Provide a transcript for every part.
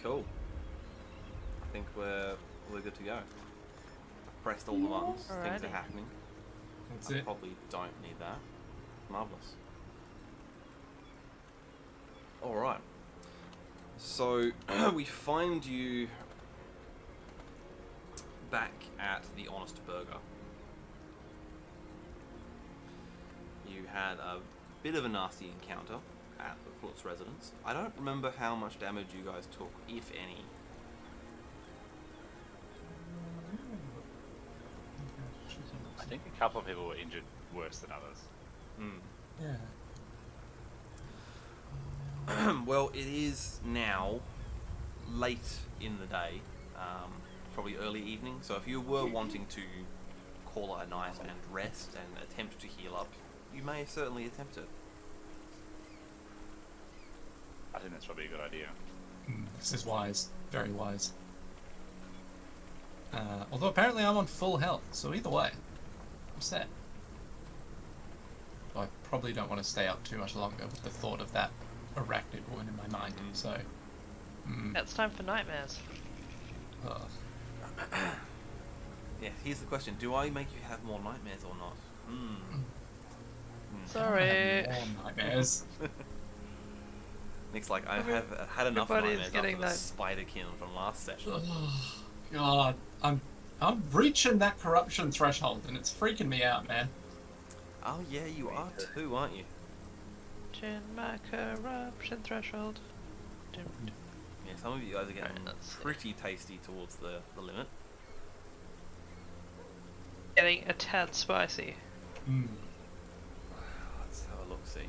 Cool. I think we're good to go. I've pressed all the buttons. Things are Alrighty. happening. That's I it. probably don't need that. Marvelous. All right. So we find you back at the Honest Burger. You had a bit of a nasty encounter at the Flutz residence. I don't remember how much damage you guys took, if any. I think a couple of people were injured worse than others. Yeah. Well, it is now late in the day, probably early evening, so if you were wanting to call it a night and rest and attempt to heal up, you may certainly attempt it. I think that's probably a good idea. This is wise. Very wise. Although apparently I'm on full health, so either way, I'm set. I probably don't want to stay up too much longer with the thought of that arachnid woman in my mind, so... It's time for nightmares. Ugh. Yeah, here's the question. Do I make you have more nightmares or not? Sorry. More nightmares. Nick's like, I have had enough Everybody's nightmares getting after the that- spiderkin from last session. Oh, God, I'm reaching that corruption threshold, and it's freaking me out, man. Oh yeah, you are too, aren't you? Chin my corruption threshold. Yeah, some of you guys are getting Alright, let's see. pretty tasty towards the limit. Getting a tad spicy. Let's have a look-see.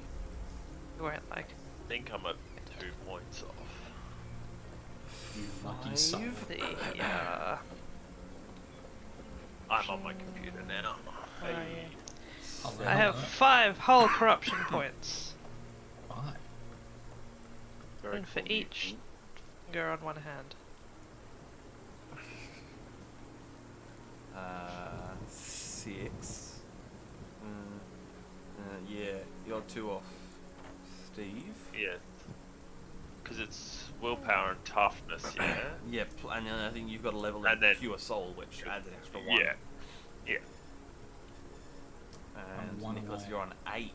You won't like. I think I'm at 2 points off. You lucky son. Yeah. I'm on my computer now. Where are Hey. you? I'll I have 5 whole corruption points. Why? Very And for cool each mutant. finger on one hand. 6. Yeah, you're 2 off. Steve? Yeah. Because it's willpower and toughness, yeah? Yeah, and then I think you've got a level And in then- pure soul, which adds an extra 1. Yeah. Yeah. And I'm 1 Nicholas, away. you're on 8,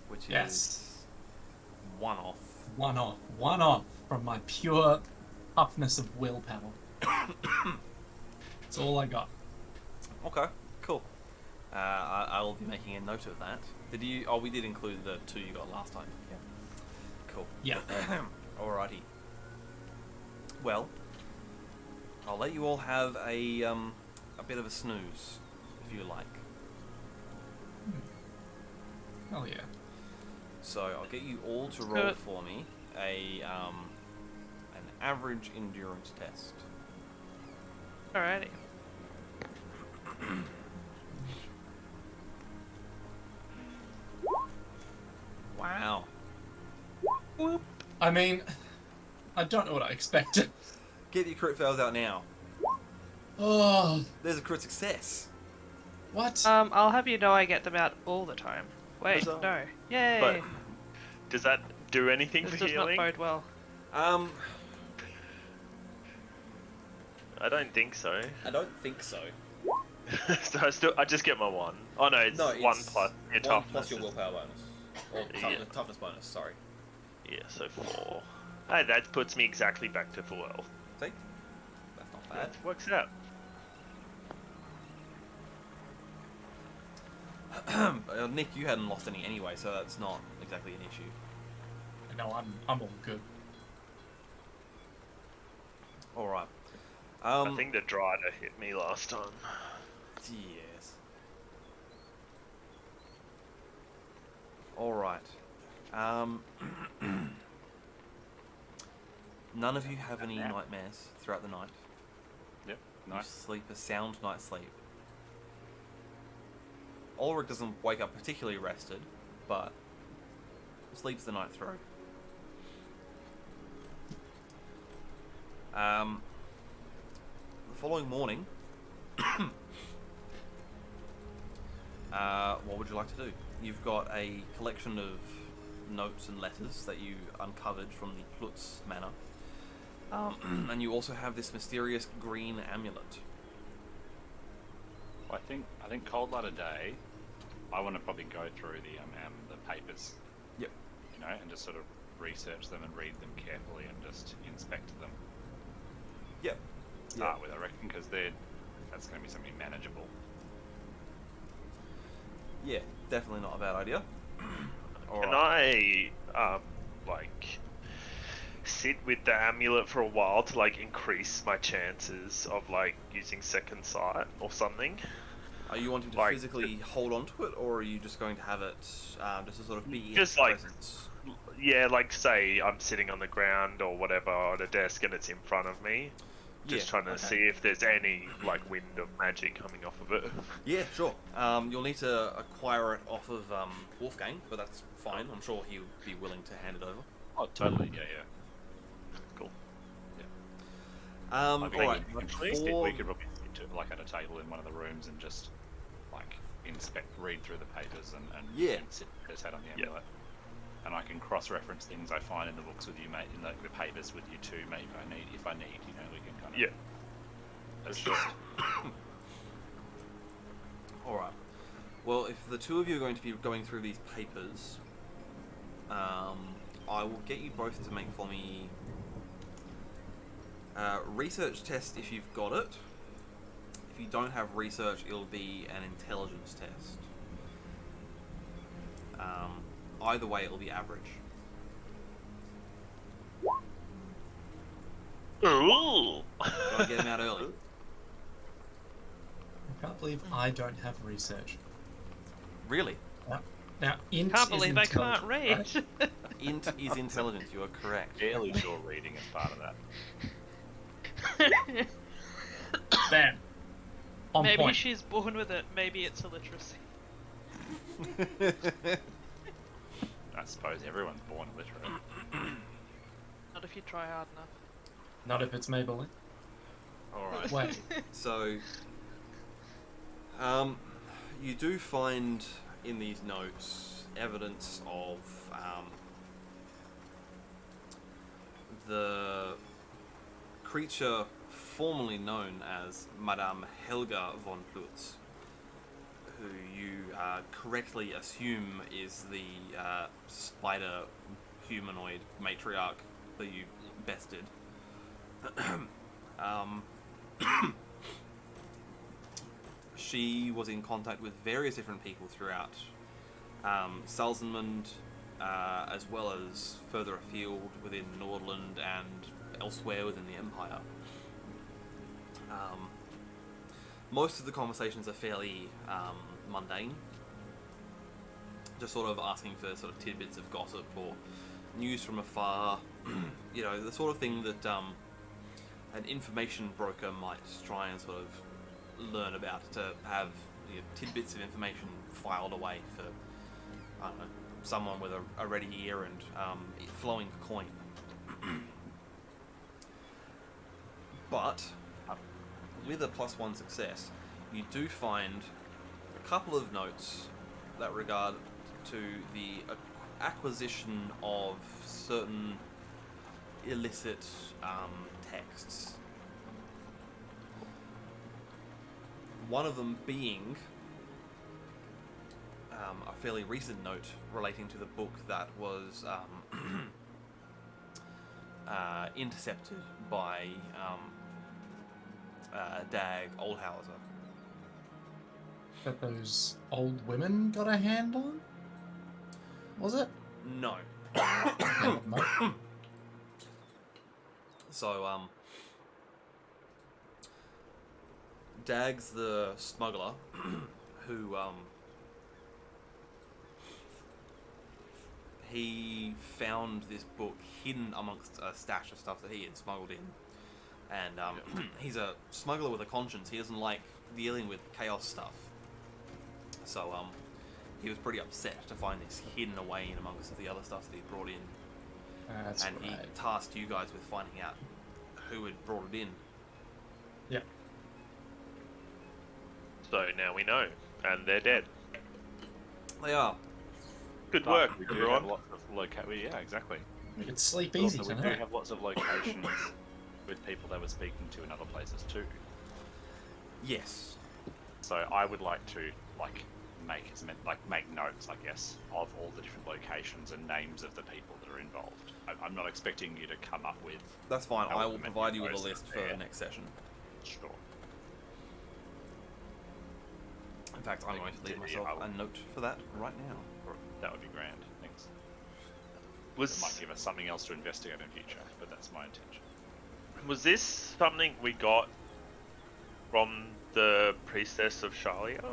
which Yes. is 1 off. 1 off. 1 off from my pure toughness of willpower. That's all I got. Okay, cool. I will be making a note of that. Did you? Oh, we did include the 2 you got last time. Yeah. Cool. Yeah. Alrighty. Well, I'll let you all have a bit of a snooze, if you like. Hell yeah. So I'll get you all to Let's do roll it. for me an average endurance test. Alrighty. Wow. Whoop. I mean, I don't know what I expected. Get your crit fails out now. Oh, There's a crit success. what? I'll have you know I get them out all the time. Wait, Huzzah. no. Yay! But does that do anything this for does not healing? bode well. I don't think so. I don't think so. So I just get my 1. Oh no, it's No, 1 it's plus your 1 toughness. plus your willpower bonus. Or Yeah. toughness bonus, sorry. Yeah, so 4. Hey, that puts me exactly back to full health. See? That's not bad. That works out. Nick, you hadn't lost any anyway, so that's not exactly an issue. No, I'm all good. Alright. I think the Drider hit me last time. Yes. Alright. None of you have any nightmares throughout the night. Yep, You nice. sleep a sound night's sleep. Ulrich doesn't wake up particularly rested, but sleeps the night through. The following morning, what would you like to do? You've got a collection of notes and letters that you uncovered from the Plutz Manor. And you also have this mysterious green amulet. I think cold light a day. I want to probably go through the papers. Yep. You know, and just sort of research them and read them carefully and just inspect them. Yep. Start with, I reckon, because that's going to be something manageable. Yeah, definitely not a bad idea. Can I, like, sit with the amulet for a while to, like, increase my chances of, like, using second sight or something? Are you wanting to Like, physically hold on to it, or are you just going to have it just to sort of be Just in like- presence? Yeah, like, say I'm sitting on the ground or whatever on a desk and it's in front of me. Just trying to okay. see if there's any, like, wind of magic coming off of it. Yeah, sure. You'll need to acquire it off of Wolfgang, but that's fine. I'm sure he'll be willing to hand it over. Oh, totally. Yeah. Cool. All right. We could probably sit like at a table in one of the rooms and just like read through the papers and Yeah. sit his head on the amulet. And I can cross-reference things I find in the books with you, mate, in the papers with you too, mate. If I need, you know, we can kind of. Yeah. That's just. All right. Well, if the two of you are going to be going through these papers, I will get you both to make for me research test if you've got it. If you don't have research, it'll be an intelligence test. Either way, it'll be average. Ooh. Gotta get them out early. I can't believe I don't have research. Really? Now, int Can't is believe I can't intelligence, read. right? Int is intelligence, you are correct. Fairly sure reading is part of that. Bam. On Maybe point. she's born with it. Maybe it's illiteracy. I suppose everyone's born illiterate. Not if you try hard enough. Not if it's Maybelline. Alright. Wait. So, you do find in these notes evidence of the creature formerly known as Madame Helga von Plutz, who you correctly assume is the spider humanoid matriarch that you bested. She was in contact with various different people throughout Salzenmund, as well as further afield within Nordland and elsewhere within the Empire. Most of the conversations are fairly mundane, just sort of asking for sort of tidbits of gossip or news from afar, you know, the sort of thing that an information broker might try and sort of learn about, to have, you know, tidbits of information filed away for, I don't know, someone with a ready ear and flowing coin. But with a +1 success, you do find a couple of notes that regard to the acquisition of certain illicit texts. One of them being a fairly recent note relating to the book that was intercepted by Dag Oldhauser. That those old women got a hand on? Was it? No. No. So, Dag's the smuggler who, he found this book hidden amongst a stash of stuff that he had smuggled in. And, he's a smuggler with a conscience. He doesn't like dealing with chaos stuff. So, he was pretty upset to find this hidden away in amongst the other stuff that he brought in. That's And he right. tasked you guys with finding out who had brought it in. Yeah. So now we know, and they're dead. They are. Good But work, we do have everyone. lots of yeah, exactly. We could sleep But easy also we do tonight. have lots of locations with people they were speaking to in other places too. Yes. So I would like to make notes, I guess, of all the different locations and names of the people that are involved. I'm not expecting you to come up with. That's fine. I will however many provide of you with a those list for there. the next session. Sure. In fact, I'm going to leave myself a note for that right now. That would be grand. Thanks. Was It might give us something else to investigate in future, but that's my intention. was this something we got from the priestess of Shalia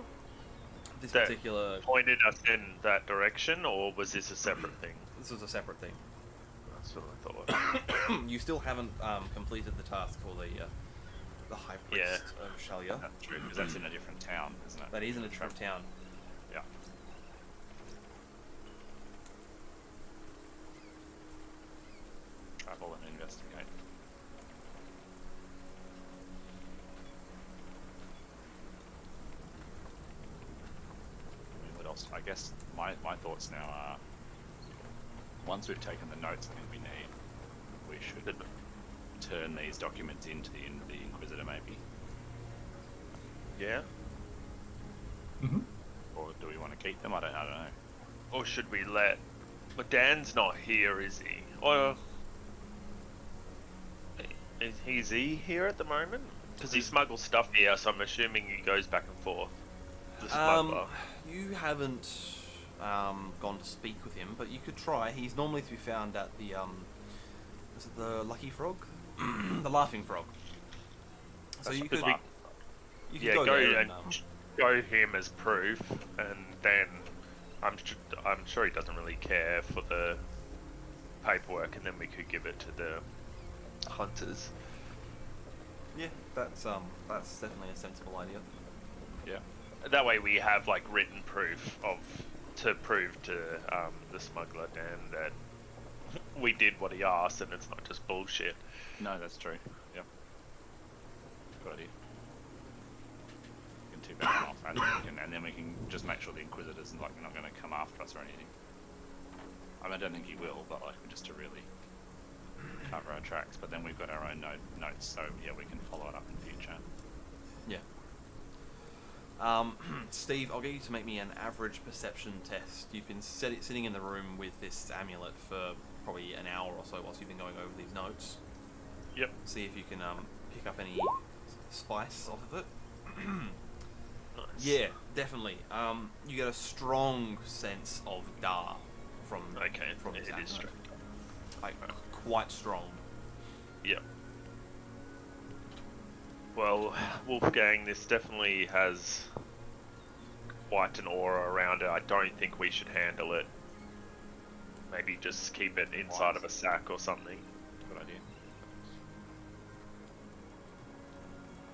This that particular... pointed us in that direction, or was this a separate thing? This was a separate thing. That's what I thought. You still haven't completed the task for the High Priest of Shalia. That's true, because that's in a different town, isn't it? That is in a different town. Yeah. Travel and investigate. I mean, what else? I guess my thoughts now are, once we've taken the notes I think we need, we should turn these documents into the Inquisitor maybe. Yeah? Mm-hmm. Or do we want to keep them? I don't know. Or should we let... But Dan's not here, is he? Or... Is he here at the moment? Because he smuggles stuff here, so I'm assuming he goes back and forth. The smuggler. You haven't gone to speak with him, but you could try. He's normally to be found at the is it the Lucky Frog? The Laughing Frog. So That's you a could good you could Yeah, go go there and go him as proof, and then I'm sure he doesn't really care for the paperwork, and then we could give it to the hunters. yeah, that's definitely a sensible idea. Yeah. That way we have like written proof to prove to the smuggler Dan that we did what he asked, and it's not just bullshit. No, that's true. Yep. Good idea. We can tick that one off, and then we can just make sure the Inquisitor's not going to come after us or anything. I mean, I don't think he will, but like just to really cover our tracks. But then we've got our own notes, so yeah, we can follow it up in future. Yeah. Steve, I'll get you to make me an average perception test. You've been sitting in the room with this amulet for probably an hour or so whilst you've been going over these notes. Yep. See if you can pick up any spice off of it. Nice. Yeah, definitely. You get a strong sense of Dar from from this it amulet. is straight. Like quite strong. Yep. Well, Wolfgang, this definitely has quite an aura around it. I don't think we should handle it. Maybe just keep it inside of a sack or something. Good idea.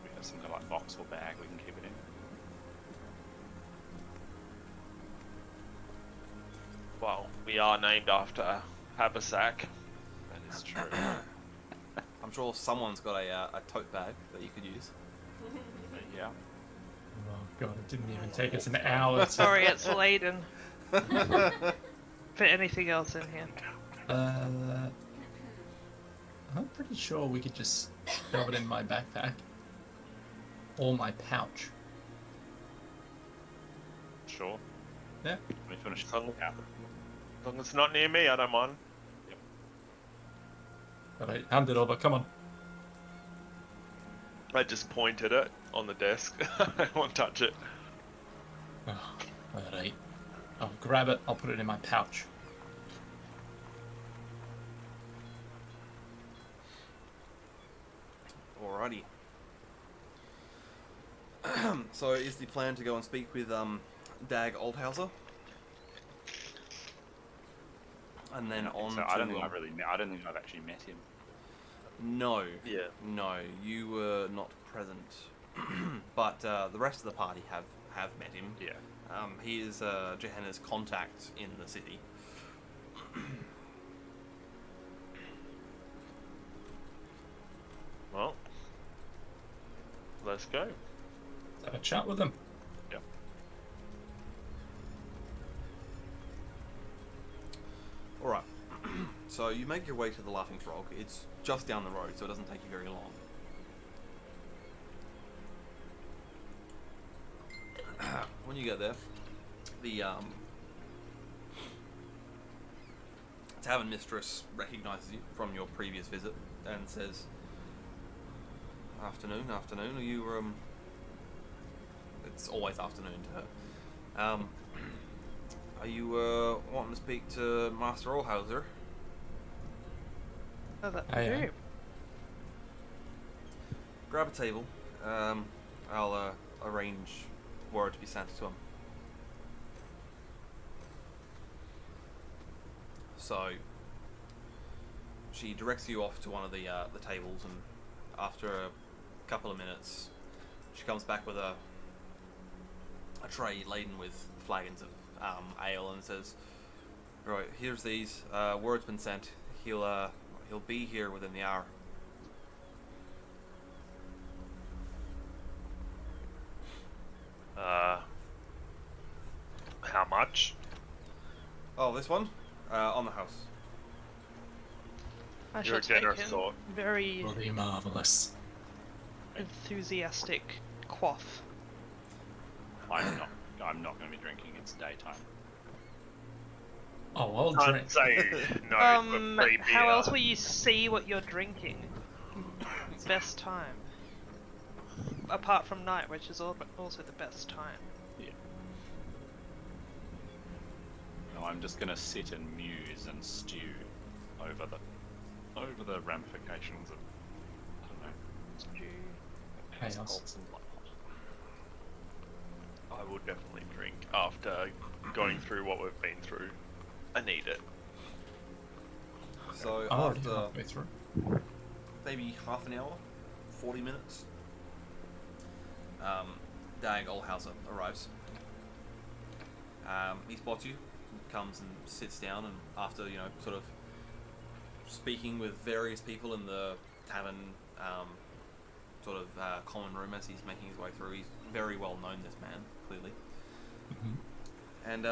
We have some kind of like box or bag we can keep it in. Well, we are named after Haversack. That is true. I'm sure someone's got a tote bag that you could use. But yeah. Oh god, it didn't even take us an hour to... Sorry, it's laden. Fit anything else in here? I'm pretty sure we could just shove it in my backpack. Or my pouch. Sure. Yeah. We finish Oh. out. As long as it's not near me, I don't mind. Alright, hand it over, come on. I just pointed it on the desk. I won't touch it. Oh, alright. I'll grab it, I'll put it in my pouch. Alrighty. So is the plan to go and speak with Dag Oldhauser? And then on So to... I don't think I've actually met him. No. Yeah. No, you were not present. But the rest of the party have met him. Yeah. He is Johanna's contact in the city. Well, let's go. Let's have a chat with him. Yep. Alright. So you make your way to the Laughing Frog. It's just down the road, so it doesn't take you very long. When you get there, the tavern mistress recognizes you from your previous visit and says, "Afternoon, afternoon. Are you It's always afternoon to her. Are you wanting to speak to Master Allhauser?" Oh, that Aye, aye. do. Grab a table. I'll arrange word to be sent to him. So she directs you off to one of the tables, and after a couple of minutes, she comes back with a tray laden with flagons of ale and says, "Right, here's these. Word's been sent. He'll be here within the hour." How much? Oh, this one? On the house. I You're shall a take generous him. sort. Very Bloody marvelous. enthusiastic quaff. I'm not going to be drinking. It's daytime. Oh, I'll Can't drink. say no for free beer. How else will you see what you're drinking? Best time. Apart from night, which is also the best time. Yeah. No, I'm just going to sit and muse and stew over the ramifications of, I don't know, Stew. Chaos. pulse and whatnot. I will definitely drink after going through what we've been through. I need it. So I'm already after halfway through. maybe half an hour, 40 minutes, Dag Olhauser arrives. He spots you, comes and sits down, and after, sort of speaking with various people in the tavern common room as he's making his way through, he's very well known, this man, clearly. And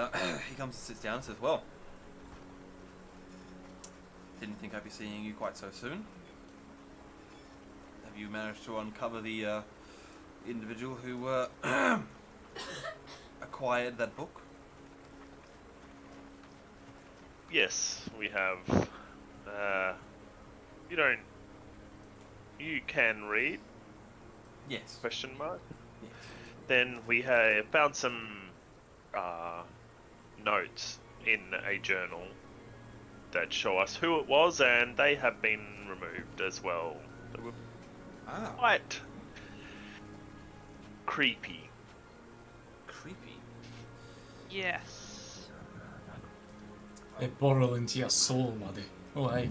he comes and sits down and says, "Well, didn't think I'd be seeing you quite so soon. Have you managed to uncover the individual who acquired that book?" Yes, we have. You can read? Yes. Question mark. Yes. Then we have found some notes in a journal that show us who it was, and they have been removed as well. They were Ah, quite creepy. creepy. Yes. They burrow into your soul, buddy. Oh, hey.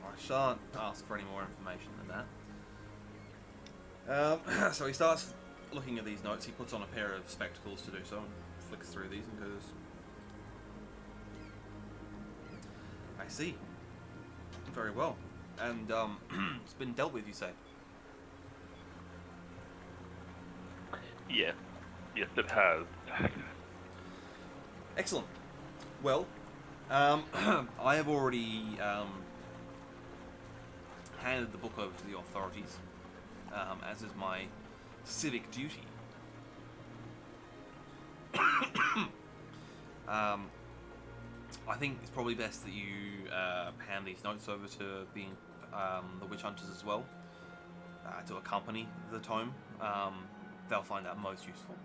I shan't ask for any more information than that. So he starts looking at these notes. He puts on a pair of spectacles to do so and flicks through these and goes, "I see. Very well. And it's been dealt with, you say?" Yeah. Yes, it has. Excellent. Well, I have already handed the book over to the authorities, as is my civic duty. I think it's probably best that you hand these notes over to the witch hunters as well, to accompany the tome. They'll find that most useful.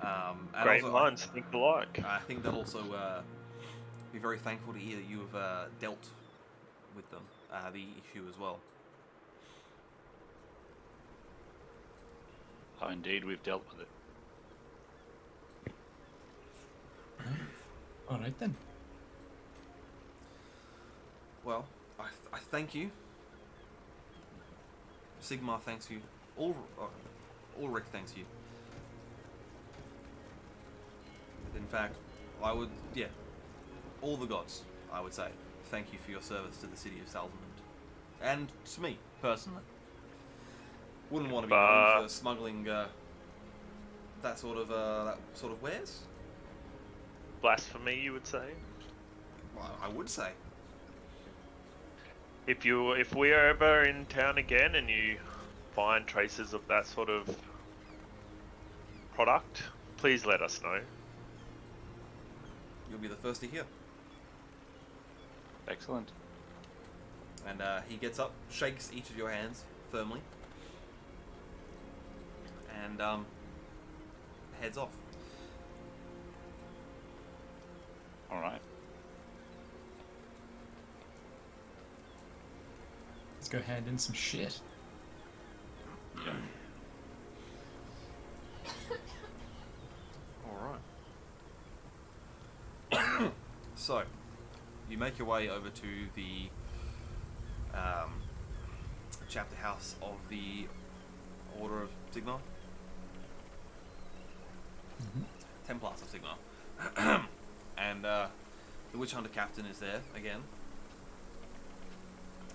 And Great also, minds think alike. I think they'll also be very thankful to hear that you have dealt with them, the issue as well. Oh, indeed, we've dealt with it. Alright then. Well, I thank you. Sigmar thanks you. Ulrich thanks you. In fact, I would, all the gods, I would say, thank you for your service to the city of Salzenmund. And to me, personally. Wouldn't want to be known for smuggling that sort of wares. Blasphemy, you would say? Well, I would say. If we are ever in town again and you find traces of that sort of product, please let us know. You'll be the first to hear. Excellent. And he gets up, shakes each of your hands firmly, and heads off. All right. Let's go hand in some shit. Yeah. Alright. So, you make your way over to the chapter house of the Order of Sigma. Templars of Sigma. And the Witch Hunter Captain is there again.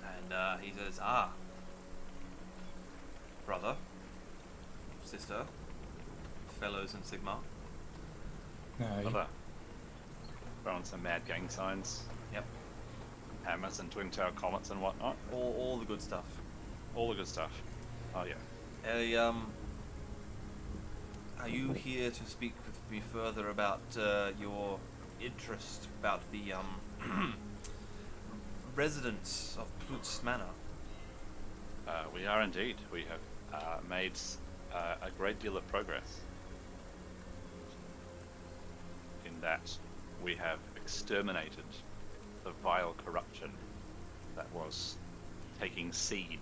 And he says, brother, sister, fellows in Sigma. No, Another. Throwing some mad gang signs, Yep. hammers and twin tail comets and whatnot. All the good stuff. All the good stuff. Oh yeah. Are you here to speak with me further about your interest about the residents of Plutz Manor? We are indeed. We have made a great deal of progress. In that we have exterminated the vile corruption that was taking seed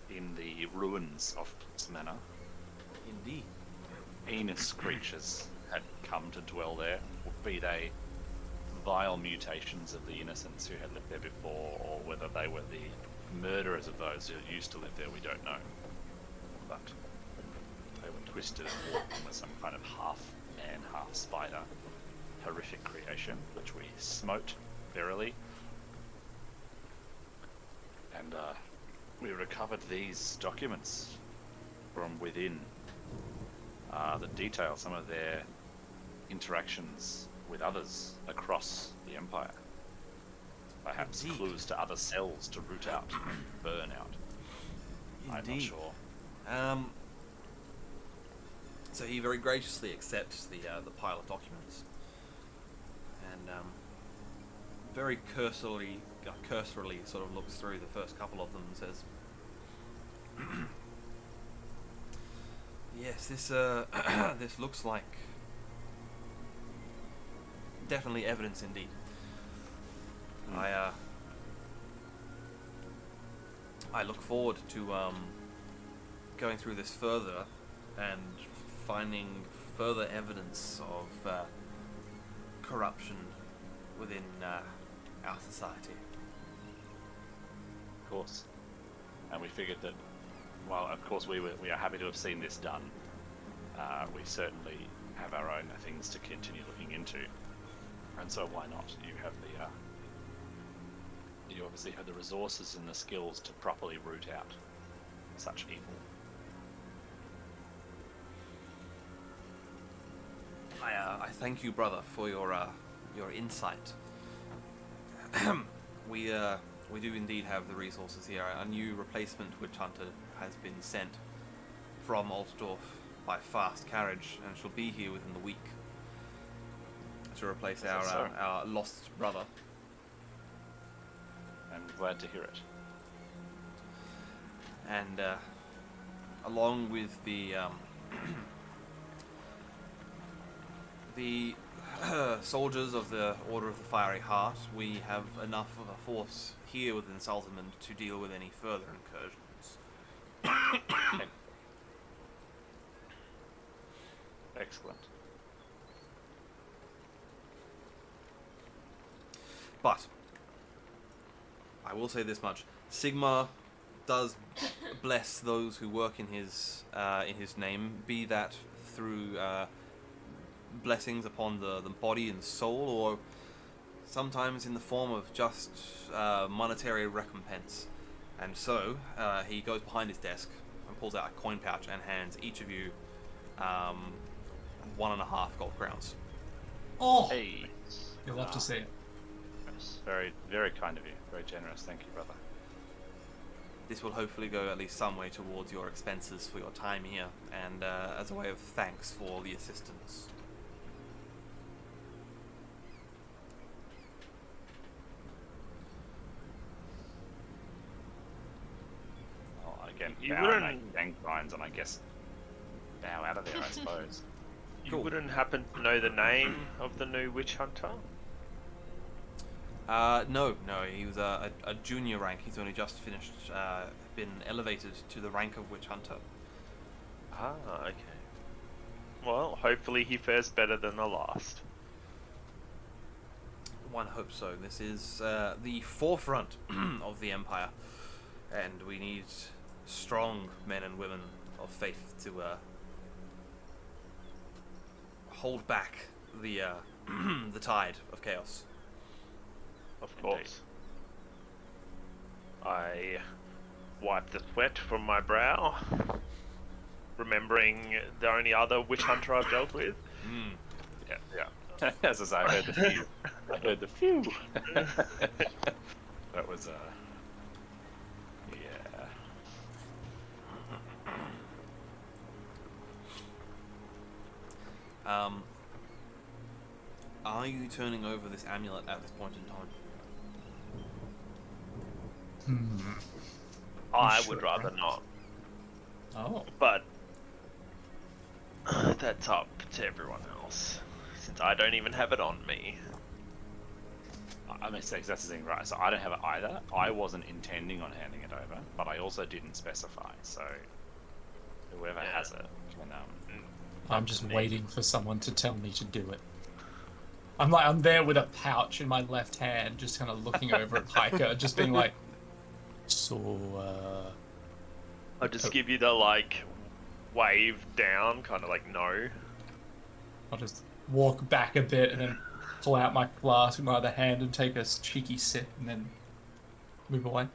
in the ruins of Plutz Manor. Indeed. Heinous creatures had come to dwell there, be they vile mutations of the innocents who had lived there before, or whether they were the murderers of those who used to live there, we don't know. But they were twisted and walking with some kind of half man, half spider, horrific creation, which we smote verily. And we recovered these documents from within that detail some of their interactions with others across the Empire. Perhaps Indeed. clues to other cells to root out and burn out. I'm not Indeed. sure. So he very graciously accepts the pile of documents, and very cursorily sort of looks through the first couple of them and says, "Yes, this this looks like definitely evidence indeed. I look forward to going through this further and finding further evidence of corruption within our society." Of course. And we figured that, well, of course we are happy to have seen this done. We certainly have our own things to continue looking into. And so why not? You have you obviously have the resources and the skills to properly root out such evil. I thank you, brother, for your insight. We do indeed have the resources here. A new replacement witch hunter has been sent from Altdorf by fast carriage and shall be here within the week to replace our lost brother. I'm glad to hear it. And along with the the soldiers of the Order of the Fiery Heart, we have enough of a force here within Salzenmund to deal with any further incursions. Excellent. But I will say this much: Sigma does bless those who work in his name, be that through blessings upon the body and soul, or sometimes in the form of just monetary recompense. And so he goes behind his desk and pulls out a coin pouch and hands each of you 1.5 gold crowns. Oh, Hey. you'll love to see it. course. Very, very kind of you. Very generous. Thank you, brother. This will hopefully go at least some way towards your expenses for your time here, and as a way of thanks for the assistance. Well, again, You bow wouldn't- and make gang signs, and I guess bow out of there, I suppose. You Cool. wouldn't happen to know the name of the new witch hunter? No, he was a junior rank. He's only just finished, been elevated to the rank of Witch Hunter. Ah, okay. Well, hopefully he fares better than the last. One hopes so. This is the forefront of the Empire, and we need strong men and women of faith to hold back the the tide of chaos. Of course. I wipe the sweat from my brow, remembering the only other witch hunter I've dealt with. Yeah. As I say, I heard the few. I heard the few. That was yeah. Are you turning over this amulet at this point in time? I sure, would rather right? not, Oh. but that's up to everyone else, since I don't even have it on me. I mean, that's the thing, right? So I don't have it either. I wasn't intending on handing it over, but I also didn't specify. So whoever Yeah. has it can. I'm just waiting for someone to tell me to do it. I'm there with a pouch in my left hand, just kind of looking over at Hiker, just being like, so, I'll just give you the, like, wave down, kind of like no. I'll just walk back a bit and then pull out my flask in my other hand and take a cheeky sip and then move away.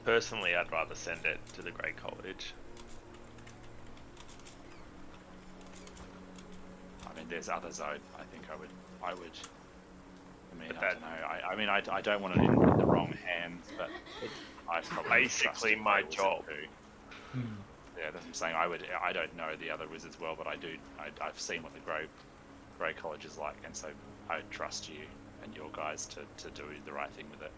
Personally, I'd rather send it to the Grey College. I mean, there's others. I think I would. I mean, But I that- don't know. I mean, I don't want it in the wrong hands, but I probably would trust Basically you my guys job. too. Yeah, that's what I'm saying. I don't know the other wizards well, but I've seen what the Grey College is like, and so I would trust you and your guys to do the right thing with it.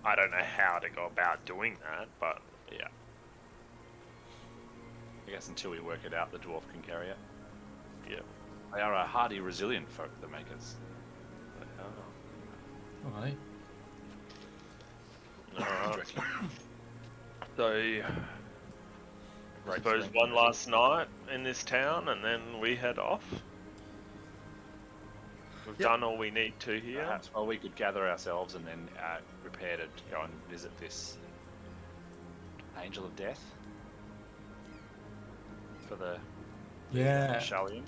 I don't know how to go about doing that, but Yeah. I guess until we work it out, the dwarf can carry it. yeah. They are a hardy, resilient folk, the makers. Alright. Alright. So, I Great suppose strength one and last night in this town, and then we head off. We've Yep. done all we need to here. Perhaps, well, we could gather ourselves and then prepare to go and visit this Angel of Death for the Yeah. Shallion.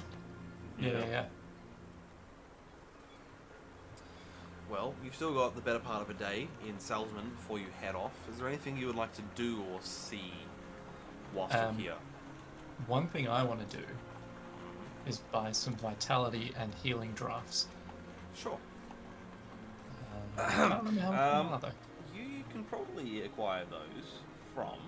Yeah. Well, you've still got the better part of a day in Salzenmund before you head off. Is there anything you would like to do or see whilst you're here? One thing I want to do is buy some vitality and healing drafts. Sure. I can't remember how much are though. You can probably acquire those from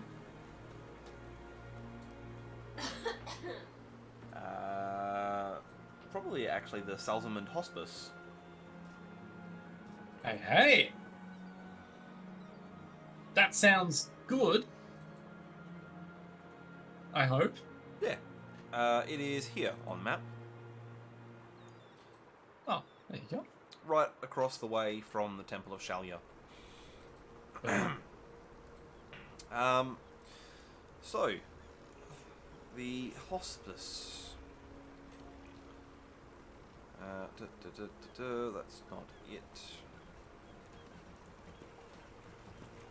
probably actually the Salzenmund Hospice. Hey! That sounds good. I hope. Yeah. It is here on map, Oh, there you go. right across the way from the Temple of Shalia. So the hospice. That's not it.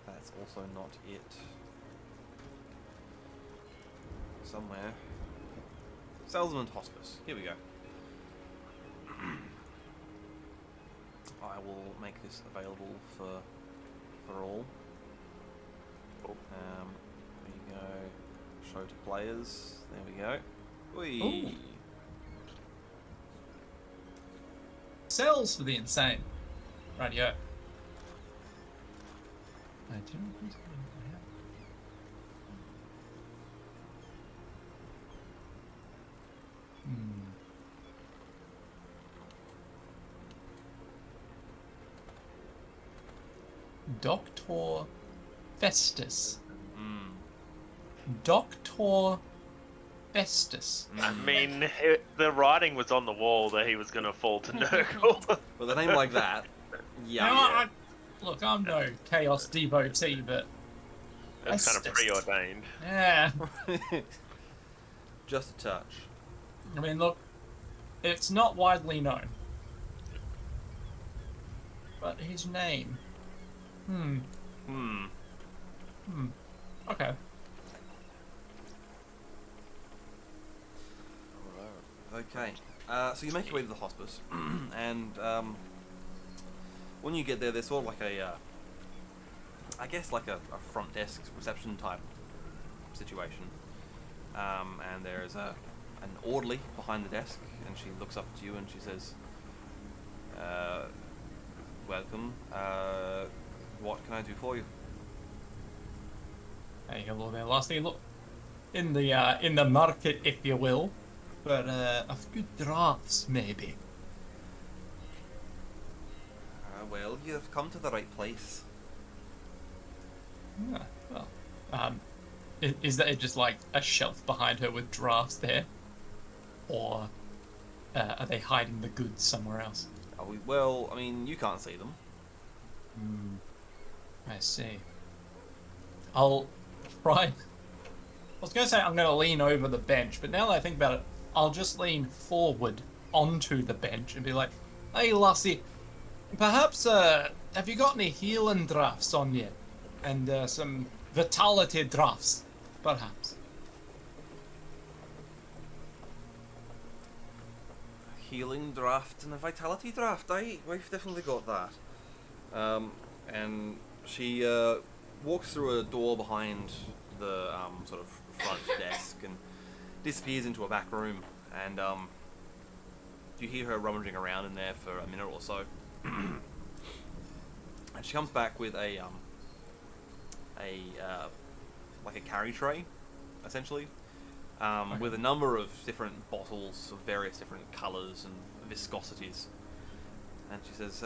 That's also not it. Somewhere. Salzenmund Hospice. Here we go. I will make this available for all. There you go. Show to players. There we go. Whee. Cells for the insane. Rightio. I do. Doctor Festus. Doctor Festus. I mean, the writing was on the wall that he was going to fall to Nurgle. With a name like that, yeah. Now, look, I'm no Chaos devotee, but That's kind of Festus. preordained. Yeah. Just a touch. I mean, look, it's not widely known. But his name. Okay. Okay. So you make your way to the hospice, and when you get there, there's sort of like I guess like a front desk reception type situation. And there's an orderly behind the desk, and she looks up to you and she says, "Welcome. What can I do for you?" Hey, hello there, lassie. Look, in the market, if you will, for of good drafts, maybe. Well, you've come to the right place. Yeah, well, is that just like a shelf behind her with drafts there, or are they hiding the goods somewhere else? Well, I mean, you can't see them. I see. I'll try. I was going to say I'm going to lean over the bench, but now that I think about it, I'll just lean forward onto the bench and be like, "Hey, lassie, perhaps have you got any healing drafts on you, and some vitality drafts, perhaps?" Healing draft and a vitality draft. We've definitely got that. And she walks through a door behind the sort of front desk and disappears into a back room. And you hear her rummaging around in there for a minute or so. And she comes back with a carry tray, essentially. Okay. With a number of different bottles of various different colours and viscosities. And she says,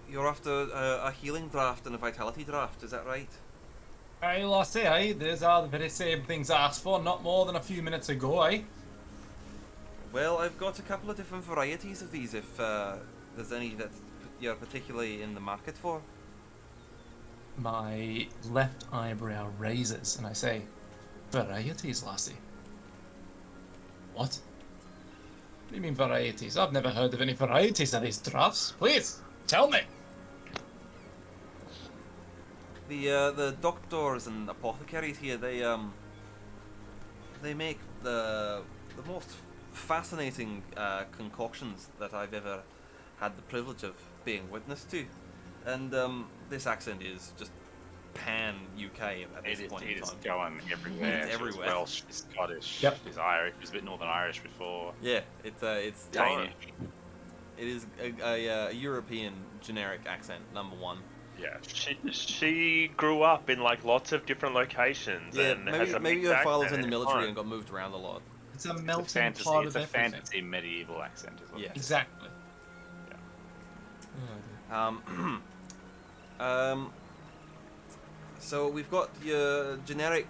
"You're after a healing draft and a vitality draft, is that right?" Aye, lassie, aye, these are the very same things I asked for not more than a few minutes ago, aye. Well, I've got a couple of different varieties of these if there's any that you're particularly in the market for. My left eyebrow raises, and I say, "Varieties, lassie." What? What do you mean varieties? I've never heard of any varieties of these drafts. Please, tell me. The doctors and apothecaries here, they make the most fascinating concoctions that I've ever had the privilege of being witness to, and this accent is just pan UK at this point in It is time. going everywhere. It's everywhere. She's Welsh, she's Scottish, Yep. she's Irish, she's a bit Northern Irish before. Yeah, it's Danish. It is a European generic accent, number one. Yeah. She grew up in like lots of different locations. Yeah, and has a maybe mixed her father's accent, in the it's military fine. and got moved around a lot. It's a It's a melting fantasy, pot it's of a everything. fantasy medieval accent as well. Yeah. Exactly. So we've got your generic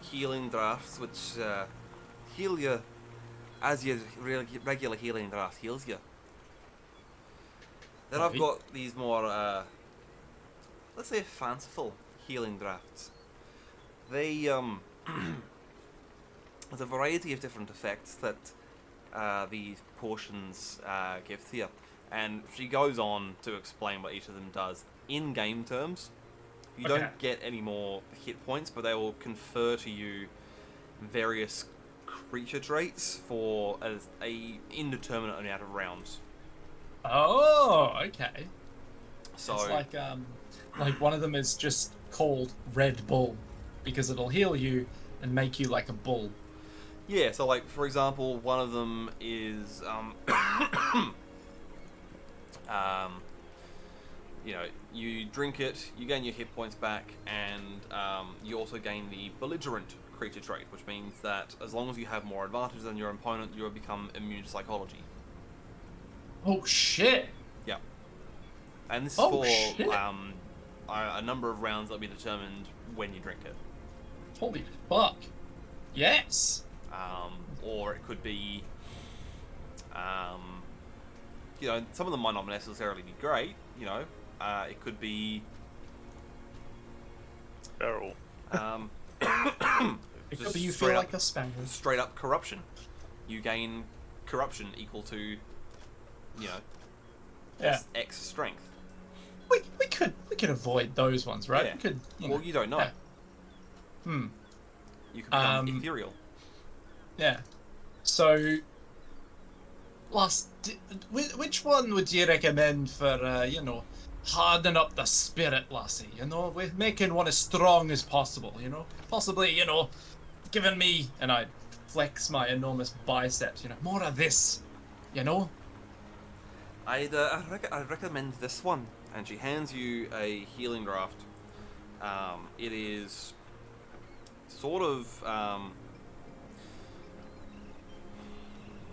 healing drafts, which heal you as your regular healing draft heals you. Then I've Right. got these more, let's say, fanciful healing drafts. They there's a variety of different effects that these potions give to you, and she goes on to explain what each of them does in game terms. You Okay. don't get any more hit points, but they will confer to you various creature traits for a indeterminate amount of rounds. Oh, okay. So It's like one of them is just called Red Bull because it'll heal you and make you like a bull. Yeah, so like for example, one of them is you know, you drink it, you gain your hit points back, and you also gain the belligerent creature trait, which means that as long as you have more advantage than your opponent, you will become immune to psychology. Oh shit! Yeah, and this is Oh, for shit. a number of rounds that'll be determined when you drink it. Holy fuck! Yes. Or it could be, you know, some of them might not necessarily be great. You know, it could be Feral. It just could be you straight feel up- like a spaniel. straight up corruption. You gain corruption equal to, you know, Yeah. X strength. We could avoid those ones, right? Yeah. We could. Well, you don't know. Yeah. Hmm. You could become Um, ethereal. Yeah. So, which one would you recommend for, you know, harden up the spirit, lassie? You know, with making one as strong as possible. You know, possibly, you know, giving me, and I flex my enormous biceps. You know, more of this. You know. I'd recommend this one. And she hands you a healing draft. It is sort of.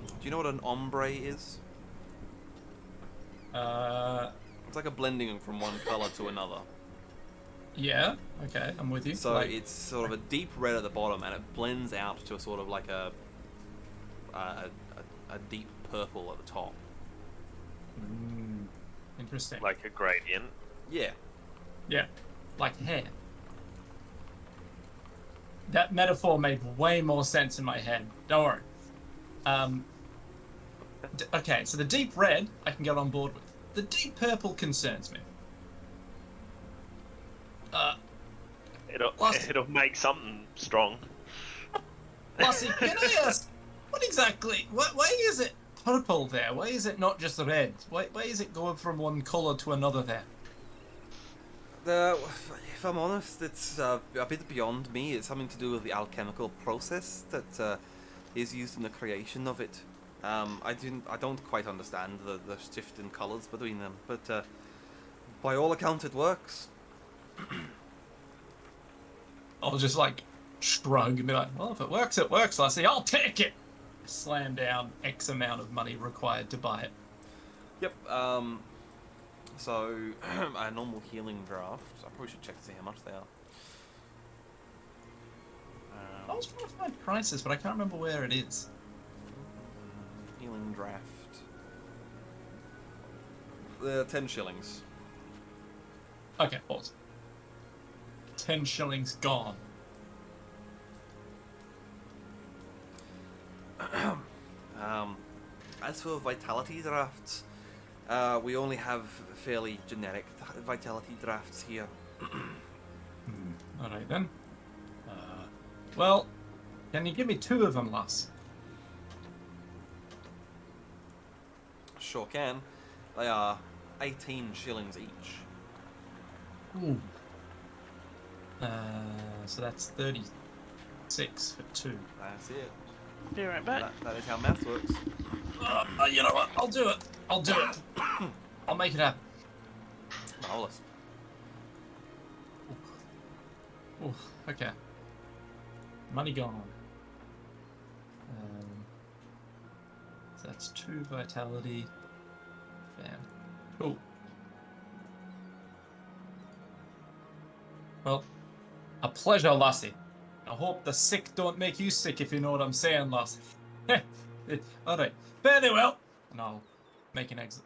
Do you know what an ombre is? It's like a blending from one color to another. Yeah. Okay, I'm with you. So Like, it's sort of a deep red at the bottom, and it blends out to a sort of like a deep purple at the top. interesting. Like a gradient. Yeah. Yeah, like hair. That metaphor made way more sense in my head. Don't worry. Okay, so the deep red I can get on board with. The deep purple concerns me. Last- It'll make something strong. Lassie, can I ask, what exactly? Why is it purple there? Why is it not just red? Why is it going from one colour to another there? If I'm honest, it's a bit beyond me. It's something to do with the alchemical process that is used in the creation of it. I don't quite understand the shift in colours between them, but by all accounts, it works. I'll just like shrug and be like, well, if it works, Lassie, I'll take it. Slam down X amount of money required to buy it. Yep. So a normal healing draft. I probably should check to see how much they are. I was trying to find prices, but I can't remember where it is. Healing draft. They're 10 shillings. Okay, pause. 10 shillings gone. As for vitality drafts, we only have fairly generic vitality drafts here. Alright then. Well, can you give me 2 of them, lass? Sure can. They are 18 shillings each. Ooh. So that's 36 for 2. That's it. Be right back. That is how maths works. You know what? I'll do it. I'll make it happen. Marvelous. Ooh, okay. Money gone. So that's 2 vitality. Fan. Cool. Well, a pleasure, lassie. I hope the sick don't make you sick, if you know what I'm saying, lassie. Alright, very well. And I'll make an exit.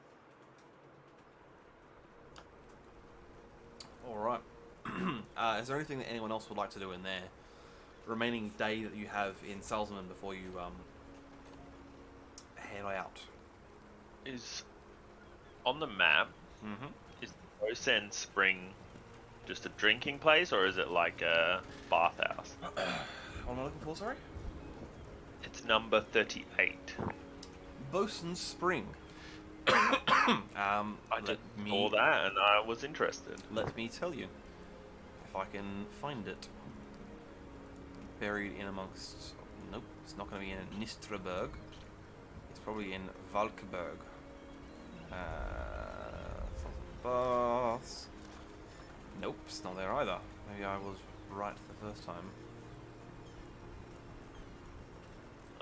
Alright. Is there anything that anyone else would like to do in their remaining day that you have in Salzenmund before you head out? Is on the map. Mm-hmm. Is Osen Spring just a drinking place, or is it like a bathhouse? What am I looking for, sorry? It's number 38. Bosun's Spring. I Let just me- saw that and I was interested. Let me tell you, if I can find it. Buried in amongst Nope, it's not going to be in Nistraberg. It's probably in Valkeberg. Baths. Nope, it's not there either. Maybe I was right the first time.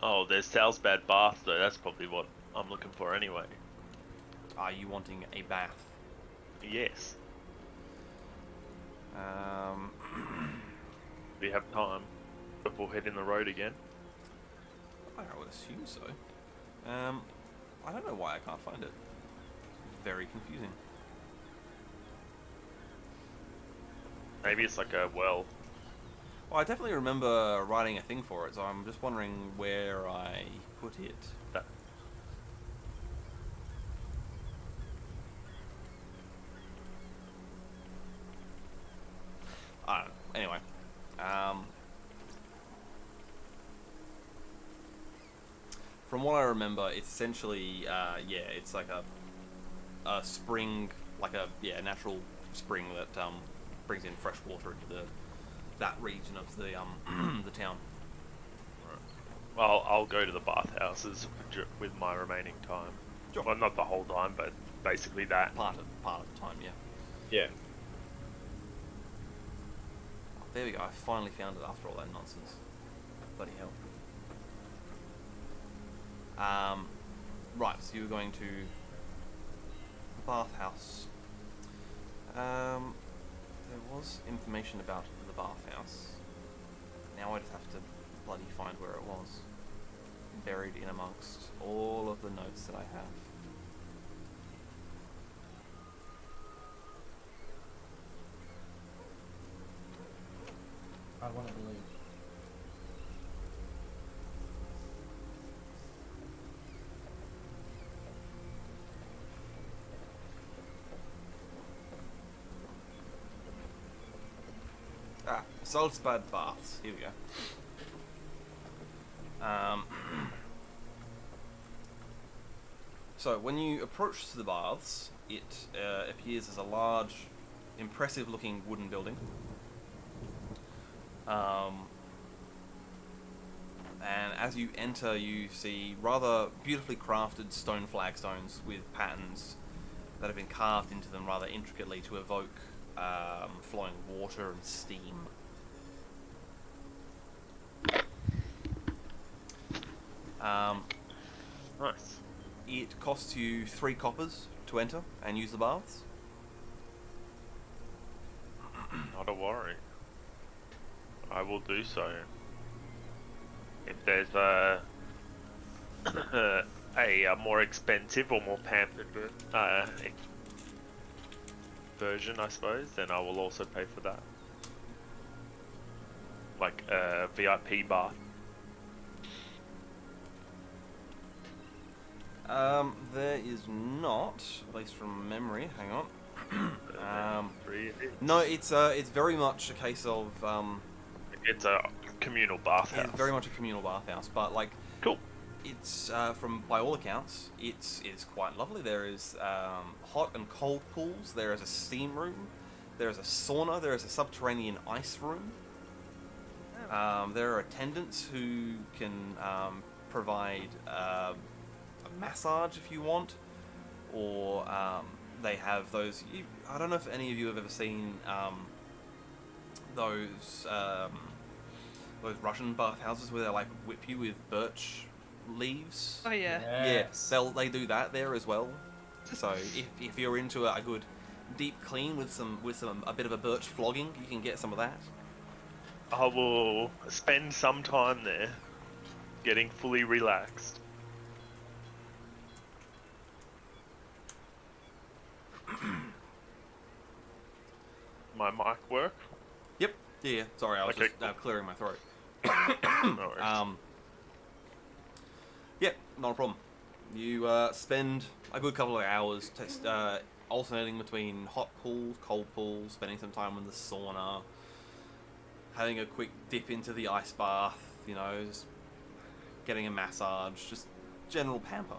Oh, there's Salzbad Bath though. That's probably what I'm looking for anyway. Are you wanting a bath? Yes, Um, we have time before hitting the road again. I would assume so. I don't know why I can't find it. Very confusing. Maybe it's like a well. Well, I definitely remember writing a thing for it, so I'm just wondering where I put it. That. I don't know. Anyway. From what I remember, it's essentially, it's like a spring, like a natural spring that brings in fresh water into that region of the the town. Well, I'll go to the bathhouses with my remaining time. Sure. Well, not the whole time, but basically that. Part of the time, yeah. Yeah. Oh, there we go. I finally found it after all that nonsense. Bloody hell. Right, so you were going to the bathhouse. There was information about the bathhouse. Now I just have to bloody find where it was. Buried in amongst all of the notes that I have. I want to believe. Salzbad Baths. Here we go. So when you approach the baths, it appears as a large, impressive-looking wooden building. And as you enter, you see rather beautifully crafted stone flagstones with patterns that have been carved into them rather intricately to evoke flowing water and steam. Nice. It costs you 3 coppers to enter and use the baths. Not a worry. I will do so. If there's a more expensive or more pampered version, I suppose, then I will also pay for that. Like a VIP bath. There is not, at least from memory. Hang on. No, it's very much a case of It's a communal bathhouse. it's very much a communal bathhouse, but like Cool. it's by all accounts, it's quite lovely. There is hot and cold pools. There is a steam room. There is a sauna. There is a subterranean ice room. There are attendants who can provide a massage if you want, or they have those. I don't know if any of you have ever seen those Russian bathhouses where they like whip you with birch leaves. Oh yeah. Yes. Yeah, they do that there as well. So if you're into a good deep clean with a bit of a birch flogging, you can get some of that. I will spend some time there, getting fully relaxed. My mic work? Yep. Yeah. Sorry, I was Okay, just cool. clearing my throat. No worries. Yeah, not a problem. You spend a good couple of hours alternating between hot pools, cold pools, spending some time in the sauna, having a quick dip into the ice bath, just getting a massage, just general pamper,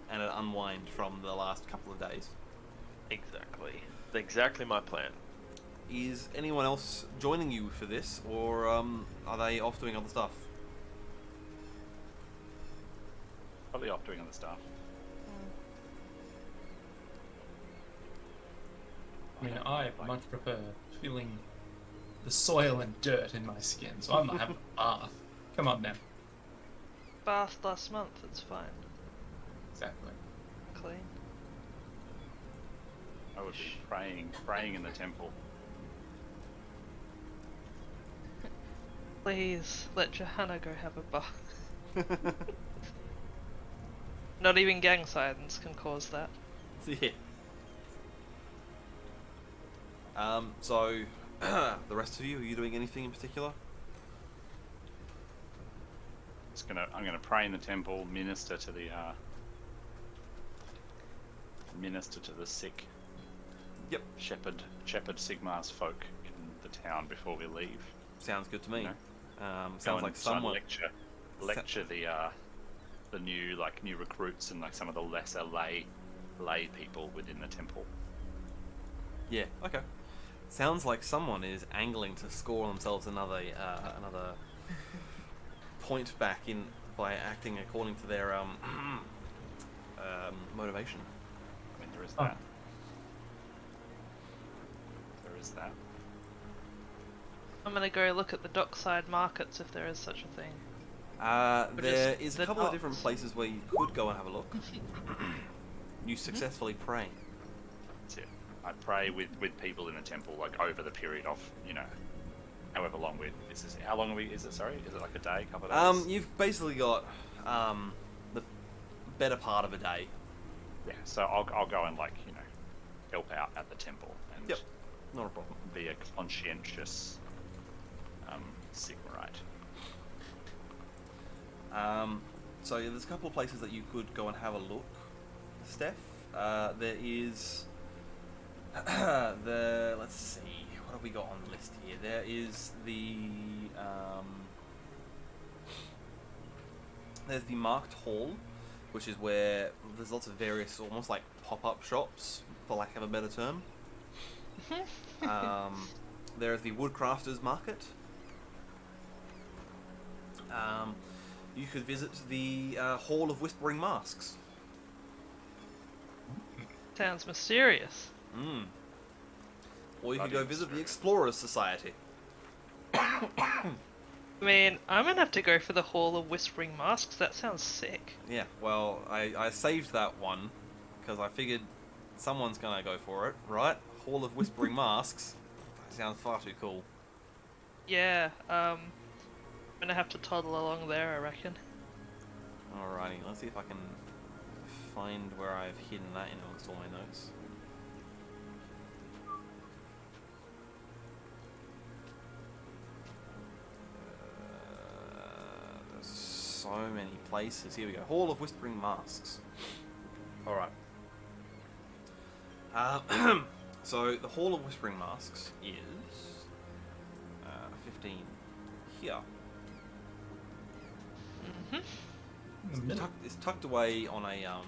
and an unwind from the last couple of days. Exactly my plan. Is anyone else joining you for this, or are they off doing other stuff? probably off doing other stuff. I mean, I much prefer feeling the soil and dirt in my skin, so I'm not having a bath. Come on now. Bath last month, it's fine. Exactly. Clean. I would be praying in the temple. Please let Johanna go have a bath. Not even gang signs can cause that. Yeah. So, the rest of you, are you doing anything in particular? I'm gonna pray in the temple, minister to the sick. Yep. Shepherd Sigmar's folk in the town before we leave. Sounds good to me. You know? Sounds Go and like try and someone... lecture the new recruits and like some of the lesser lay people within the temple. Yeah, okay. Sounds like someone is angling to score themselves another point back in by acting according to their motivation. I mean, there is Oh. that. There is that. I'm gonna go look at the dockside markets if there is such a thing. There just is a the couple of different dots. places where you could go and have a look. You successfully pray. That's it. I pray with people in the temple, like over the period of, however long how long is it, sorry? Is it like a day, couple of days? You've basically got the better part of a day. Yeah, so I'll go and help out at the temple and Yep, not a problem. be a conscientious Sigmarite. So yeah, there's a couple of places that you could go and have a look, Steph. There is let's see, what have we got on the list here? There is there's the Marked Hall, which is where there's lots of various, almost like pop-up shops, for lack of a better term. There's the Woodcrafters Market. You could visit the Hall of Whispering Masks. Sounds mysterious. Or you could Bloody go visit the mysterious. Explorers Society. I mean, I'm gonna have to go for the Hall of Whispering Masks. That sounds sick. Yeah, well, I saved that one because I figured someone's gonna go for it, right? Hall of Whispering Masks. That sounds far too cool. Yeah, I'm gonna have to toddle along there, I reckon. Alrighty, let's see if I can find where I've hidden that in amongst all my notes. There's so many places. Here we go. Hall of Whispering Masks. Alright. So, the Hall of Whispering Masks is 15 here. It's tucked away on a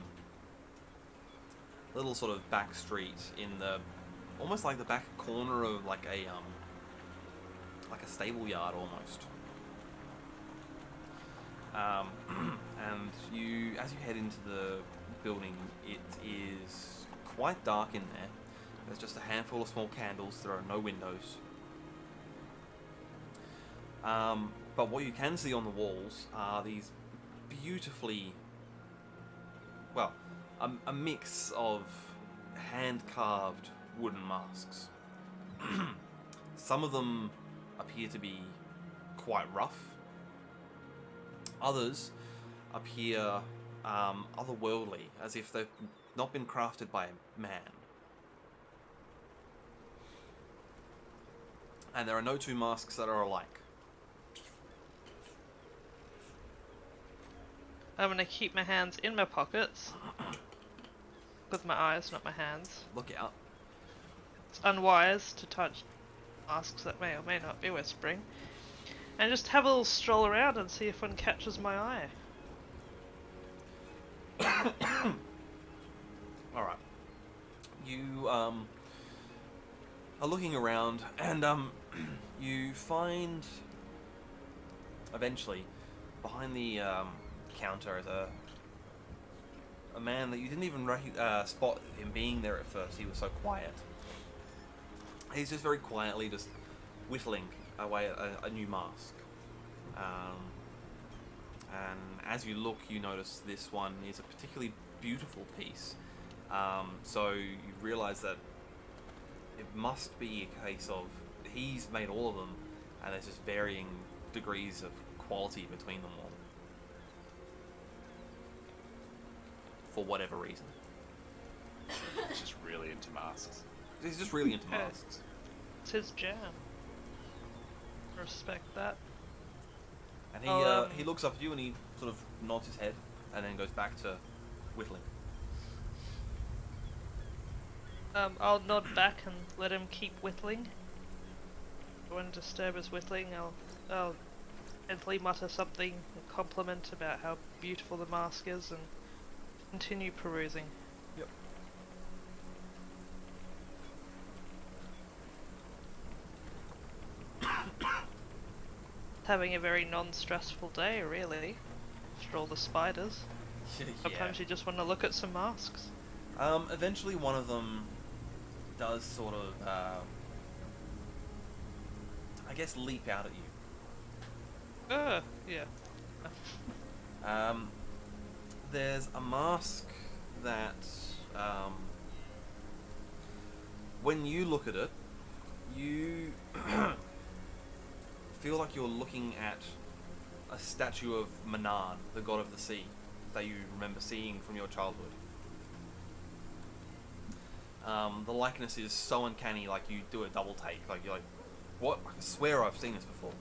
little sort of back street in the, almost like the back corner of like a stable yard almost. And as you head into the building, it is quite dark in there. There's just a handful of small candles. There are no windows. But what you can see on the walls are these beautifully, well, a mix of hand-carved wooden masks. Some of them appear to be quite rough. Others appear otherworldly, as if they've not been crafted by a man. And there are no two masks that are alike. I'm gonna keep my hands in my pockets. With my eyes, not my hands. Look out. It's unwise to touch masks that may or may not be whispering. And just have a little stroll around and see if one catches my eye. Alright. You are looking around and you find eventually behind the counter is a a man that you didn't even spot him being there at first. He was so quiet. He's just very quietly just whittling away at a new mask. And as you look, you notice this one is a particularly beautiful piece. So you realise that it must be a case of he's made all of them, and there's just varying degrees of quality between them all. For whatever reason. He's just really into masks. He's just really into Yeah. masks. It's his jam. Respect that. And he looks up at you and he sort of nods his head and then goes back to whittling. I'll nod back and let him keep whittling. If I want to disturb his whittling, I'll mentally mutter something, a compliment about how beautiful the mask is, and continue perusing. Yep. Having a very non-stressful day, really. After all the spiders. Sometimes you just want to look at some masks. Eventually one of them does sort of, I guess, leap out at you. Yeah. There's a mask that, when you look at it, you feel like you're looking at a statue of Manan, the god of the sea, that you remember seeing from your childhood. The likeness is so uncanny, like you do a double take, like you're like, what? I swear I've seen this before.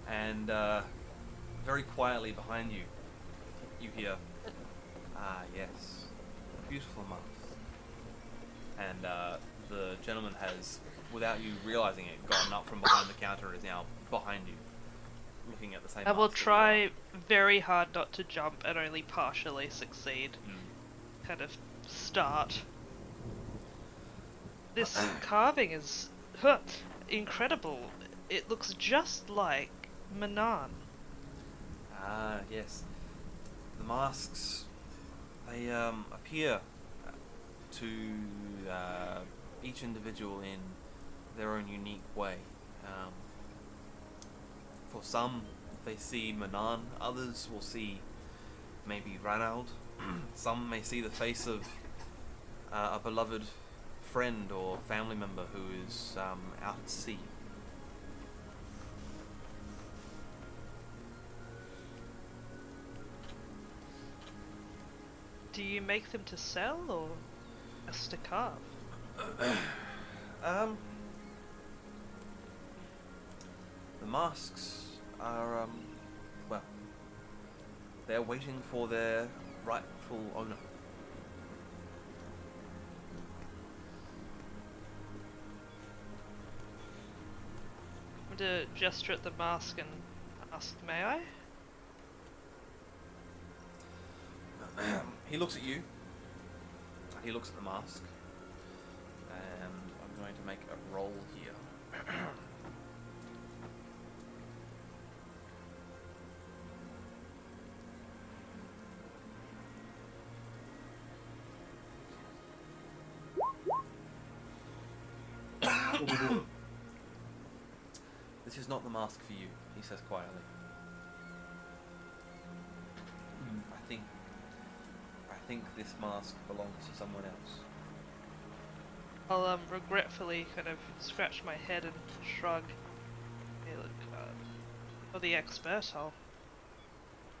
And very quietly behind you, you hear, "Ah, yes, beautiful mask." And the gentleman has, without you realizing it, gotten up from behind the counter and is now behind you, looking at the same I will mask that you try very hard not to jump and only partially succeed. Kind of start. This carving is incredible. It looks just like Manan. Ah, yes. The masks, they appear to each individual in their own unique way. For some, they see Manan, others will see maybe Ranald. Some may see the face of a beloved friend or family member who is out at sea. Do you make them to sell or just to carve? The masks are, well, they're waiting for their rightful owner. I'm going to gesture at the mask and ask, may I? He looks at you. He looks at the mask. And I'm going to make a roll here. This is not the mask for you, he says quietly. I think this mask belongs to someone else. I'll regretfully kind of scratch my head and shrug. Hey, look, for the expert, I'll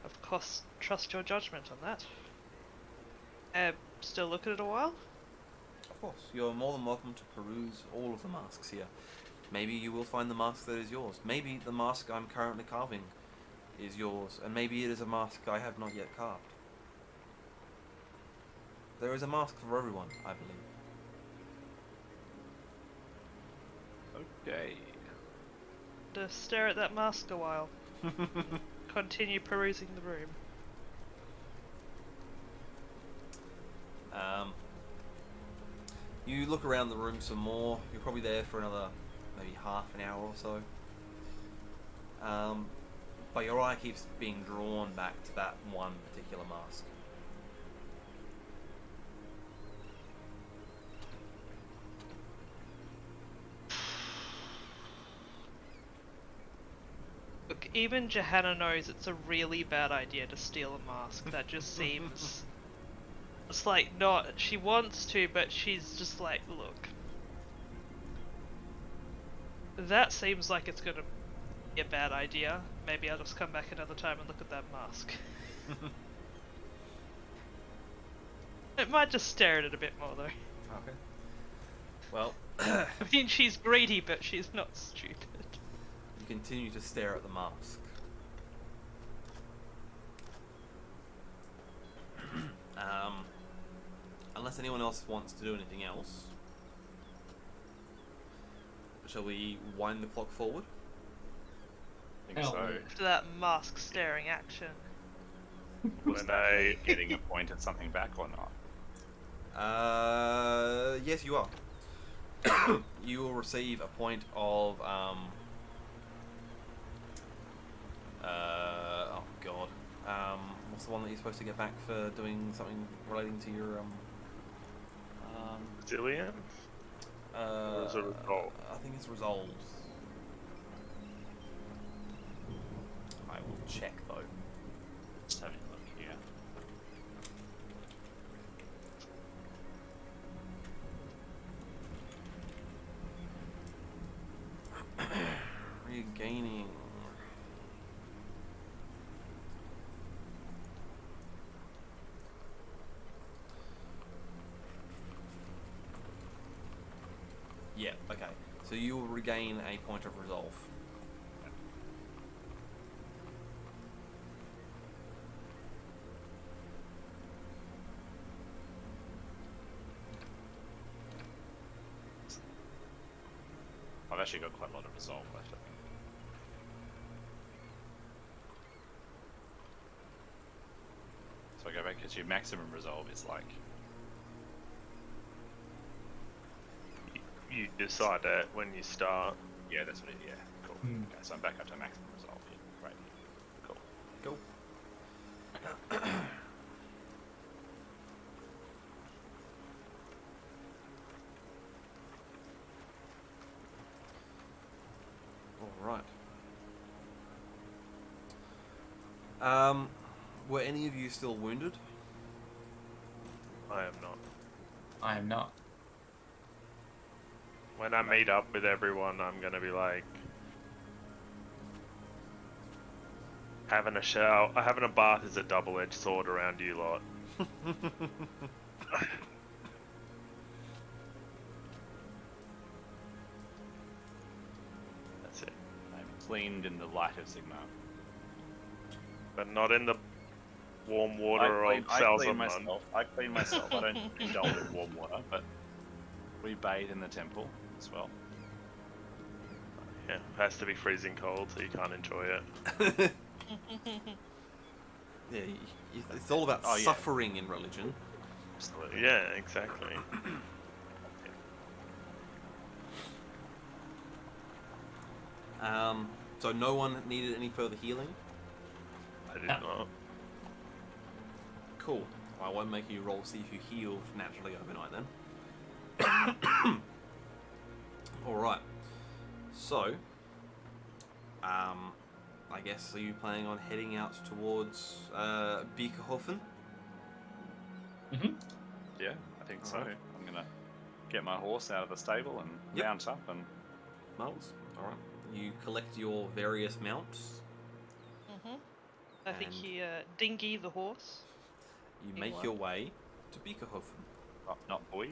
of course trust your judgment on that. Still look at it a while? Of course, you're more than welcome to peruse all of the masks here. Maybe you will find the mask that is yours. Maybe the mask I'm currently carving is yours, and maybe it is a mask I have not yet carved. There is a mask for everyone, I believe. Okay. To stare at that mask a while. Continue perusing the room. You look around the room some more. You're probably there for another maybe half an hour or so. but your eye keeps being drawn back to that one particular mask. Look, even Johanna knows it's a really bad idea to steal a mask. That just seems... It's like, not... She wants to, but she's just like, look. That seems like it's gonna be a bad idea. Maybe I'll just come back another time and look at that mask. It might just stare at it a bit more, though. Okay. Well, I mean, she's greedy, but she's not stupid. you continue to stare at the mask. Unless anyone else wants to do anything else, shall we wind the clock forward? I think so. After that mask staring action. Was that getting a point at something back or not? Yes, you are. You will receive a point of oh god. What's the one that you're supposed to get back for doing something relating to your Zillion? Or is it resolve? I think it's resolved. I will check though. Just having a look here. Regaining. Yeah, okay. So you will regain a point of resolve. I've actually got quite a lot of resolve left, I think. So I go back, because your maximum resolve is like... You decide that when you start. Yeah, that's what it is, yeah. Cool. Hmm. Okay, so I'm back up to maximum resolve. Yeah, great. Cool. Cool. Alright. Were any of you still wounded? I am not. I am not. When I meet up with everyone, I'm gonna be like having a shower, having a bath is a double-edged sword around you lot. That's it. I'm cleaned in the light of Sigma. But not in the warm water I of clean Salzenmund. myself. I clean myself. I don't indulge in warm water, but we bathe in the temple as well. Yeah, it has to be freezing cold, so you can't enjoy it. Yeah, it's all about Oh, yeah. suffering in religion. Absolutely. Yeah, exactly. So no one needed any further healing? I did not. Cool. I won't make you roll see if you heal naturally overnight then. Alright. So, I guess, are you planning on heading out towards Beeckerhoven? Mm-hmm. Yeah, I think so. Alright. I'm gonna get my horse out of the stable and Yep. mount up and Mounts? Alright. You collect your various mounts. I think And- he Dingy the horse. You You make what? your way to Beeckerhoven. not boy.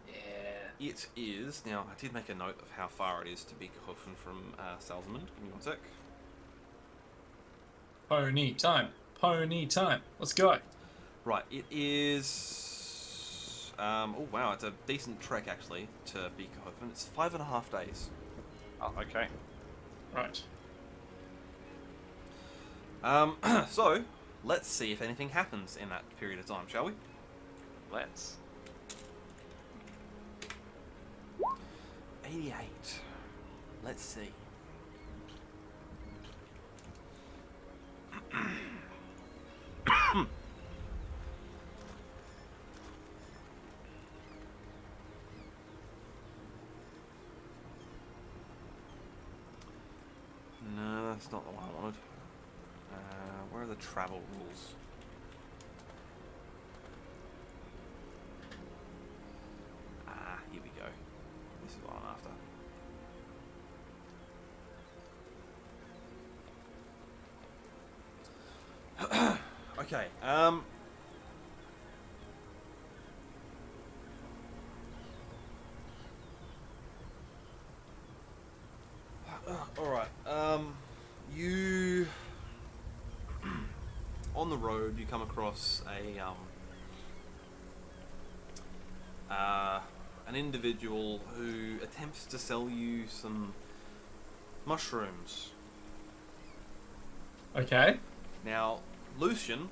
Yeah. It is, now I did make a note of how far it is to Beeckerhoven from Salzenmund. Give me one sec. Pony time. Pony time. Let's go. Right, it is. Oh wow, it's a decent trek actually to Beeckerhoven. It's 5.5 days. Oh, okay. Right. So let's see if anything happens in that period of time, shall we? Let's. 88. Let's see. are the travel rules? Ah, here we go. This is what I'm after. Okay, alright, you... on the road, you come across an individual who attempts to sell you some mushrooms. Okay. Now, Lucian,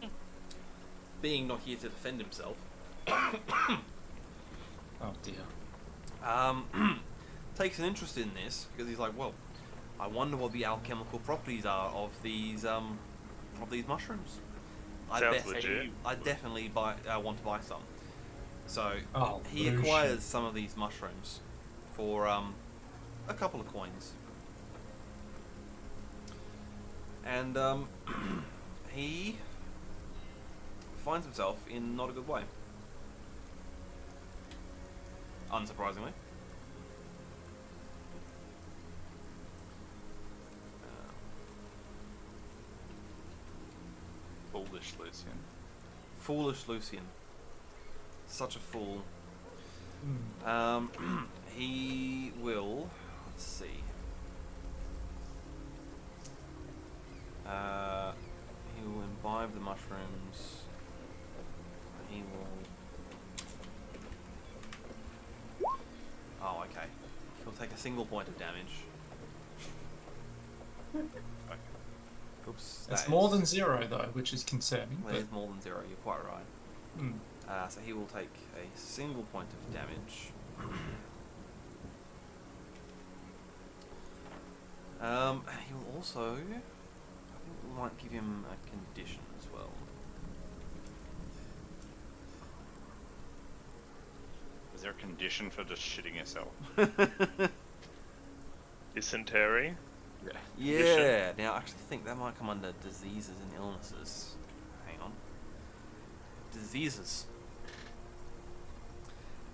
being not here to defend himself, Oh dear. takes an interest in this because he's like, well, I wonder what the alchemical properties are of these mushrooms. Sounds legit. I definitely want to buy some. So Oh, he Lucian. acquires some of these mushrooms for a couple of coins, and he finds himself in not a good way. Unsurprisingly. Foolish Lucian. Foolish Lucian. Such a fool. He will... Let's see. He will imbibe the mushrooms. He will... Oh, okay. He'll take a single point of damage. Oops. It's that more is- than 0 though, which is concerning. That is more than 0, you're quite right. Hmm. So he will take a single point of damage. He will also... I think we might give him a condition as well. Is there a condition for just shitting yourself? Dysentery. Yeah. Yeah, now I actually think that might come under diseases and illnesses. Hang on. Diseases.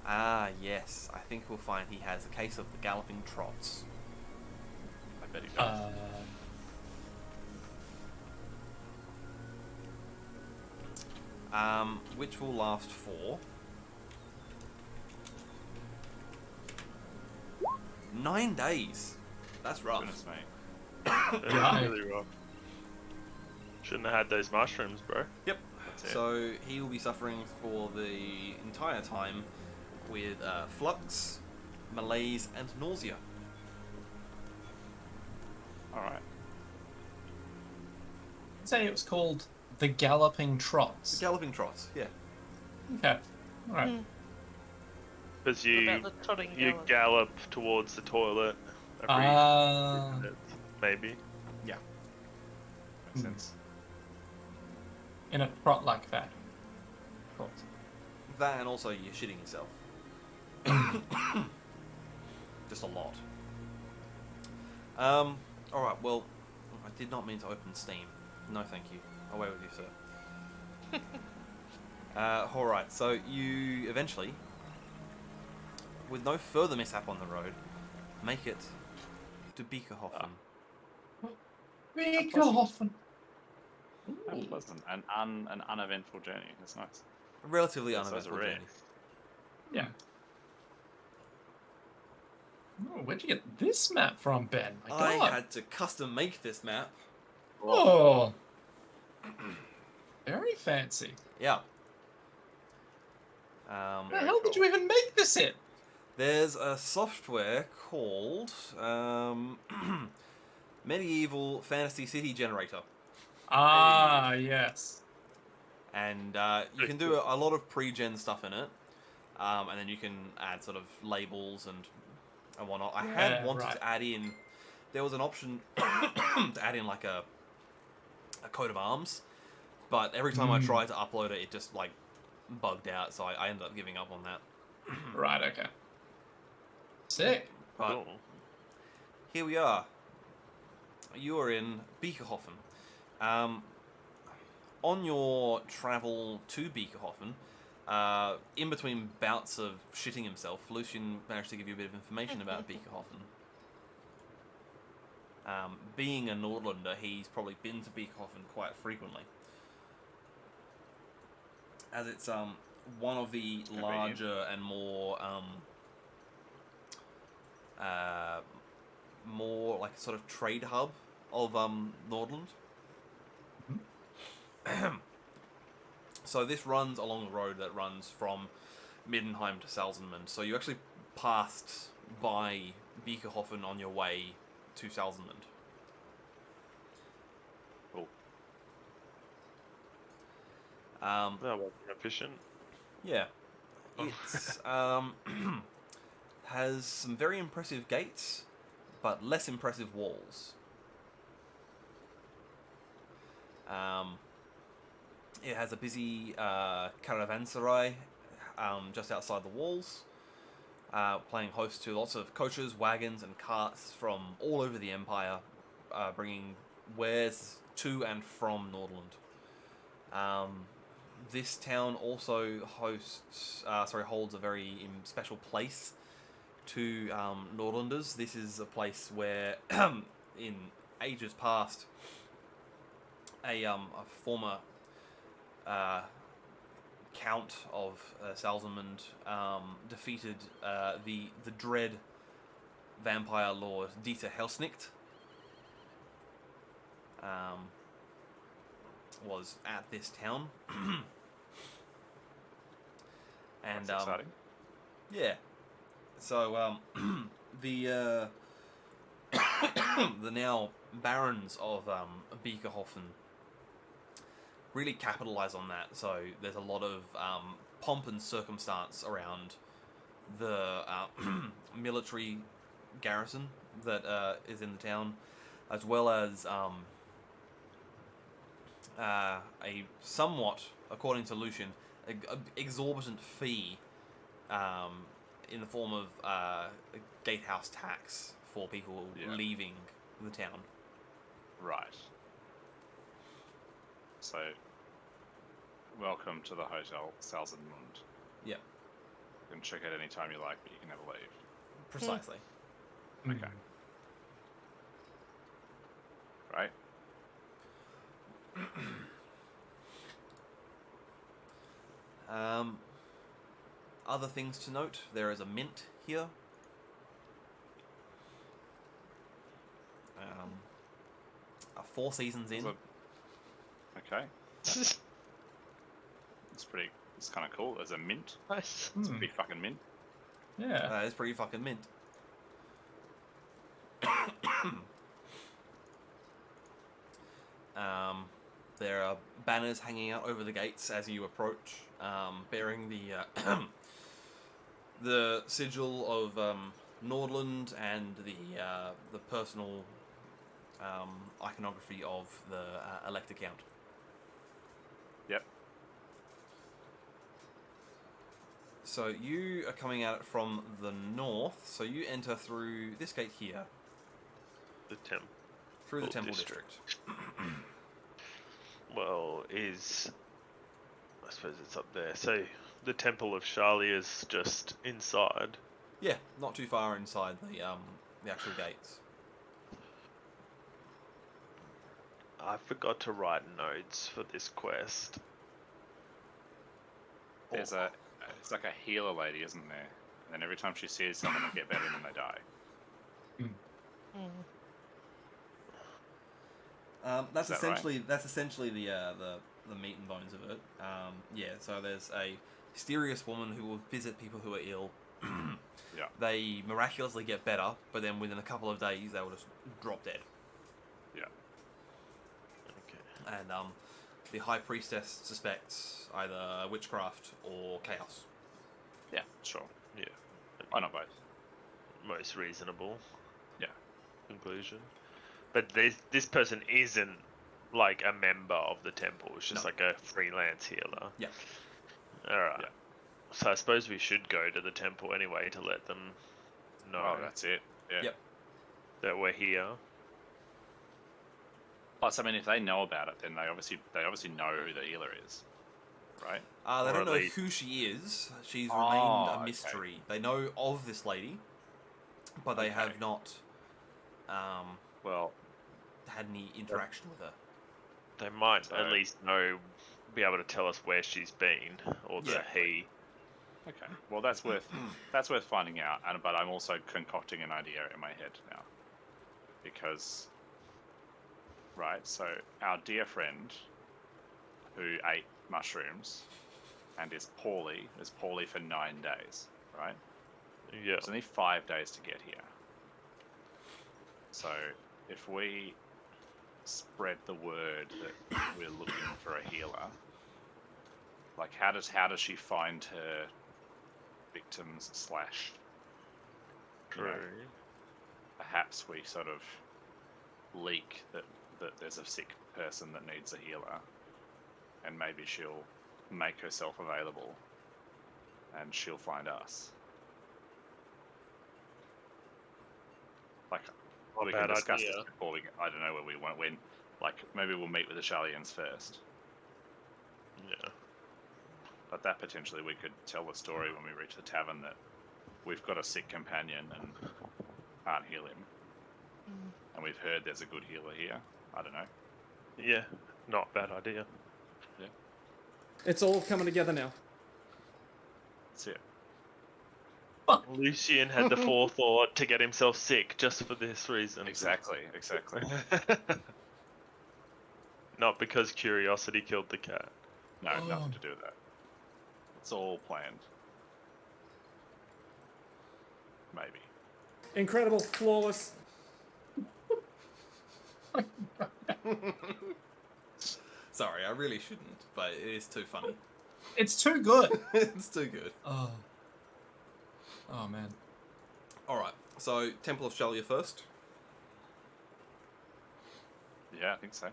Ah, yes. I think we'll find he has a case of the galloping trots. I bet he does. Which will last for 9 days. That's rough. Goodness me. That's Yeah. really rough. Shouldn't have had those mushrooms, bro. Yep. That's it. So he will be suffering for the entire time with flux, malaise, and nausea. Alright. Say it was called the Galloping Trots. Galloping trots, yeah. Okay. Alright. Because What you about the trotting you gallop? gallop towards the toilet every minute, maybe. Yeah. Makes sense. In a trot like that. Trot. That and also you're shitting yourself. Just a lot. Alright, well, I did not mean to open Steam. No thank you. Away with you, sir. Alright, so you eventually, with no further mishap on the road, make it to Beeckerhoven. Beeckerhoven. How pleasant. An uneventful journey. That's nice. A relatively Those are uneventful rare. journey. Yeah. Oh, where'd you get this map from, Ben? My I God. had to custom make this map. Oh. Very fancy. Yeah. How the hell did you even make this in? There's a software called Medieval Fantasy City Generator. Ah, yes. And you can do a lot of pre-gen stuff in it, and then you can add sort of labels and whatnot. I had Yeah, wanted right. to add in, there was an option to add in like a coat of arms, but every time I tried to upload it, it just like bugged out, so I ended up giving up on that. Right, okay. Sick. But Cool. here we are. You are in Beeckerhoven. on your travel to Beeckerhoven, in between bouts of shitting himself, Lucian managed to give you a bit of information about Beeckerhoven. Being a Nordlander, he's probably been to Beeckerhoven quite frequently, as it's one of the larger and more like sort of trade hub of Nordland. So this runs along the road that runs from Middenheim to Salzenmund. So you actually passed by Beeckerhofen on your way to Salzenmund. Cool. That wasn't efficient. Yeah. It's has some very impressive gates, but less impressive walls. It has a busy caravanserai just outside the walls, playing host to lots of coaches, wagons, and carts from all over the Empire, bringing wares to and from Nordland. This town also holds a very special place to Nordlanders. This is a place where, in ages past, a former Count of Salzenmund defeated the dread vampire lord Dieter Helsnicht. Was at this town. And That's exciting. yeah, so the the now barons of Beeckerhofen really capitalize on that. So there's a lot of pomp and circumstance around the military garrison that is in the town, as well as a somewhat, according to Lucian, exorbitant fee in the form of gatehouse tax for people leaving the town. Right. So, welcome to the Hotel Salzenmund. Yeah, You can check out any time you like, but you can never leave. precisely. Okay. Right? Other things to note: there is a mint here. A 4 seasons in. Okay. It's kind of cool. There's a mint. Nice. It's a pretty fucking mint. Yeah. That is pretty fucking mint. There are banners hanging out over the gates as you approach, bearing the the sigil of Nordland and the personal iconography of the Elector Count. Yep. So you are coming at it from the north. So you enter through this gate here, The temple. through the Temple District. Well, I suppose it's up there. So the Temple of Charlie is just inside. Yeah, not too far inside the actual gates. I forgot to write notes for this quest. It's like a healer lady, isn't there? And then every time she sees someone, they get better and then they die. That's that right? essentially the meat and bones of it. Yeah, so there's a mysterious woman who will visit people who are ill. Yeah. They miraculously get better, but then within a couple of days they will just drop dead. Yeah. Okay. And the High Priestess suspects either witchcraft or chaos. Yeah, sure. Yeah. Why not both? Most reasonable Yeah. conclusion. But this person isn't like a member of the temple. It's just No. like a freelance healer. Yeah. Alright. Yeah. So I suppose we should go to the temple anyway to let them know Oh, that's it. Yeah. Yep. that we're here. Plus, I mean, if they know about it, then they obviously know who the healer is, right? They Or don't at know least- who she is. She's remained a okay. mystery. They know of this lady, but they Okay. have not Well, had any interaction with her. They might So- at least be able to tell us where she's been, or Yeah. he. okay. Well, that's worth finding out. But I'm also concocting an idea in my head now, because, right. So our dear friend, who ate mushrooms, and is poorly for 9 days, right? Yeah. It's only 5 days to get here. So if we spread the word that we're looking for a healer, like how does she find her victims slash? You know, True. perhaps we sort of leak that there's a sick person that needs a healer, and maybe she'll make herself available, and she'll find us. Like, Not we a can bad discuss idea. this before we. I don't know where we want. When, like, maybe we'll meet with the Shallians first. Yeah. But that potentially we could tell the story when we reach the tavern that we've got a sick companion and can't heal him, and we've heard there's a good healer here. I don't know. Yeah. Not a bad idea. It's all coming together now. That's it. Lucian had the forethought to get himself sick just for this reason. Exactly. Not because curiosity killed the cat. No, nothing to do with that. It's all planned. Maybe. Incredible, flawless. Sorry, I really shouldn't, but it is too funny. It's too good. It's too good. Oh. Oh man. Alright, so Temple of Shalia first. Yeah, I think so.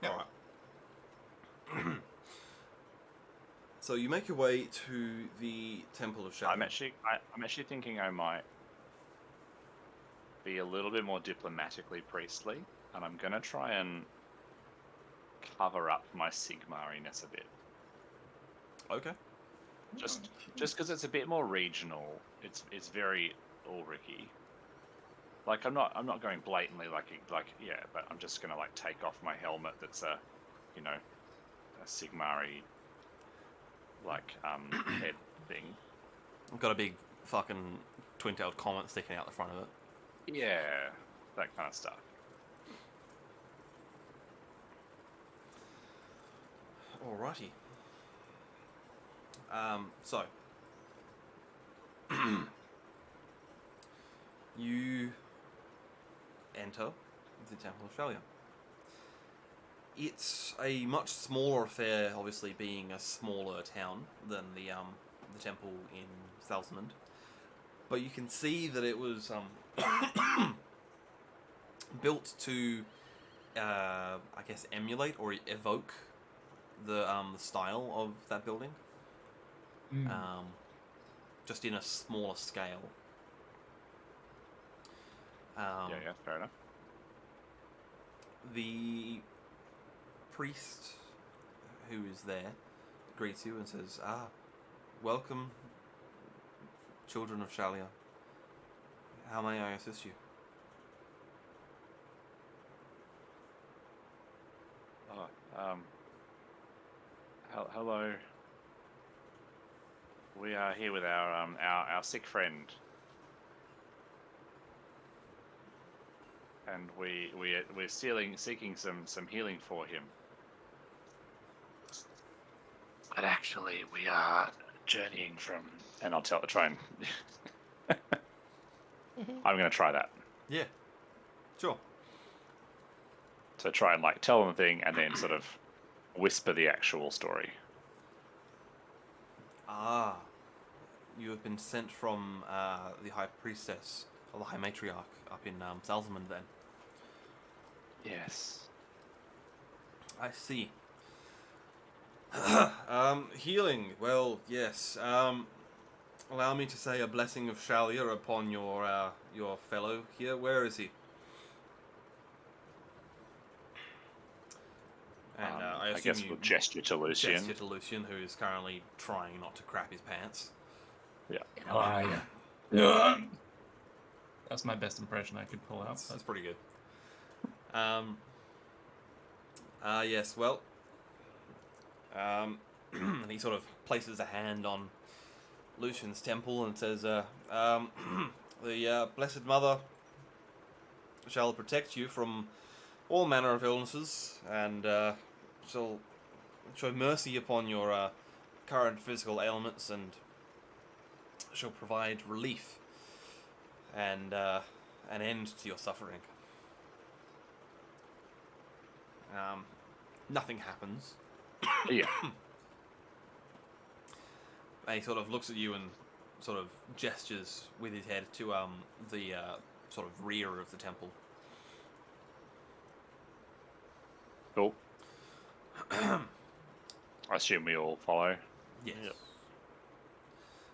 Yep. Alright. So you make your way to the Temple of Shalia. I'm actually thinking I might be a little bit more diplomatically priestly, and I'm gonna try and cover up my Sigmariness a bit. Okay. Just because it's a bit more regional. It's very Ulricy. Like I'm not going blatantly like yeah, but I'm just gonna like take off my helmet that's a Sigmari like head thing. Got a big fucking twin-tailed comet sticking out the front of it. Yeah, that kind of stuff. Alrighty. So you enter the Temple of Shalia. It's a much smaller affair, obviously being a smaller town than the temple in Salzenmund. But you can see that it was built to, I guess, emulate or evoke the style of that building. Just in a smaller scale. Yeah, fair enough. The priest who is there greets you and says, welcome, children of Shalia. How may I assist you? Hello. We are here with our sick friend, and we're seeking some healing for him. But actually, we are journeying from. And I'll try and. I'm going to try that. Yeah, sure. So try and like tell them the thing, and then sort of whisper the actual story. You have been sent from the High Priestess, or the High Matriarch, up in Salzenmund then. Yes. I see. Healing. Well, yes. Allow me to say a blessing of Shalia upon your fellow here. Where is he? And I I assume guess you we'll gesture to Lucian. gesture to Lucian, who is currently trying not to crap his pants. How are you? That's my best impression I could pull out. That's pretty good. Yes, well, and he sort of places a hand on Lucian's temple and says, the Blessed Mother shall protect you from all manner of illnesses, and shall show mercy upon your current physical ailments, and shall provide relief and an end to your suffering. Nothing happens. Yeah. And he sort of looks at you and sort of gestures with his head to the sort of rear of the temple. Cool. I assume we all follow. Yes. Yep.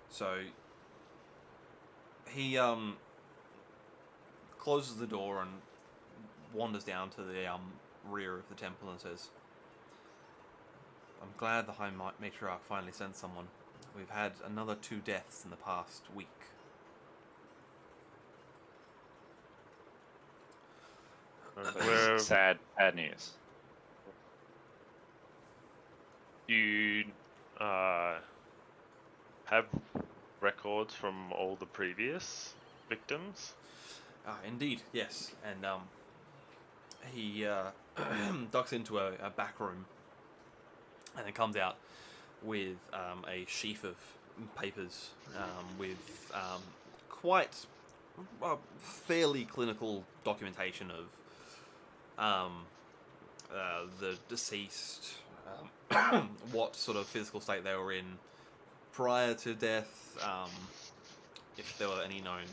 So he closes the door and wanders down to the rear of the temple and says, I'm glad the High Matriarch finally sent someone. We've had another 2 deaths in the past week. Where Sad news. you have records from all the previous victims? Indeed, yes. And he ducks into a back room and then comes out with a sheaf of papers with quite fairly clinical documentation of the deceased, what sort of physical state they were in prior to death, if there were any known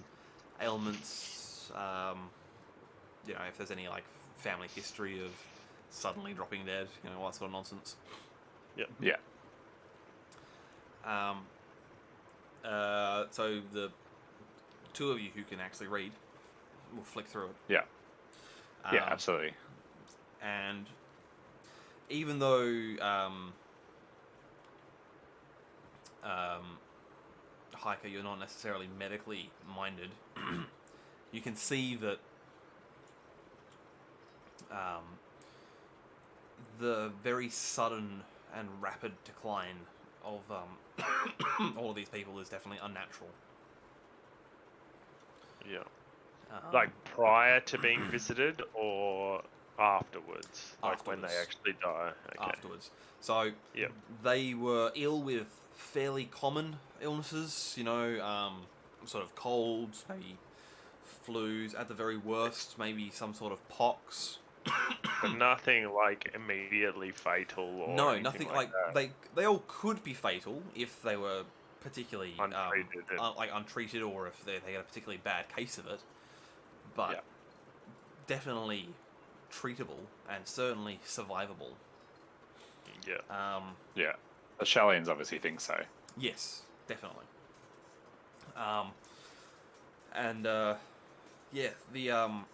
ailments, if there's any like family history of suddenly dropping dead, all that sort of nonsense. Yeah. So the 2 of you who can actually read will flick through it. Yeah. Yeah, Um, absolutely. And even though Hiker, you're not necessarily medically minded, you can see that the very sudden and rapid decline of all of these people is definitely unnatural. Yeah. Um, Like prior to being visited or afterwards? Like when they Afterwards. actually die? Okay. afterwards. So Yep. they were ill with fairly common illnesses, sort of colds, maybe flus, at the very worst, maybe some sort of pox. But nothing like immediately fatal or No, anything nothing like that. they all could be fatal if they were particularly Untreated and- untreated, or if they had a particularly bad case of it. But Yeah. definitely treatable and certainly survivable. Yeah. Yeah. The Shellians obviously think so. Yes, definitely. And the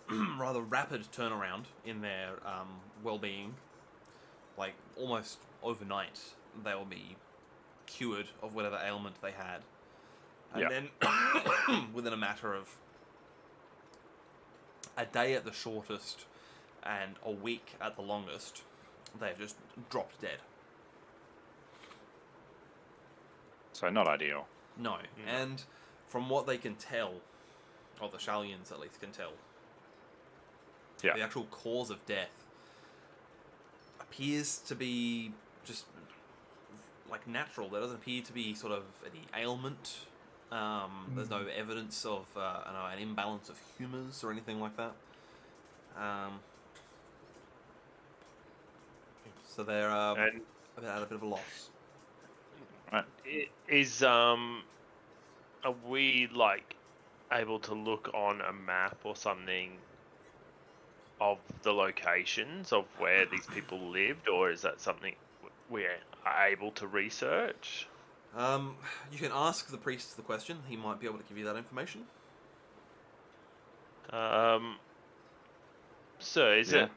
rather rapid turnaround in their well-being, like almost overnight, they'll be cured of whatever ailment they had, and Yeah. then within a matter of a day at the shortest and a week at the longest, they've just dropped dead. So not ideal. No, and from what they can tell, or the Shellians at least can tell, Yeah. the actual cause of death appears to be just like natural. There doesn't appear to be sort of any ailment. There's no evidence of an imbalance of humours or anything like that. So they're And at a bit of a loss. Right. are we like able to look on a map or something of the locations of where these people lived, or is that something we're able to research? You can ask the priest the question. He might be able to give you that information. So is it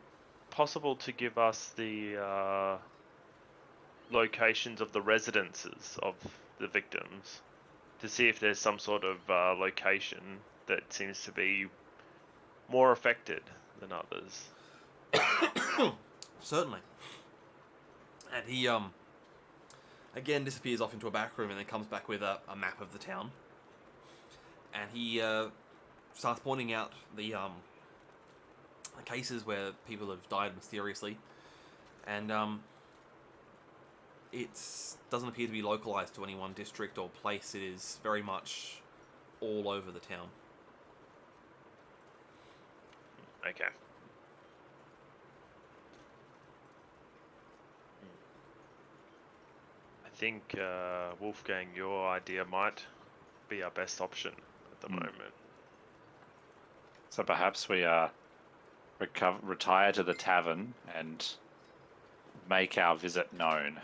possible to give us the locations of the residences of the victims to see if there's some sort of location that seems to be more affected than others? Certainly. And he again disappears off into a back room and then comes back with a map of the town. And he starts pointing out the cases where people have died mysteriously, and it doesn't appear to be localized to any one district or place. It is very much all over the town. Okay. I think Wolfgang, your idea might be our best option at the moment. So perhaps we retire to the tavern and make our visit known.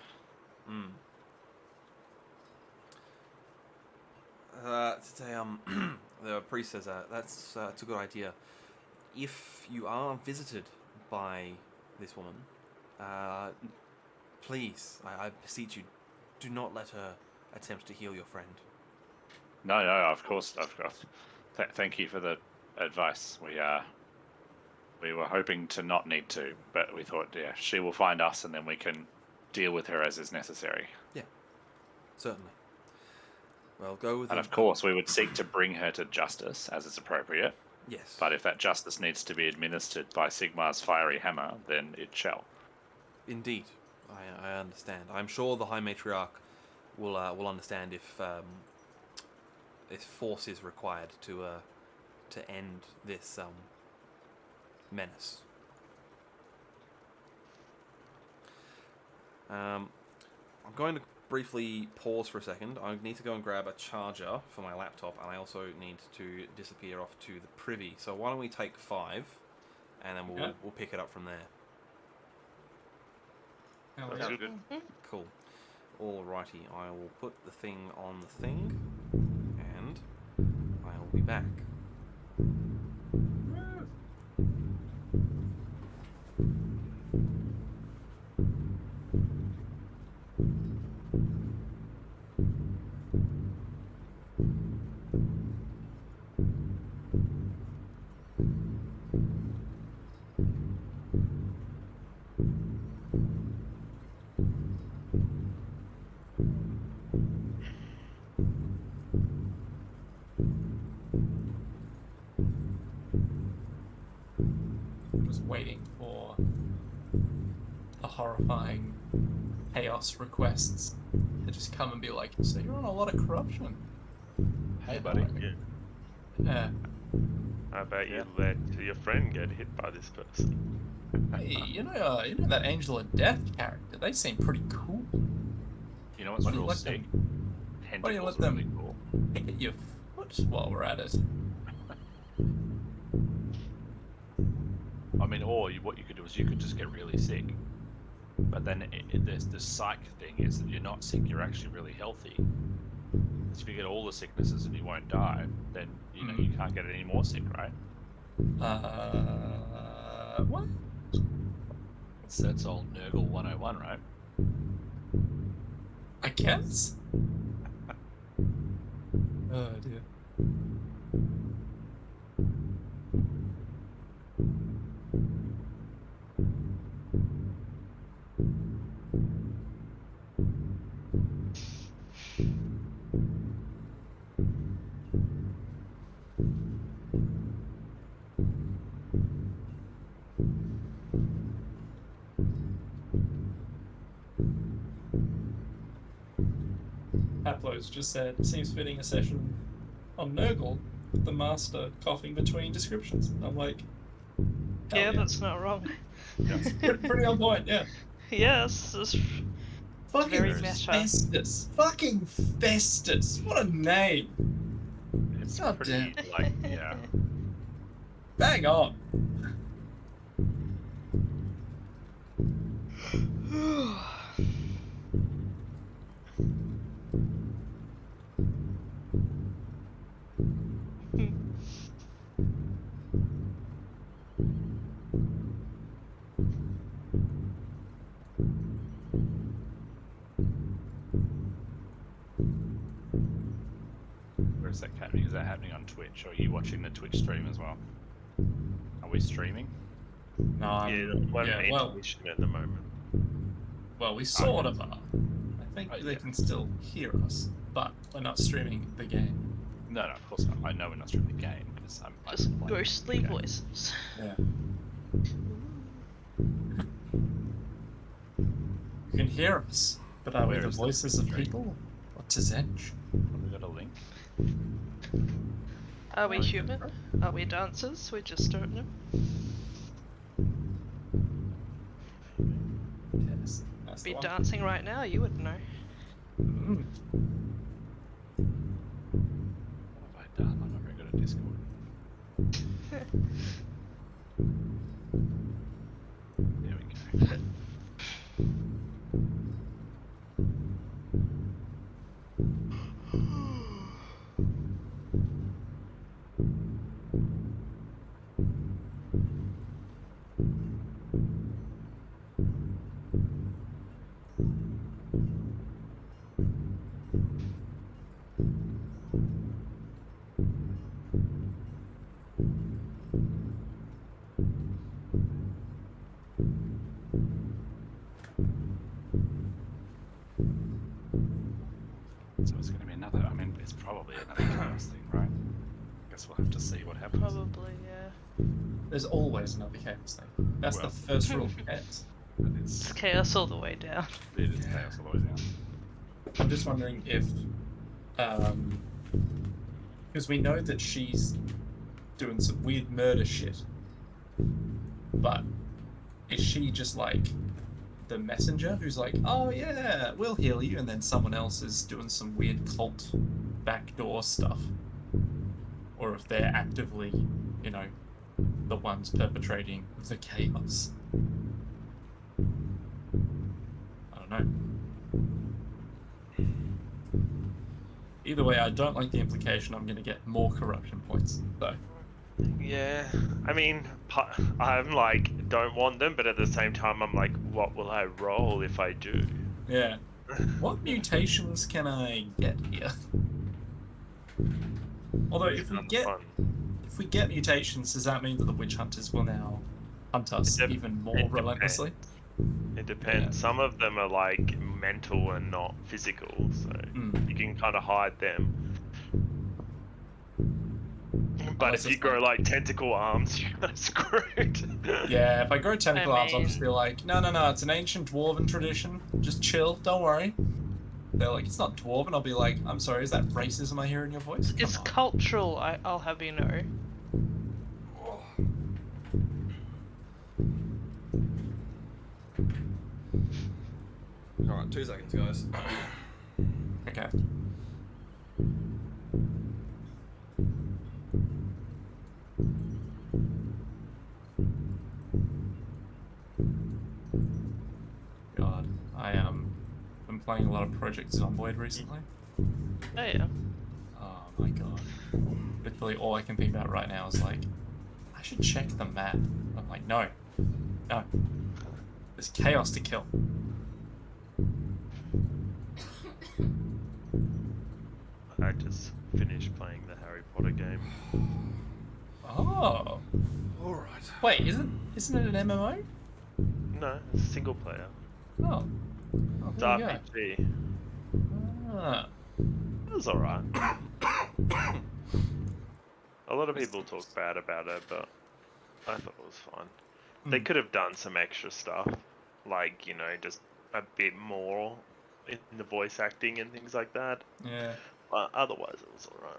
The priest says that's a good idea. If you are visited by this woman, please, I beseech you, do not let her attempt to heal your friend. No, of course. Thank you for the advice. We were hoping to not need to, but we thought, yeah, she will find us, and then we can deal with her as is necessary. Yeah, certainly. Well, go with. And of course, we would seek to bring her to justice as is appropriate. Yes. But if that justice needs to be administered by Sigmar's fiery hammer, then it shall. Indeed, I understand. I'm sure the High Matriarch will understand if force is required to end this menace. I'm going to briefly pause for a second. I need to go and grab a charger for my laptop, and I also need to disappear off to the privy. So why don't we take 5, and then we'll pick it up from there. Sounds good. Cool. Alrighty, I will put the thing on the thing, and I will be back. Just waiting for the horrifying chaos requests to just come and be like, so you're on a lot of corruption. Hey, buddy. Yeah. How about you let your friend get hit by this person? Hey, you know that Angel of Death character? They seem pretty cool. You know what's Why do you real let sick? Why do you let Tentacles are really them cool. pick at your foot while we're at it? I mean, what you could do is you could just get really sick. But then there's the psych thing is that you're not sick, you're actually really healthy. If you get all the sicknesses and you won't die, then you can't get any more sick, right? What? That's all Nurgle 101, right? I guess? Oh dear. Aplos just said, seems fitting a session on Nurgle, with the master coughing between descriptions. I'm like, hell Yeah, that's not wrong. That's pretty on point, yeah. Yes, it's Fucking very meta. Festus. Fucking Festus. What a name. It's God pretty, like, yeah. Bang on. progress that happening? Is that happening on Twitch, or are you watching the Twitch stream as well? Are we streaming? No, Yeah, we're yeah, in well, intermission at the moment. well, we sort of are. I think they can still hear us, but we're not streaming the game. No, of course not. I know we're not streaming the game because I'm Just playing ghostly the game. voices. Yeah. You can hear us, but are we Where the is the voices of stream? people? Or Tzedge? Have we got a link? Are we Oh, okay. human? Are we dancers? We just don't know. Yes, that's the Be one. dancing right now, you would know. Mm. What have I done? I'm not very good at Discord. There we go. So it's going to be another. I mean, it's probably another chaos thing, right? I guess we'll have to see what happens. Probably, yeah. There's always another chaos thing. That's Well. the first rule of chaos. But It's chaos all the way down. it is chaos all the way down. I'm just wondering if, because we know that she's doing some weird murder shit, but is she just like the messenger who's like, oh yeah, we'll heal you, and then someone else is doing some weird cult backdoor stuff? Or if they're actively, you know, the ones perpetrating the chaos. I don't know. Either way, I don't like the implication I'm going to get more corruption points, though. Yeah, I mean, I'm like, don't want them, but at the same time, I'm like, what will I roll if I do? Yeah. What mutations can I get here? Although if we get mutations, does that mean that the witch hunters will now hunt us even more relentlessly? It depends. Yeah. Some of them are like mental and not physical, so you can kind of hide them. But Unless if you it's grow like tentacle arms, you're kind of screwed. Yeah, if I grow tentacle arms, I'll just mean- be like, no, it's an ancient dwarven tradition. Just chill, don't worry. They're like, it's not dwarven. I'll be like, I'm sorry, is that racism I hear in your voice? It's Come on. cultural, I'll have you know. Alright, 2 seconds, guys. Okay. God, been playing a lot of Project Zomboid recently. Oh yeah. Oh my god. Literally all I can think about right now is like, I should check the map. I'm like, no. There's chaos to kill. I just finished playing the Harry Potter game. Oh. Alright. Wait, isn't it an MMO? No, it's single player. Oh. It's There you go. RPG. Ah. It was alright. A lot of people talk bad about it, but I thought it was fun. They could have done some extra stuff, like, you know, just a bit more in the voice acting and things like that. Yeah. But otherwise, it was alright.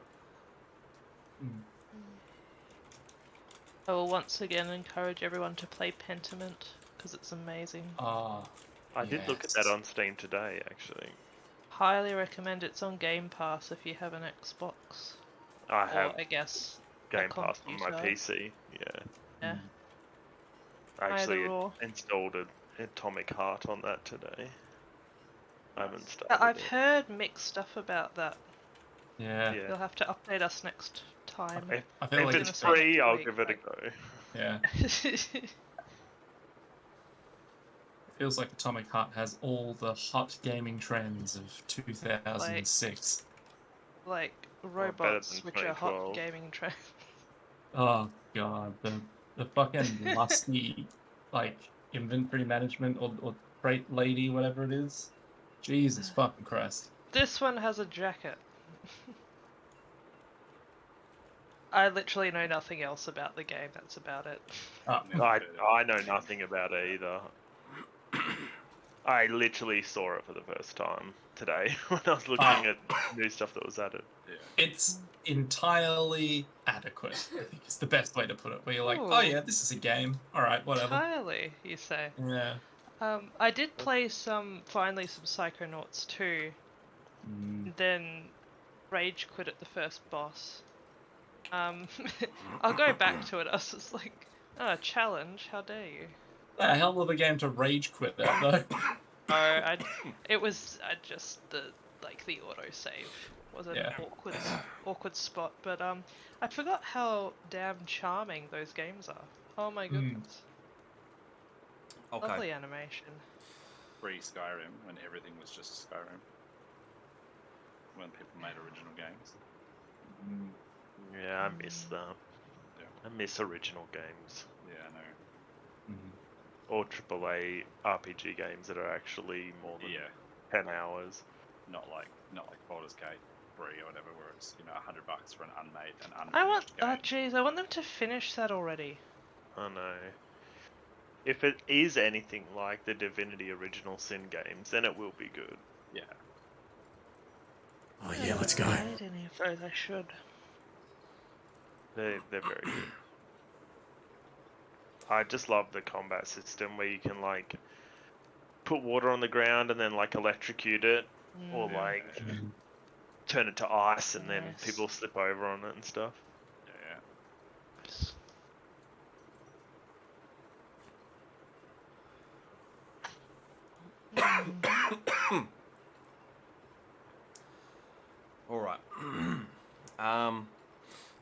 I will once again encourage everyone to play Pentiment, because it's amazing. Ah. I did look at that on Steam today, actually. Highly recommend. It's on Game Pass if you have an Xbox. I have Or, I guess, Game a Pass on my computer. PC, yeah. Yeah. I actually Either or. installed an Atomic Heart on that today. I haven't started I've it. heard mixed stuff about that. Yeah. Yeah. You'll have to update us next time. I feel If like it's it's free, next I'll week, give it a like- go. Yeah. It feels like Atomic Heart has all the hot gaming trends of 2006. like robots, than which are hot 2012. gaming trends. Oh god, the fucking lusty like inventory management or freight lady, whatever it is. Jesus fucking Christ. This one has a jacket. I literally know nothing else about the game. That's about it. Oh, I know nothing about it either. I literally saw it for the first time today when I was looking at new stuff that was added. Yeah. it's entirely adequate, I think is the best way to put it. Where you're like, oh Ooh. yeah, this is a game. Alright, whatever. Entirely, you say. Yeah. I did play finally some Psychonauts 2, then rage quit at the first boss. I'll go back to it. I was just like, oh, challenge, how dare you? A hell of a game to rage quit that though. Oh, it was just the autosave was an Yeah. awkward spot, but I forgot how damn charming those games are. Oh my goodness. Okay. Lovely animation. Pre-Skyrim, when everything was just Skyrim. When people made original games. Yeah, I miss them. Yeah. I miss original games. Yeah, I know. Or AAA RPG games that are actually more than 10 hours. Not like Baldur's Gate 3 or whatever, where it's $100 for an unfinished game. I want them to finish that already. I know. If it is anything like the Divinity Original Sin games, then it will be good. Yeah. Oh yeah, let's go. I haven't played any of those. I should. They're very good. I just love the combat system where you can like put water on the ground and then like electrocute it, or like turn it to ice and then Nice. people slip over on it and stuff. Yeah. All right.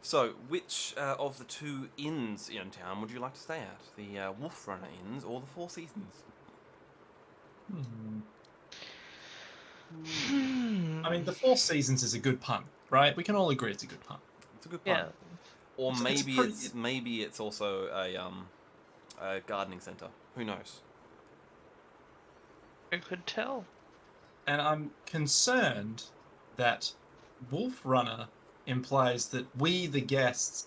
So, which of the two inns in town would you like to stay at? The Wolf Runner Inns or the Four Seasons? I mean, the Four Seasons is a good pun, right? We can all agree it's a good pun. It's a good pun. Yeah. Or It's maybe pretty- it's also a gardening centre. Who knows? Who could tell? And I'm concerned that Wolf Runner implies that we, the guests,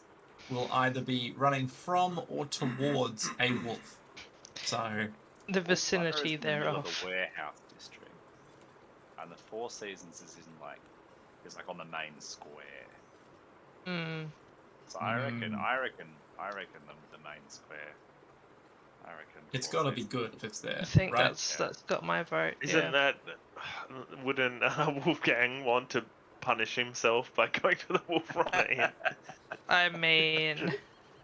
will either be running from or towards a wolf. So, The Wolf vicinity Runner is in the middle of thereof. the warehouse district, and the Four Seasons is like on the main square. So I reckon the main square. I reckon it's Four got to be Seasons. good if it's there, I think right? that's got my vote. Isn't that... Wouldn't Wolfgang want to punish himself by going to the Wolf Runner Inn? I mean,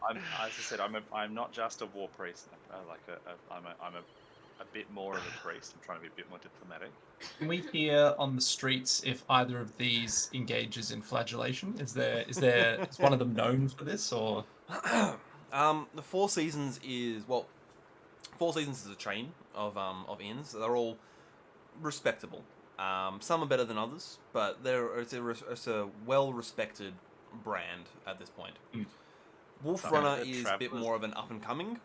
As I said, I'm not just a war priest. I'm a bit more of a priest. I'm trying to be a bit more diplomatic. Can we hear on the streets if either of these engages in flagellation? Is one of them known for this, or? The Four Seasons is Four Seasons is a chain of inns. They're all respectable. Some are better than others, but it's a well-respected brand at this point. Wolf Some Runner of the is a bit travellers- more of an up-and-coming.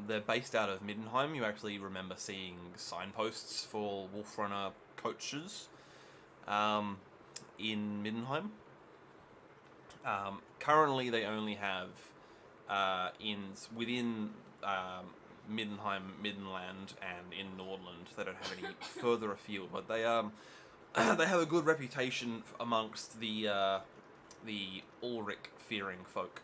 They're based out of Middenheim. You actually remember seeing signposts for Wolf Runner coaches in Middenheim. Currently, they only have inns within Middenheim, Middenland, and in Nordland. They don't have any further afield, but they they have a good reputation amongst the Ulrich-fearing folk.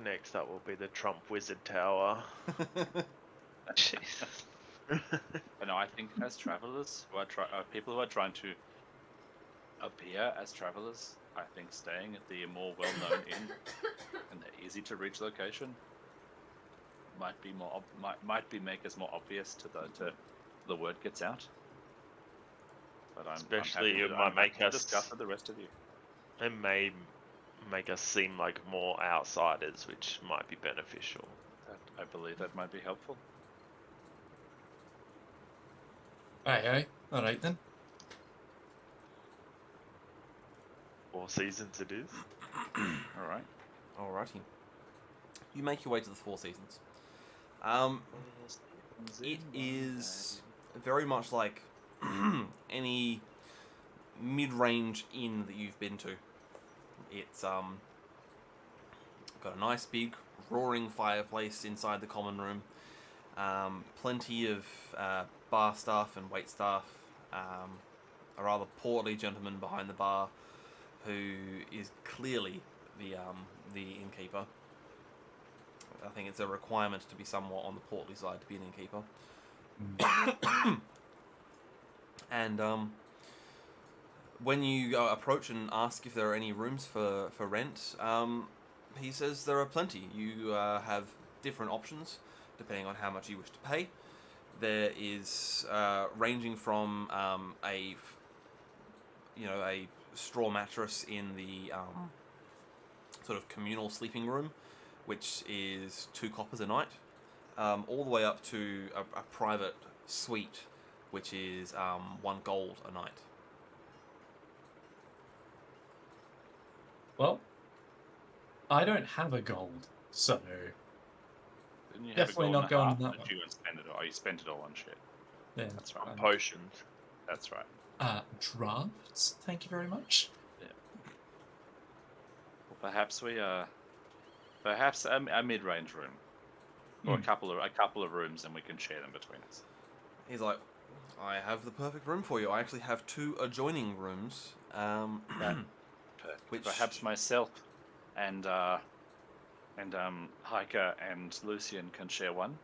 Next up will be the Trump Wizard Tower. Jesus. And I think as travelers, people who are trying to appear as travelers, I think staying at the more well-known inn and the easy-to-reach location might make us more obvious to the word gets out. But Especially I'm it happy might make to us... discuss with the rest of you. It may make us seem like more outsiders, which might be beneficial. I believe that might be helpful. Hey, All right then. 4 seasons it is. All right. Alrighty. You make your way to the Four Seasons. It is very much like any mid-range inn that you've been to. It's got a nice big roaring fireplace inside the common room. Plenty of bar staff and wait staff. A rather portly gentleman behind the bar, who is clearly the innkeeper. I think it's a requirement to be somewhat on the portly side to be an innkeeper. And when you approach and ask if there are any rooms for rent, he says there are plenty. You have different options depending on how much you wish to pay. There is ranging from a straw mattress in the sort of communal sleeping room, which is 2 coppers a night, all the way up to a private suite, which is 1 gold a night. Well, I don't have a gold, so Didn't you have definitely a not gold going and to a that half? one. Did you spend it all? You spent it all on shit. Yeah. That's right. Potions. That's right. Drafts. Thank you very much. Yeah. Well, perhaps perhaps a mid-range room, or a couple of rooms, and we can share them between us. He's like, I have the perfect room for you. I actually have 2 adjoining rooms. Which Perhaps myself and Hiker and Lucian can share one,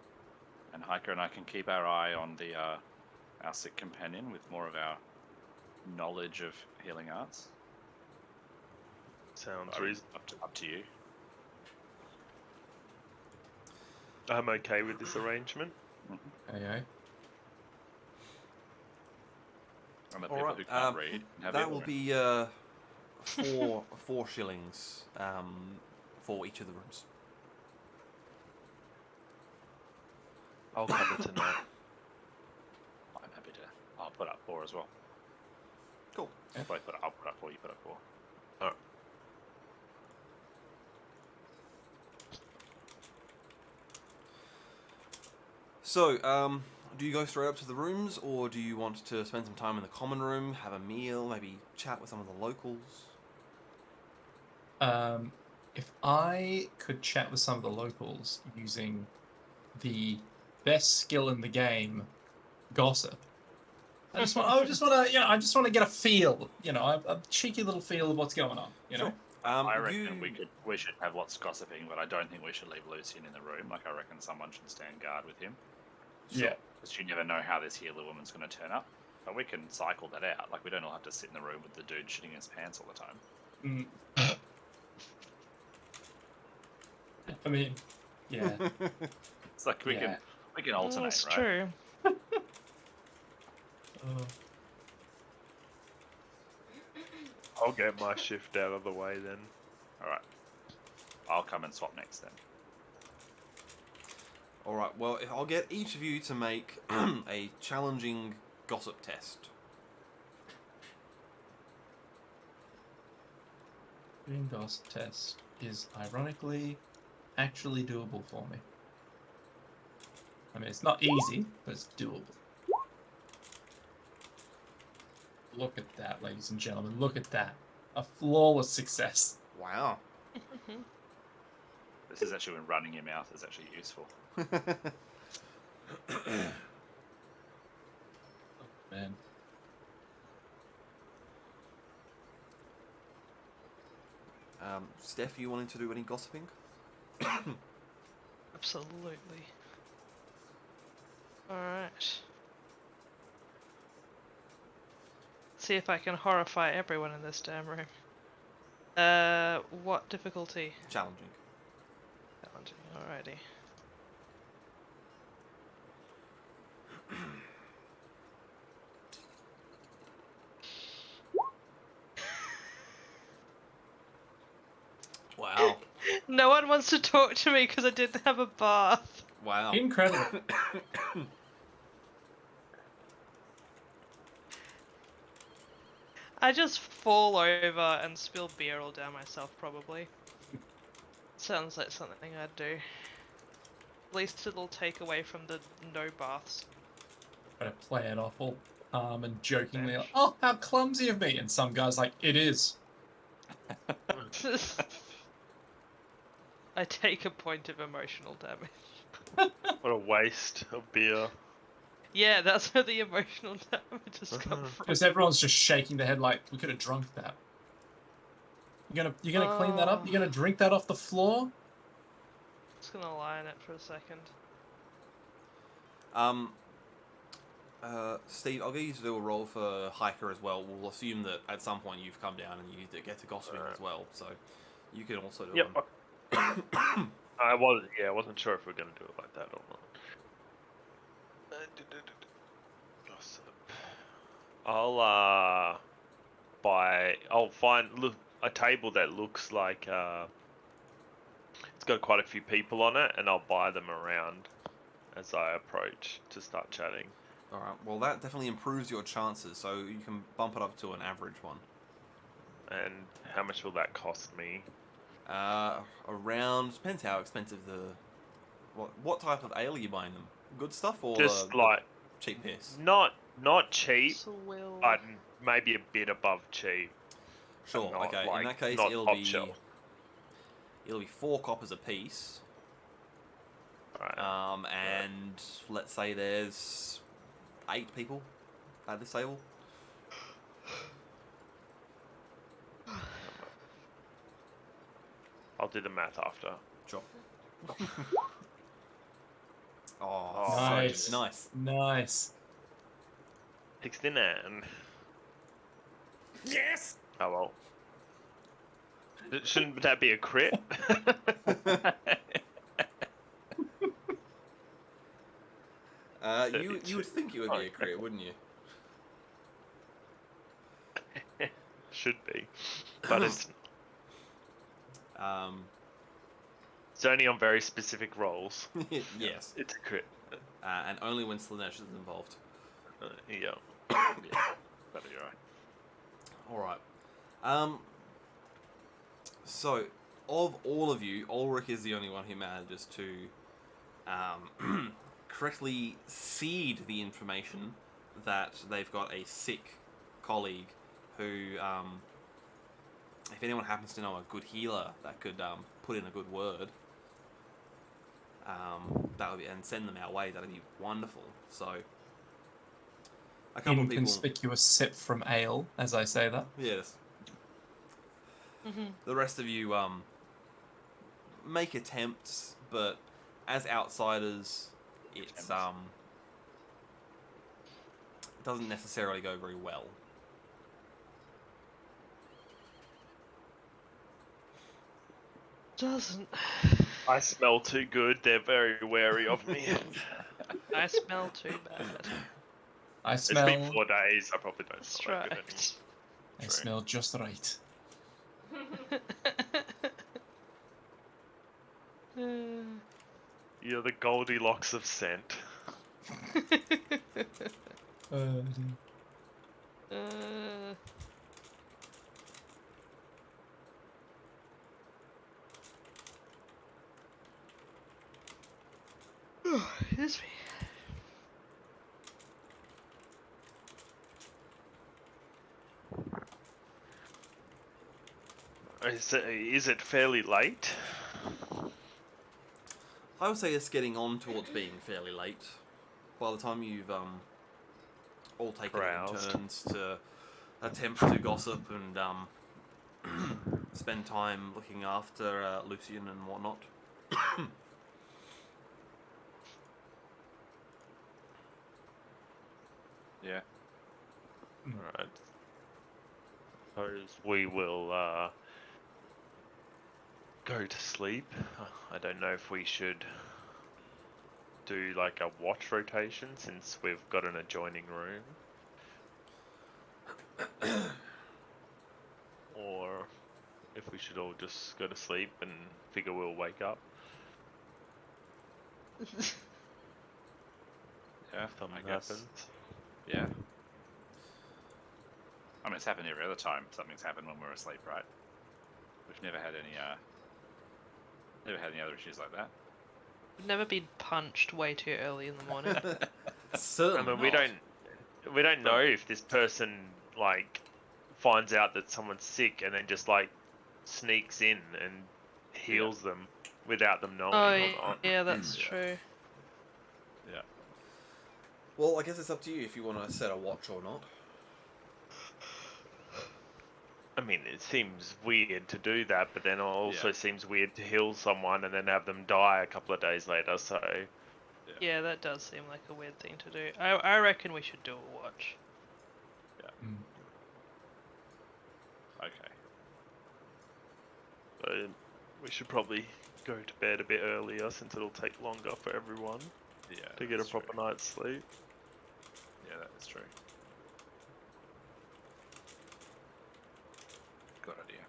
and Hiker and I can keep our eye on the our sick companion with more of our knowledge of healing arts. Sounds I mean, reasonable. up to you. I'm okay with this arrangement. Aye. And the All people right, who can't read can have that it, will or- be 4 shillings for each of the rooms. I'll cover tonight. I'm happy to. I'll put up 4 as well. Cool. I'll put up 4. You put up 4. Alright. So, do you go straight up to the rooms, or do you want to spend some time in the common room, have a meal, maybe chat with some of the locals? If I could chat with some of the locals using the best skill in the game, gossip. I just want to get a feel, a cheeky little feel of what's going on, Sure. I reckon we should have lots of gossiping, but I don't think we should leave Lucian in the room. Like, I reckon someone should stand guard with him. Yeah. Because you never know how this healer woman's going to turn up. But we can cycle that out. Like, we don't all have to sit in the room with the dude shitting his pants all the time. I mean, yeah. It's like we can alternate, That's right? true. I'll get my shift out of the way then. Alright. I'll come and swap next then. Alright, well, I'll get each of you to make a challenging gossip test. Green gossip test is ironically actually doable for me. I mean, it's not easy, but it's doable. Look at that, ladies and gentlemen. Look at that. A flawless success. Wow. This is actually when running your mouth is actually useful. Oh, man. Steph, you wanting to do any gossiping? Absolutely. Alright. See if I can horrify everyone in this damn room. What difficulty? Challenging. Challenging, alrighty. Wow. No one wants to talk to me because I didn't have a bath. Wow. Incredible. I just fall over and spill beer all down myself, probably. Sounds like something I'd do. At least it'll take away from the no baths. Try to play it off all calm and jokingly, like, Bench. oh, how clumsy of me. And some guy's like, it is. I take a point of emotional damage. What a waste of beer. Yeah, that's where the emotional damage has come from. Because everyone's just shaking their head like, we could have drunk that. You're gonna clean that up? You're gonna drink that off the floor? Just gonna lie in it for a second. Steve, I'll get you to do a roll for hiker as well. We'll assume that at some point you've come down and you get to gossiping as well, so you can also do Yep. one. I wasn't sure if we are gonna do it like that or not. Gossip. I'll find a table that looks like it's got quite a few people on it, and I'll buy them around as I approach to start chatting. Alright, well that definitely improves your chances, so you can bump it up to an average one. And how much will that cost me? Around, depends how expensive what type of ale are you buying them? Good stuff or Just the like cheap piss? not cheap, So will... but maybe a bit above cheap. Sure, Not, okay, like, in that case not it'll top be shelf. 4 coppers a piece. Right. And let's say there's 8 people at this table. I'll do the math after. Sure. Oh, Nice. nice. Nice. 69. Yes! Oh well. Shouldn't that be a crit? You would think it would be a crit, wouldn't you? Should be, but it's only on very specific rolls. Yes. It's a crit. And only when Slanesh is involved. Yeah. Yeah. That'll be right. Alright. So, of all of you, Ulrich is the only one who manages to correctly seed the information that they've got a sick colleague who, if anyone happens to know a good healer that could put in a good word, that would be, and send them our way, that'd be wonderful. So, a couple of people. Inconspicuous sip from ale, as I say that. Yes. The rest of you make attempts, but as outsiders, it's doesn't necessarily go very well. Doesn't. I smell too good. They're very wary of me. I smell too bad. I It's smell. been 4 days. I probably don't That's smell that good anymore. right. I True. smell just right. You're the Goldilocks of scent. Excuse me. Is it fairly late? I would say it's getting on towards being fairly late. By the time you've all taken it in Roused. turns to attempt to gossip and spend time looking after Lucian and whatnot. Yeah. Alright. Suppose we will go to sleep. I don't know if we should do like a watch rotation since we've got an adjoining room. Or if we should all just go to sleep and figure we'll wake up. Yeah, Something I guess. happens. Yeah. I mean, it's happened every other time something's happened when we're asleep, right? We've never had any other issues like that. I've never been punched way too early in the morning. Certainly I mean, we don't know if this person like finds out that someone's sick and then just like sneaks in and heals them without them knowing Oh, or not. yeah, that's true. Yeah. Well, I guess it's up to you if you want to set a watch or not. I mean, it seems weird to do that, but then it also seems weird to heal someone and then have them die a couple of days later. So Yeah, that does seem like a weird thing to do. I reckon we should do a watch. Mm. Okay. So we should probably go to bed a bit earlier since it'll take longer for everyone Yeah. to get a that's proper true. night's sleep. Yeah, that is true. Good idea.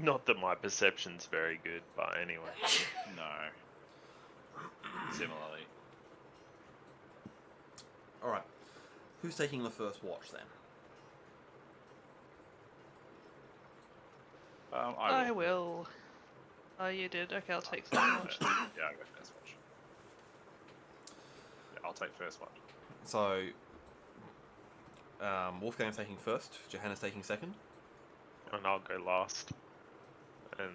Not that my perception's very good, but anyway. No. Similarly. All right. Who's taking the first watch then? I I will. Oh, you did? Okay, I'll take second watch then. Yeah, I go first watch. Yeah, I'll take first watch. So, Wolfgang's taking first. Johanna's taking second. And I'll go last. And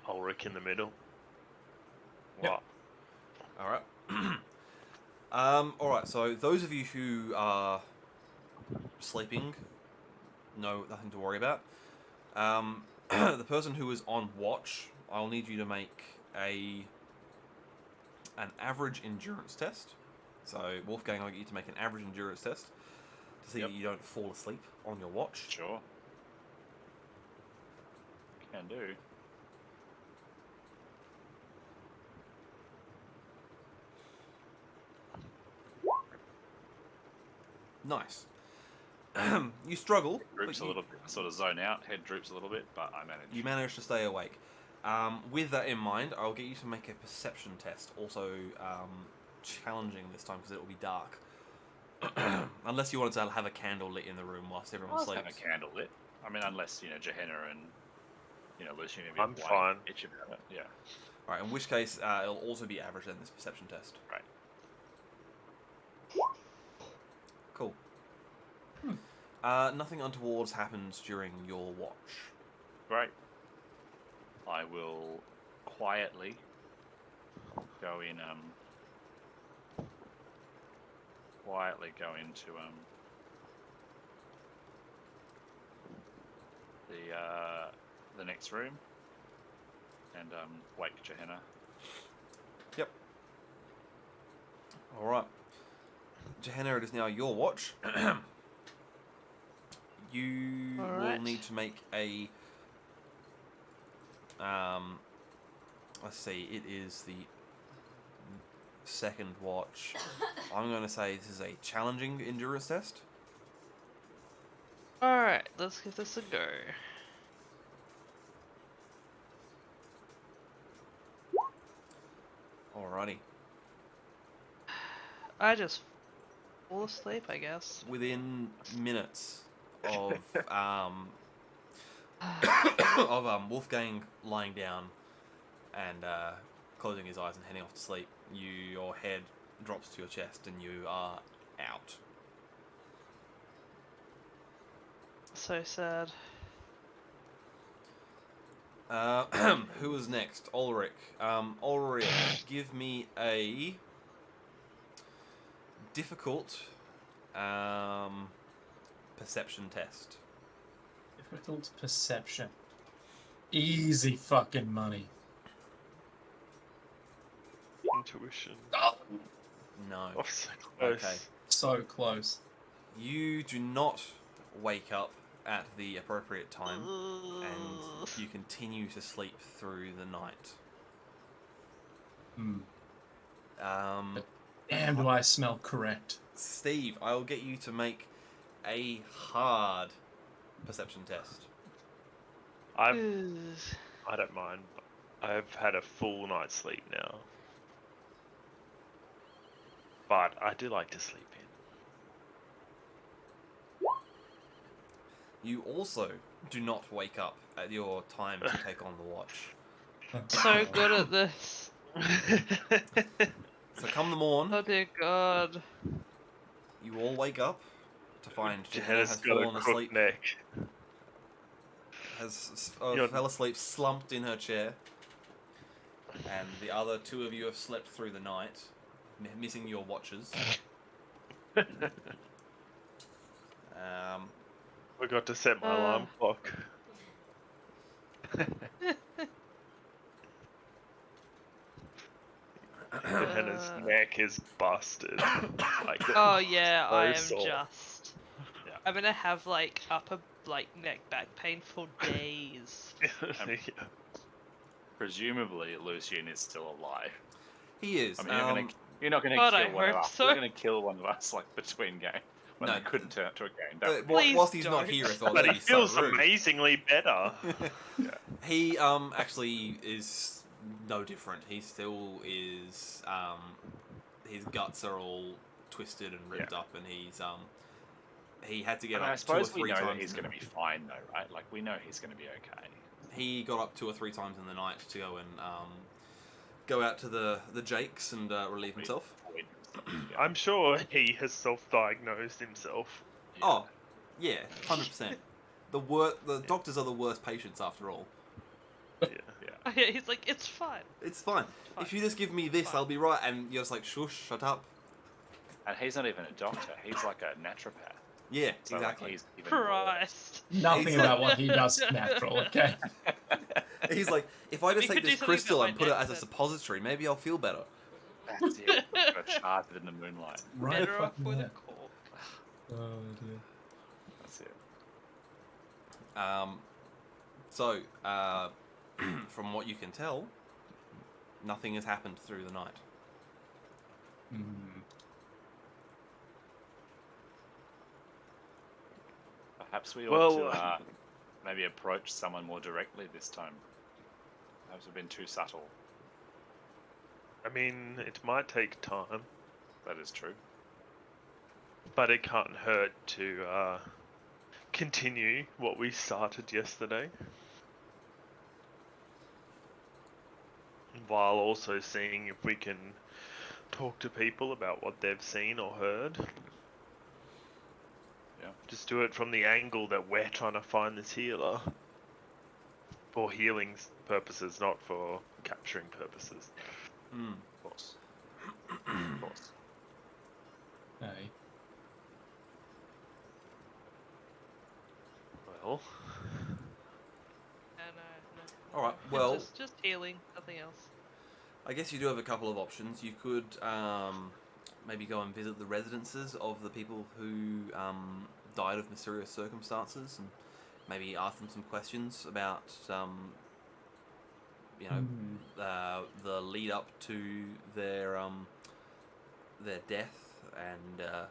Ulrich in the middle. Yep. What? All right. All right. So those of you who are sleeping, no, nothing to worry about. The person who is on watch, I'll need you to make an average endurance test. So Wolfgang, I'll get you to make an average endurance test to see that you don't fall asleep on your watch. Sure. Can do. Nice. You struggle. Droops but a little bit. I sort of zone out. Head droops a little bit, but I manage. You manage to stay awake. With that in mind, I'll get you to make a perception test. Also challenging this time because it will be dark. Unless you wanted to have a candle lit in the room whilst everyone I'll sleeps. have a candle lit. I mean, unless Johanna and Lucian are I'm fine. Itch about it. Yeah. Alright, in which case it'll also be average then, this perception test. Right. Cool. Nothing untowards happens during your watch. Great. I will quietly go in. Quietly go into the next room and wake Johanna. Yep. Alright. Johanna, it is now your watch. You will Alright. need to make a... let's see, it is the second watch. I'm going to say this is a challenging endurance test. Alright, let's give this a go. Alrighty. I just fall asleep, I guess. Within minutes of Wolfgang lying down and closing his eyes and heading off to sleep, your head drops to your chest and you are out. So sad. Who is next? Ulrich. Ulrich, give me a difficult perception test. Difficult perception. Easy fucking money. Intuition. No. Oh, so close. Okay. So close. You do not wake up at the appropriate time, and you continue to sleep through the night. Damn, do I smell correct. Steve, I'll get you to make a hard perception test. I don't mind. I've had a full night's sleep now. But I do like to sleep in. You also do not wake up at your time to take on the watch. So good at this. So come the morn, Oh dear God. you all wake up to find Johanna Johanna's has got a fallen crook asleep, neck. You're- fell asleep slumped in her chair, and the other two of you have slept through the night, missing your watches. Forgot to set my alarm clock. Johanna's neck is busted. Like, Oh yeah, so I am sore. just. Yeah. I'm gonna have like upper neck back pain for days. Yeah. Presumably, Lucian is still alive. He is. I mean, you're not gonna God, I kill one of hope us. so. You're not gonna kill one of us like between game when No. they couldn't turn it to a game. That would be Please whilst he's not don't. here, I thought But that'd he be so feels rude. amazingly better. He actually is no different. He still is his guts are all twisted and ripped up, and he had to get I up 2 or suppose we 3 know times. that he's going to be fine, though, right? Like, we know he's going to be okay. He got up 2 or 3 times in the night to go and go out to the Jakes and relieve himself. I'm sure he has self-diagnosed himself. Yeah. Oh, yeah, 100%. The doctors are the worst patients after all. Yeah. Yeah. Yeah, he's like, it's fine. It's fine. Fine. If you just give me this, Fine. I'll be right. And you're just like, shush, shut up. And he's not even a doctor. He's like a naturopath. Yeah, So exactly. Like, he's even worse. Christ. Nothing He's about what he does is natural, okay? He's like, if I just We take could do this something crystal about and my put it neck as a then. suppository, maybe I'll feel better. That's it. Got charted in the moonlight. Right Better off fucking with a there. cork. Oh dear. That's it. So, from what you can tell, nothing has happened through the night. Perhaps we Well, ought to maybe approach someone more directly this time. Perhaps we've been too subtle. I mean, it might take time, That is true. but it can't hurt to continue what we started yesterday. While also seeing if we can talk to people about what they've seen or heard. Yeah. Just do it from the angle that we're trying to find this healer. For healing purposes, not for capturing purposes. Of course. Of course. Hey. Well, No. Alright, It's well, just healing, nothing else. I guess you do have a couple of options. You could maybe go and visit the residences of the people who died of mysterious circumstances and maybe ask them some questions about, the lead up to their death, and I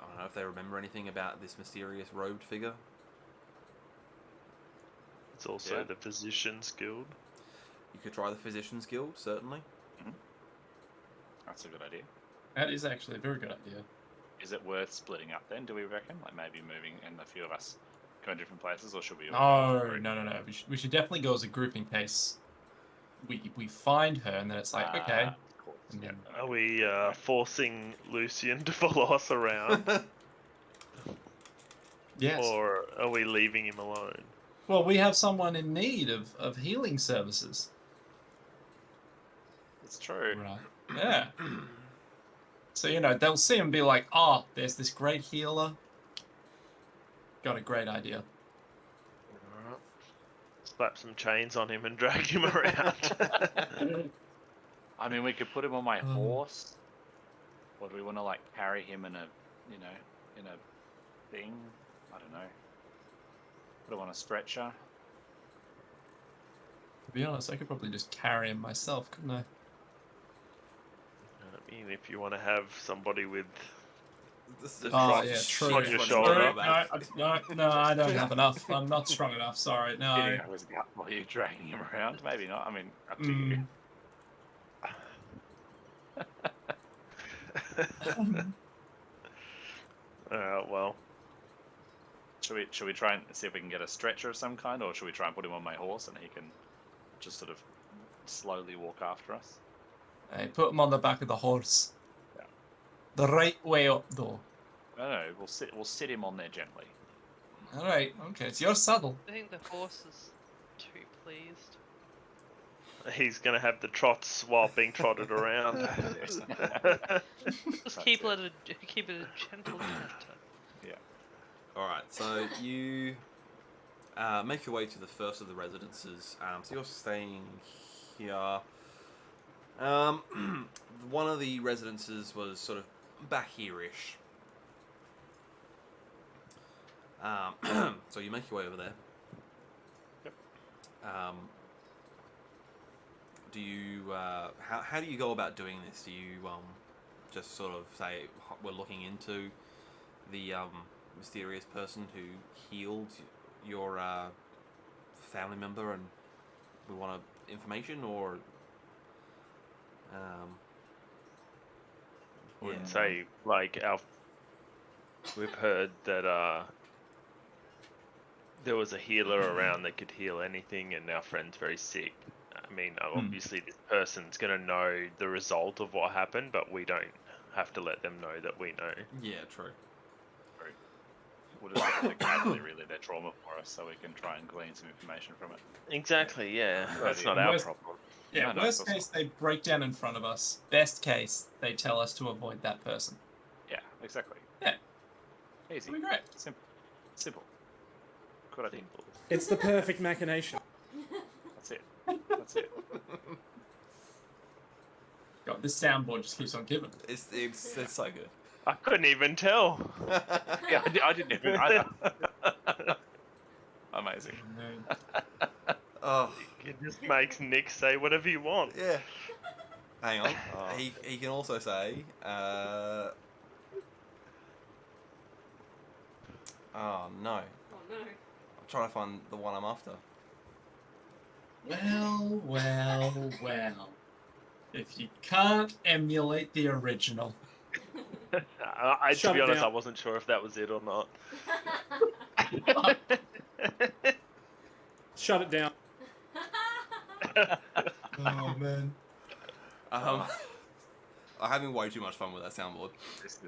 don't know if they remember anything about this mysterious robed figure. it's also Yeah. the Physicians Guild. You could try the Physicians Guild, certainly. That's a good idea. That is actually a very good idea. Is it worth splitting up then, do we reckon? Like maybe moving and a few of us go in different places, or should we all go as a group? No. We should definitely go as a group in case we find her and then it's like, okay. Of course. And Yeah. then- Are we forcing Lucian to follow us around? Yes. Or are we leaving him alone? Well, we have someone in need of healing services. It's true. Right. Yeah. So, they'll see him and be like, oh, there's this great healer. Got a great idea. Alright. Slap some chains on him and drag him around. I mean, we could put him on my horse. Or do we want to like carry him in a, in a thing? I don't know. Put him on a stretcher. To be honest, I could probably just carry him myself, couldn't I? I mean, if you want to have somebody with Oh, yeah, true. on your shoulder. No, I don't have enough. I'm not strong enough. Sorry, no. Getting his gut while you're dragging him around? Maybe not. I mean, up to you. Well, Should we try and see if we can get a stretcher of some kind, or should we try and put him on my horse and he can just sort of slowly walk after us? I put him on the back of the horse. Yeah. The right way up, though. No, we'll sit him on there gently. All right. Okay, it's your saddle. I think the horse is too pleased. He's gonna have the trots while being trotted around. Just That's keep it. keep it a gentle canter. Yeah. All right, so you make your way to the first of the residences. So you're staying here. One of the residences was sort of back here-ish. So you make your way over there. Yep. Do you how do you go about doing this? Do you just sort of say we're looking into the mysterious person who healed your family member and we want information, or Wouldn't say like we've heard that there was a healer around that could heal anything, and our friend's very sick. I mean, obviously this person's gonna know the result of what happened, but we don't have to let them know that we know. yeah, true. We'll just have to calculate really their trauma for us, so we can try and glean some information from it. Exactly, yeah. That's not Yeah. our Worst- problem. Yeah, No, worst of course case, they break down in front of us. Best case, they tell us to avoid that person. Yeah, exactly. Yeah. Easy. It'll be great. Simple. Good idea. It's the perfect machination. That's it. That's it. God, this soundboard just keeps on giving. It's so good. I couldn't even tell. Yeah, I didn't even. Amazing. Oh, It just makes Nick say whatever you want. yeah. Hang on. Oh. He can also say. Oh no. Oh no. I'm trying to find the one I'm after. Well, well, well. If you can't emulate the original. To Shut be it honest, down. I wasn't sure if that was it or not. Shut it down. Oh, man. I'm having way too much fun with that soundboard. This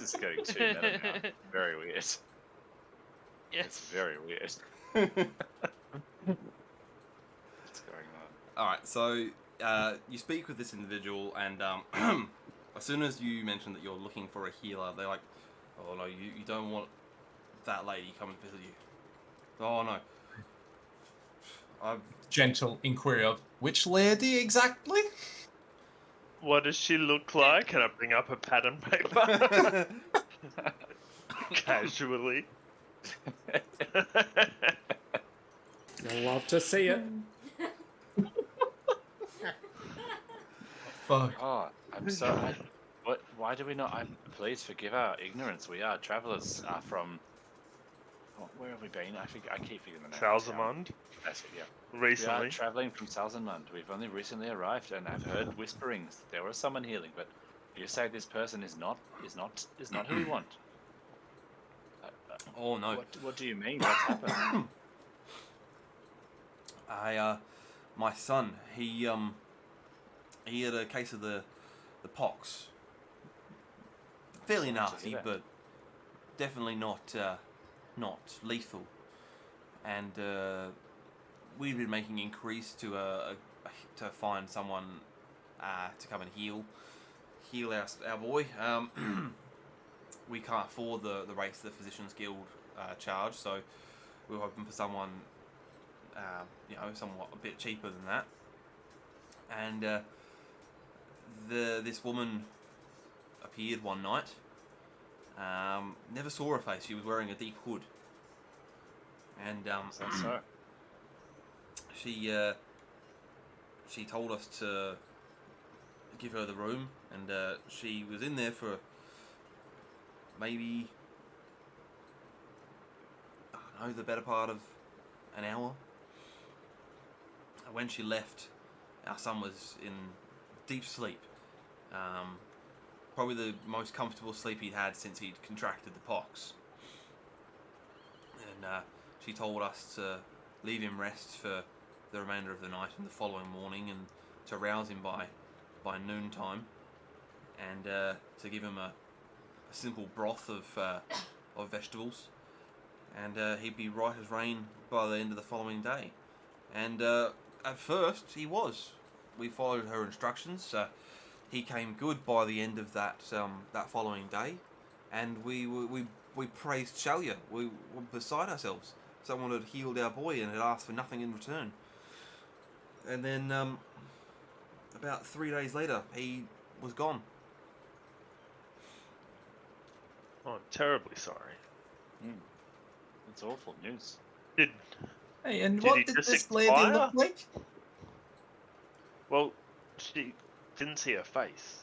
is getting too meta now. Very weird. It's Yes. very weird. What's going on? All right, so you speak with this individual, and as soon as you mention that you're looking for a healer, they're like, "Oh no, you don't want that lady come and visit you." Oh no. Gentle inquiry of which lady exactly? What does she look like? Can I bring up a pad and paper? Casually. You'll love to see it. Fuck. Oh, I'm so. Why do we not? Please forgive our ignorance. We are travelers from. Where have we been? I keep forgetting the name. of the town. Salzenmund, That's it. Yeah. We recently. are traveling from Salzenmund. We've only recently arrived, and I've heard whisperings that there was someone healing. But you say this person is not who we want. Oh no. What do you mean? What's happened? My son, he had a case of the pox. Fairly Sorry to nasty, hear that. but definitely not lethal. And we've been making inquiries to find someone to come and heal our boy. We can't afford the rates the Physicians Guild charge, so we're hoping for someone, somewhat a bit cheaper than that. And this woman appeared one night. Never saw her face. She was wearing a deep hood, and Is that so? she told us to give her the room, and she was in there for maybe, I don't know, the better part of an hour. When she left, our son was in deep sleep. Probably the most comfortable sleep he'd had since he'd contracted the pox. and she told us to leave him rest for the remainder of the night and the following morning, and to rouse him by noontime, and to give him a simple broth of vegetables, and he'd be right as rain by the end of the following day. And at first he was. We followed her instructions. He came good by the end of that following day, and we praised Shalia. We were beside ourselves. Someone had healed our boy and had asked for nothing in return. And then about 3 days later, he was gone. Oh, I'm terribly sorry. It's awful news. Did Hey, and Did what he did just this lady expire? look like? well, she didn't see her face.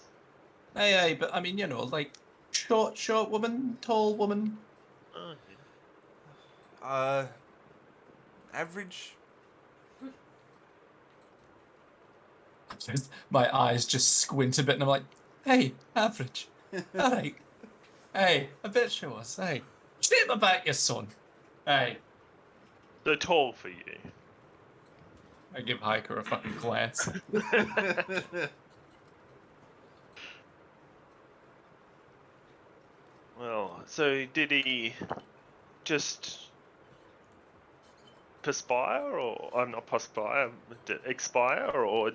Hey, but I mean, like short woman, tall woman. Oh, yeah. Average. My eyes just squint a bit, and I'm like, hey, average. All right. Hey, I bet she was. Hey, shit about your son. Hey. So tall for you. I give Hiker a fucking glance. Well, so did he just perspire, or not perspire, expire, or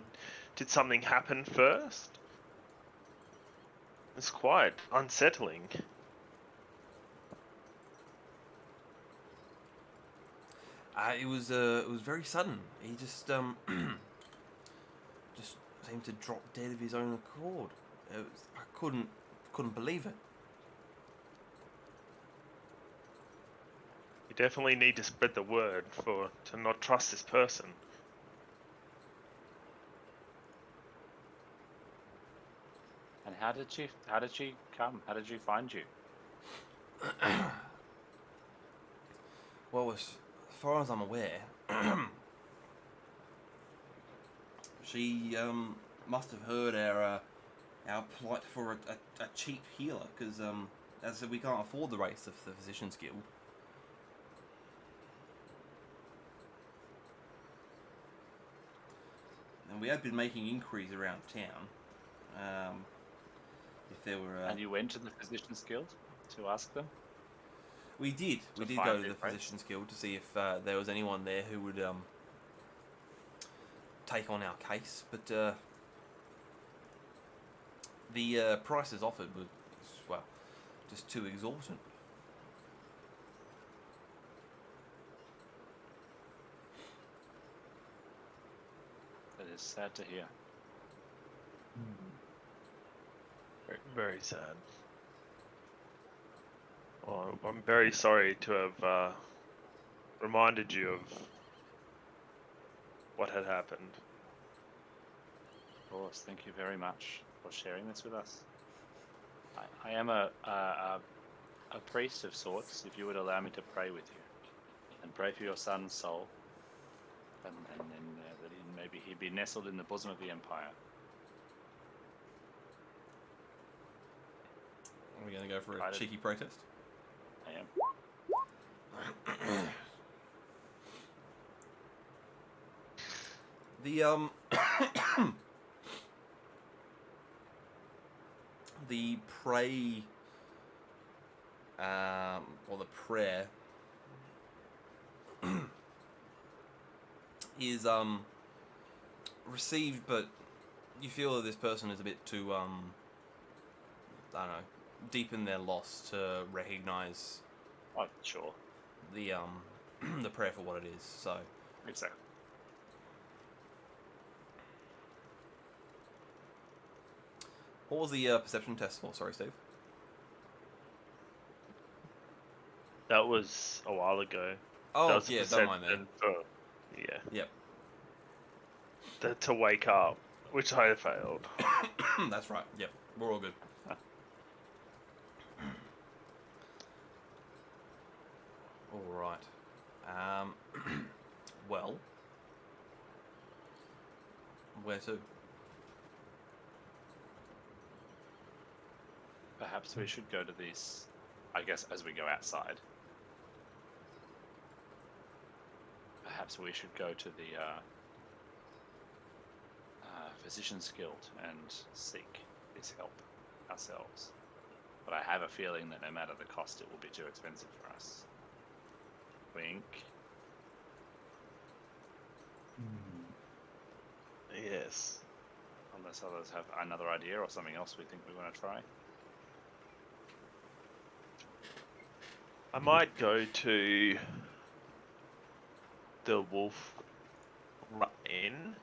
did something happen first? It's quite unsettling. It was very sudden. He just just seemed to drop dead of his own accord. I couldn't believe it. You definitely need to spread the word to not trust this person. And how did she come? How did she find you? Well, as far as I'm aware, she must have heard our plight for a cheap healer, because as I said, we can't afford the rates of the Physicians Guild. And we had been making inquiries around town. If there were, And you went to the Physicians Guild to ask them? we did to go find to the their rates? Physicians Guild to see if there was anyone there who would take on our case, but the prices offered was, well, just too exorbitant. That is sad to hear. Very, very sad. Well, I'm very sorry to have reminded you of what had happened. Of course, thank you very much for sharing this with us. I am a priest of sorts, if you would allow me to pray with you. And pray for your son's soul. And then that maybe he'd be nestled in the bosom of the Empire. Are we going to go for a Excited. cheeky protest? I am. The the pray or the prayer is received, but you feel that this person is a bit too I don't know, deep in their loss to recognize Oh, sure. the the prayer for what it is. So Exactly. what was the perception test for? Sorry, Steve. That was a while ago. Oh, That was a yeah, don't mind me. perception for- yeah. Yep. To wake up, which I failed. That's right. Yep. We're all good. All right. Well, where to? Perhaps we should go to these, I guess, as we go outside. perhaps we should go to the Physicians Guild and seek this help ourselves. But I have a feeling that no matter the cost, it will be too expensive for us. Wink. Yes. Unless others have another idea or something else we think we want to try. I might go to the Wolf Inn.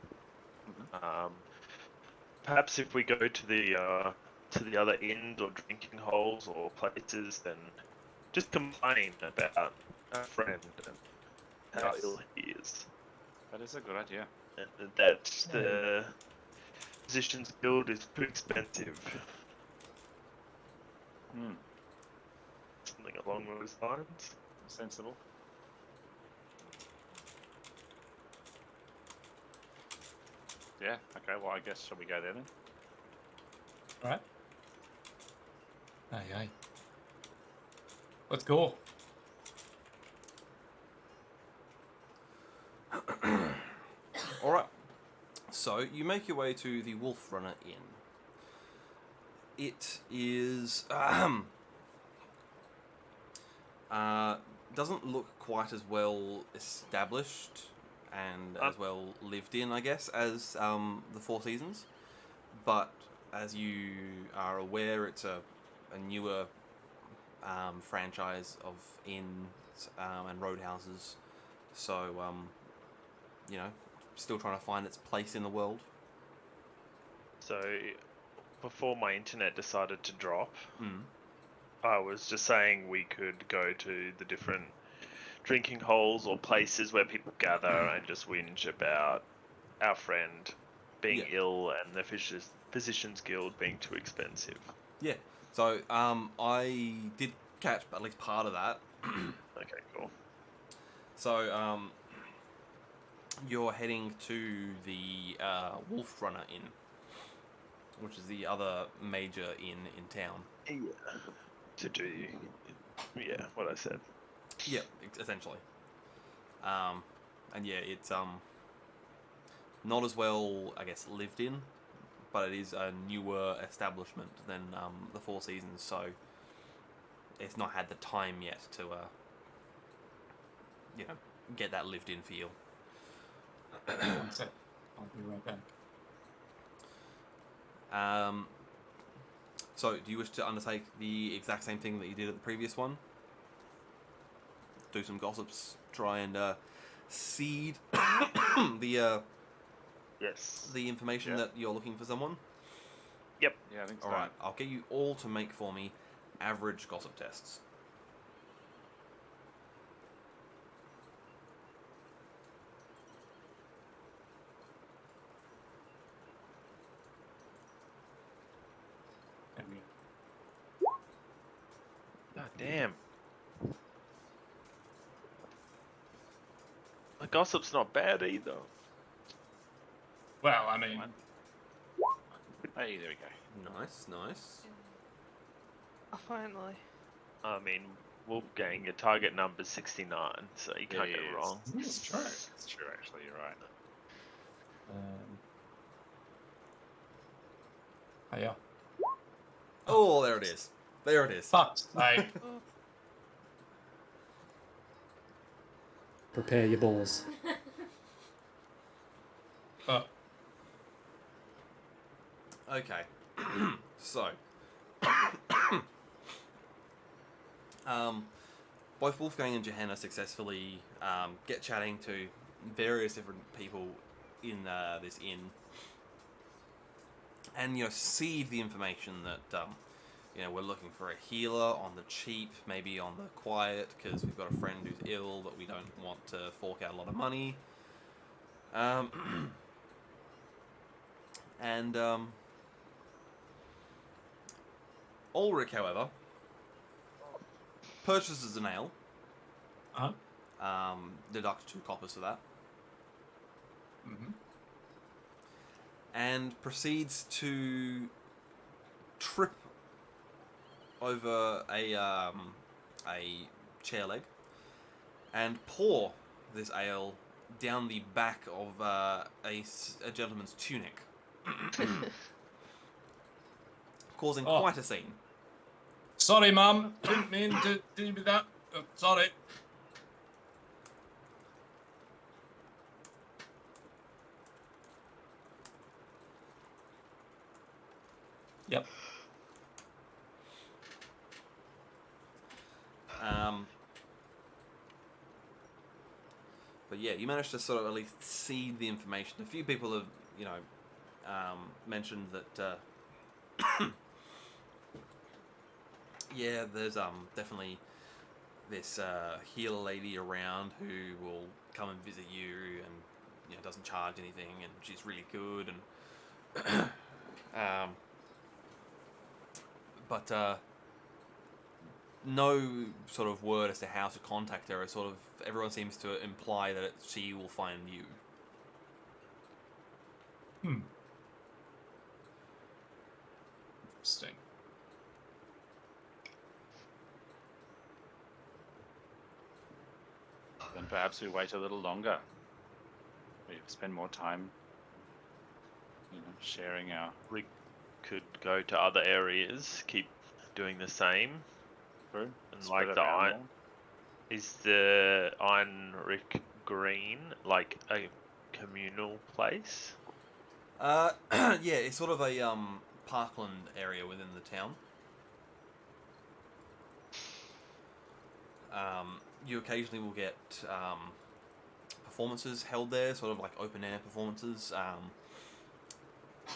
Perhaps if we go to the other inns or drinking holes or places, then just complain about our friend and how Yes. ill he is. That is a good idea. And that the Physicians Guild is too expensive. Something along those lines. Sensible. Yeah, okay, well, I guess shall we go there then? Right. Aye, aye. Let's go. All right. So you make your way to the Wolf Runner Inn. It is doesn't look quite as well established and as well lived in, I guess, as the Four Seasons. But as you are aware, it's a newer franchise of inns and roadhouses. So, you know, still trying to find its place in the world. So, before my internet decided to drop, Mm. I was just saying we could go to the different drinking holes or places where people gather and just whinge about our friend being ill and the Physicians Guild being too expensive. Yeah. So, I did catch at least part of that. Okay, cool. So, you're heading to the Wolf Runner Inn, which is the other major inn in town. Yeah. To do, what I said. Yeah, essentially. And yeah, it's not as well, I guess, lived in, but it is a newer establishment than the Four Seasons, so it's not had the time yet to, get that lived in feel. One sec. I'll be right back. So, do you wish to undertake the exact same thing that you did at the previous one? Do some gossips, try and seed the Yes. the information that you're looking for someone? Yep. Yeah, I think so. Alright, I'll get you all to make for me average gossip tests. God damn. The gossip's not bad either. Well, I mean, Hey, there we go. Nice, nice. Oh, finally. I mean, Wolfgang, your target number's 69, so you can't get it wrong. it's true. It's true, actually, you're right. Oh, yeah. Oh, there it is. There it is. Fuck's sake. Prepare your balls. Okay. So, both Wolfgang and Johanna successfully get chatting to various different people in this inn, and seed the information that we're looking for a healer on the cheap, maybe on the quiet, because we've got a friend who's ill, but we don't want to fork out a lot of money. And Ulrich, however, purchases an ale. Uh-huh. Deduct 2 coppers for that. Mm-hmm. And proceeds to trip over a chair leg and pour this ale down the back of a gentleman's tunic, causing Oh. quite a scene. Sorry, Mum. Didn't mean to do that. Sorry. Yep. But yeah, you managed to sort of at least see the information. A few people have, mentioned that. Yeah, there's definitely this healer lady around who will come and visit you, and doesn't charge anything, and she's really good, and but no sort of word as to how to contact her. Sort of everyone seems to imply that she will find you. Interesting. Then perhaps we wait a little longer. We spend more time, sharing our. We could go to other areas, keep doing the same. True. And Spread like it the around iron, more. is the Ironrick Green like a communal place? Yeah, it's sort of a parkland area within the town. You occasionally will get performances held there, sort of like open air performances.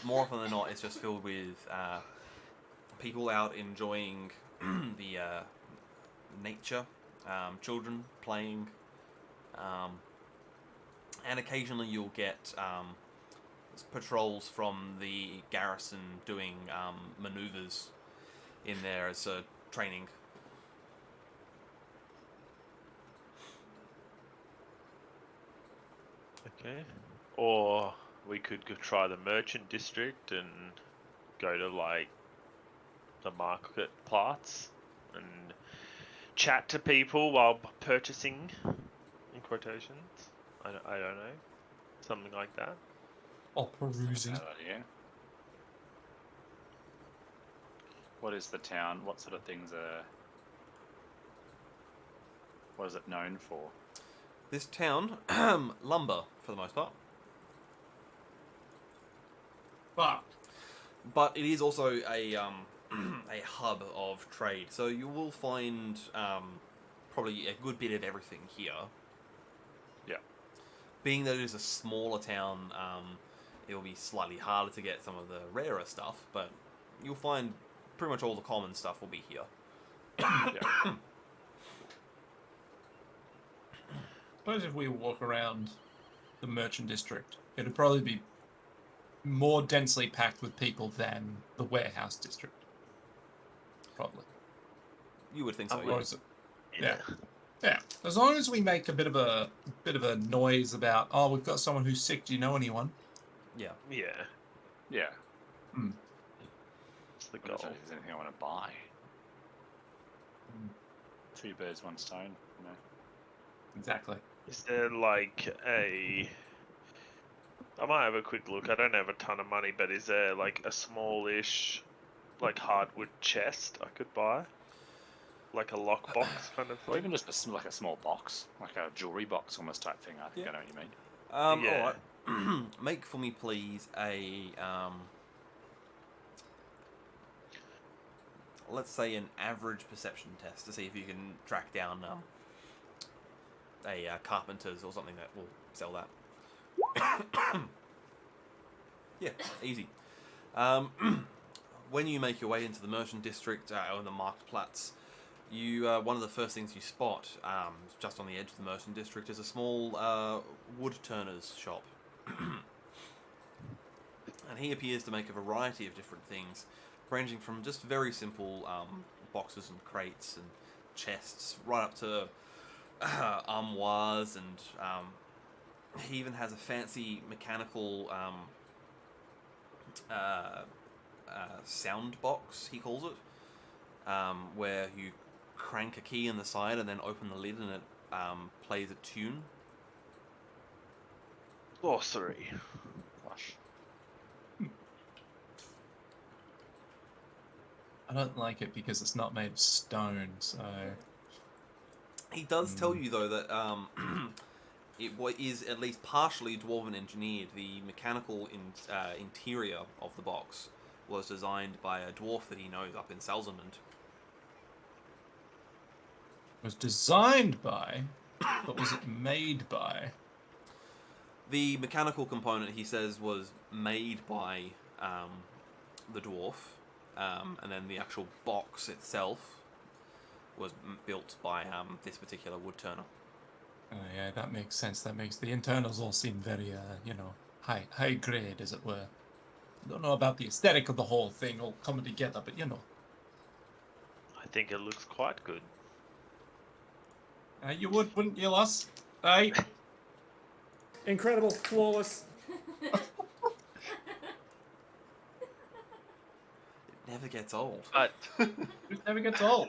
More often than not, it's just filled with people out enjoying the nature, children playing, and occasionally you'll get patrols from the garrison doing maneuvers in there as training. Okay. Or we could go try the merchant district and go to like the marketplace and chat to people while purchasing, in quotations. I don't know. Something like that. Or perusing. Bad idea. What is the town? What sort of things are? What is it known for? This town, lumber for the most part, but it is also a a hub of trade. So you will find probably a good bit of everything here. Yeah. Being that it is a smaller town, it will be slightly harder to get some of the rarer stuff, but you'll find pretty much all the common stuff will be here. Yeah. Suppose if we walk around the merchant district, it'd probably be more densely packed with people than the warehouse district. Probably. You would think so, Or yeah. is it? Yeah. Yeah. As long as we make a bit of a noise about, oh, we've got someone who's sick. Do you know anyone? Yeah. Yeah. Yeah. It's the I don't goal. think there's anything I want to buy. Two birds, one stone. Exactly. Is there like a... I might have a quick look. I don't have a ton of money, but is there like a smallish, like hardwood chest I could buy? Like a lockbox kind of Or thing? even just like a small box, like a jewelry box almost type thing. I think I know what you mean. Yeah. Alright. Make for me, please, a let's say an average perception test to see if you can track down a carpenter's or something that will sell that. Yeah, easy. When you make your way into the merchant district or the marketplace, you one of the first things you spot just on the edge of the merchant district is a small wood turner's shop. And he appears to make a variety of different things, ranging from just very simple boxes and crates and chests, right up to armoires, and he even has a fancy mechanical sound box, he calls it, where you crank a key in the side and then open the lid and it plays a tune. Sorcery. Flush. I don't like it because it's not made of stone, so... He does tell you though that is at least partially dwarven engineered. The mechanical interior of the box was designed by a dwarf that he knows up in Salzenmund. Was designed by, but was it made by? The mechanical component, he says, was made by the dwarf, and then the actual box itself was built by this particular wood turner. Oh yeah, that makes sense. That makes the internals all seem very, high grade, as it were. I don't know about the aesthetic of the whole thing all coming together, but I think it looks quite good. You would, wouldn't you, Luss? Hey? Incredible, flawless. It never gets old. But It never gets old.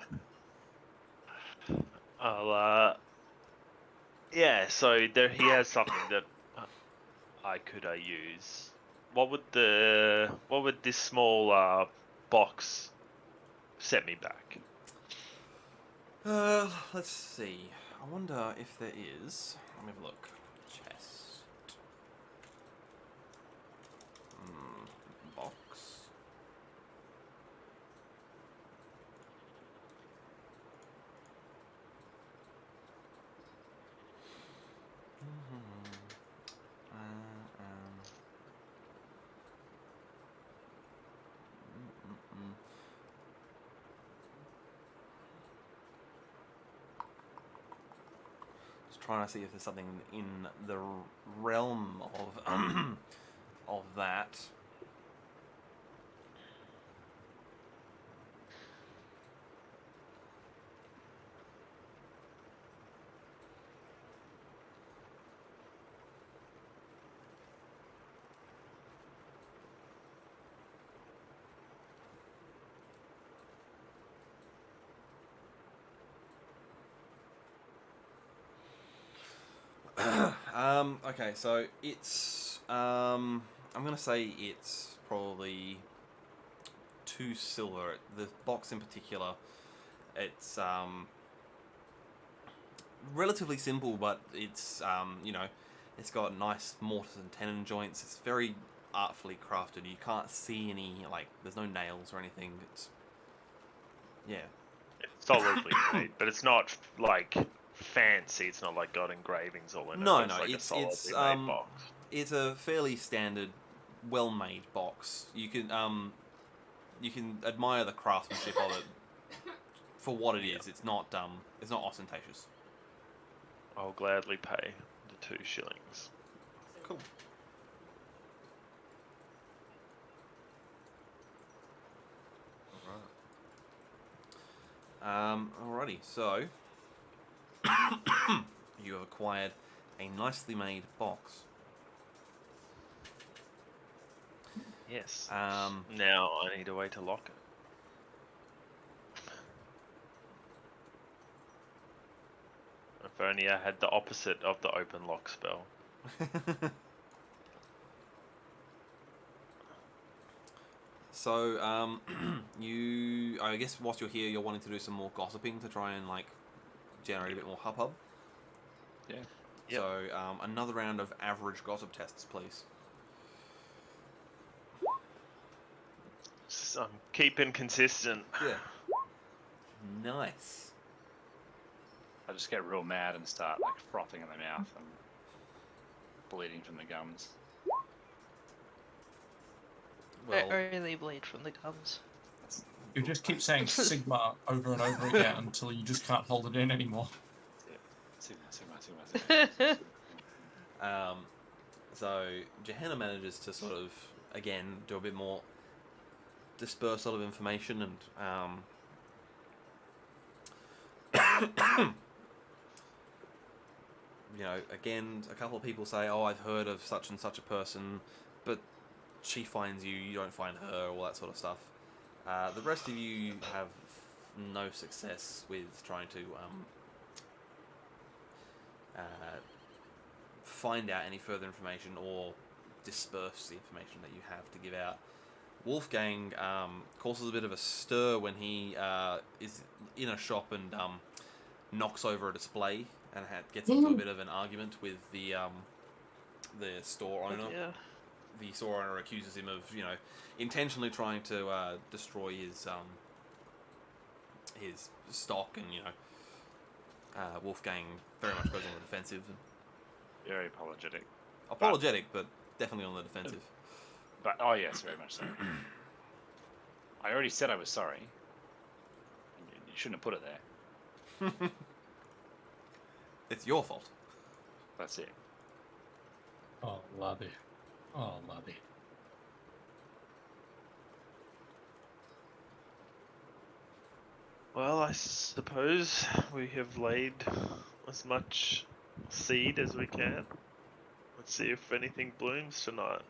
I'll yeah. So there, he has something that I could use. What would this small box set me back? Let's see. I wonder if there is. Let me have a look. Chest. Box. Just trying to see if there's something in the realm of of that. Okay, so it's I'm gonna say it's probably 2 silver. The box in particular, it's relatively simple, but it's it's got nice mortise and tenon joints. It's very artfully crafted. You can't see any, like, there's no nails or anything. It's It's solidly made, but it's not like fancy. It's not like got engravings all in it. No, It's no, like it's a it's solidly made box. it's a fairly standard, well-made box. You can admire the craftsmanship of it for what it is. It's not ostentatious. I'll gladly pay the 2 shillings. Cool. Alrighty, so you have acquired a nicely made box. Yes. Um, Now I need a way to lock it. If only I had the opposite of the open lock spell. So, I guess whilst you're here, you're wanting to do some more gossiping to try and, like, generate a bit more hub. Yeah. Yep. So, another round of average gossip tests, please. So I'm keeping consistent. Yeah. Nice. I just get real mad and start like frothing in the mouth and bleeding from the gums. Well, I only bleed from the gums. You just keep saying Sigma over and over again until you just can't hold it in anymore. Sigma. so Johanna manages to sort of, again, do a bit more dispersal of information and again, a couple of people say, oh, I've heard of such and such a person, but she finds you, you don't find her, all that sort of stuff. The rest of you have no success with trying to find out any further information or disperse the information that you have to give out. Wolfgang causes a bit of a stir when he is in a shop and knocks over a display and gets into a bit of an argument with the store owner. Yeah. The store owner accuses him of, intentionally trying to destroy his stock, and Wolfgang very much goes on the defensive. Very apologetic. Apologetic, but definitely on the defensive. But oh yes, very much so. I already said I was sorry. You shouldn't have put it there. It's your fault. That's it. Oh, love it. Oh, love it. Well, I suppose we have laid as much seed as we can. Let's see if anything blooms tonight.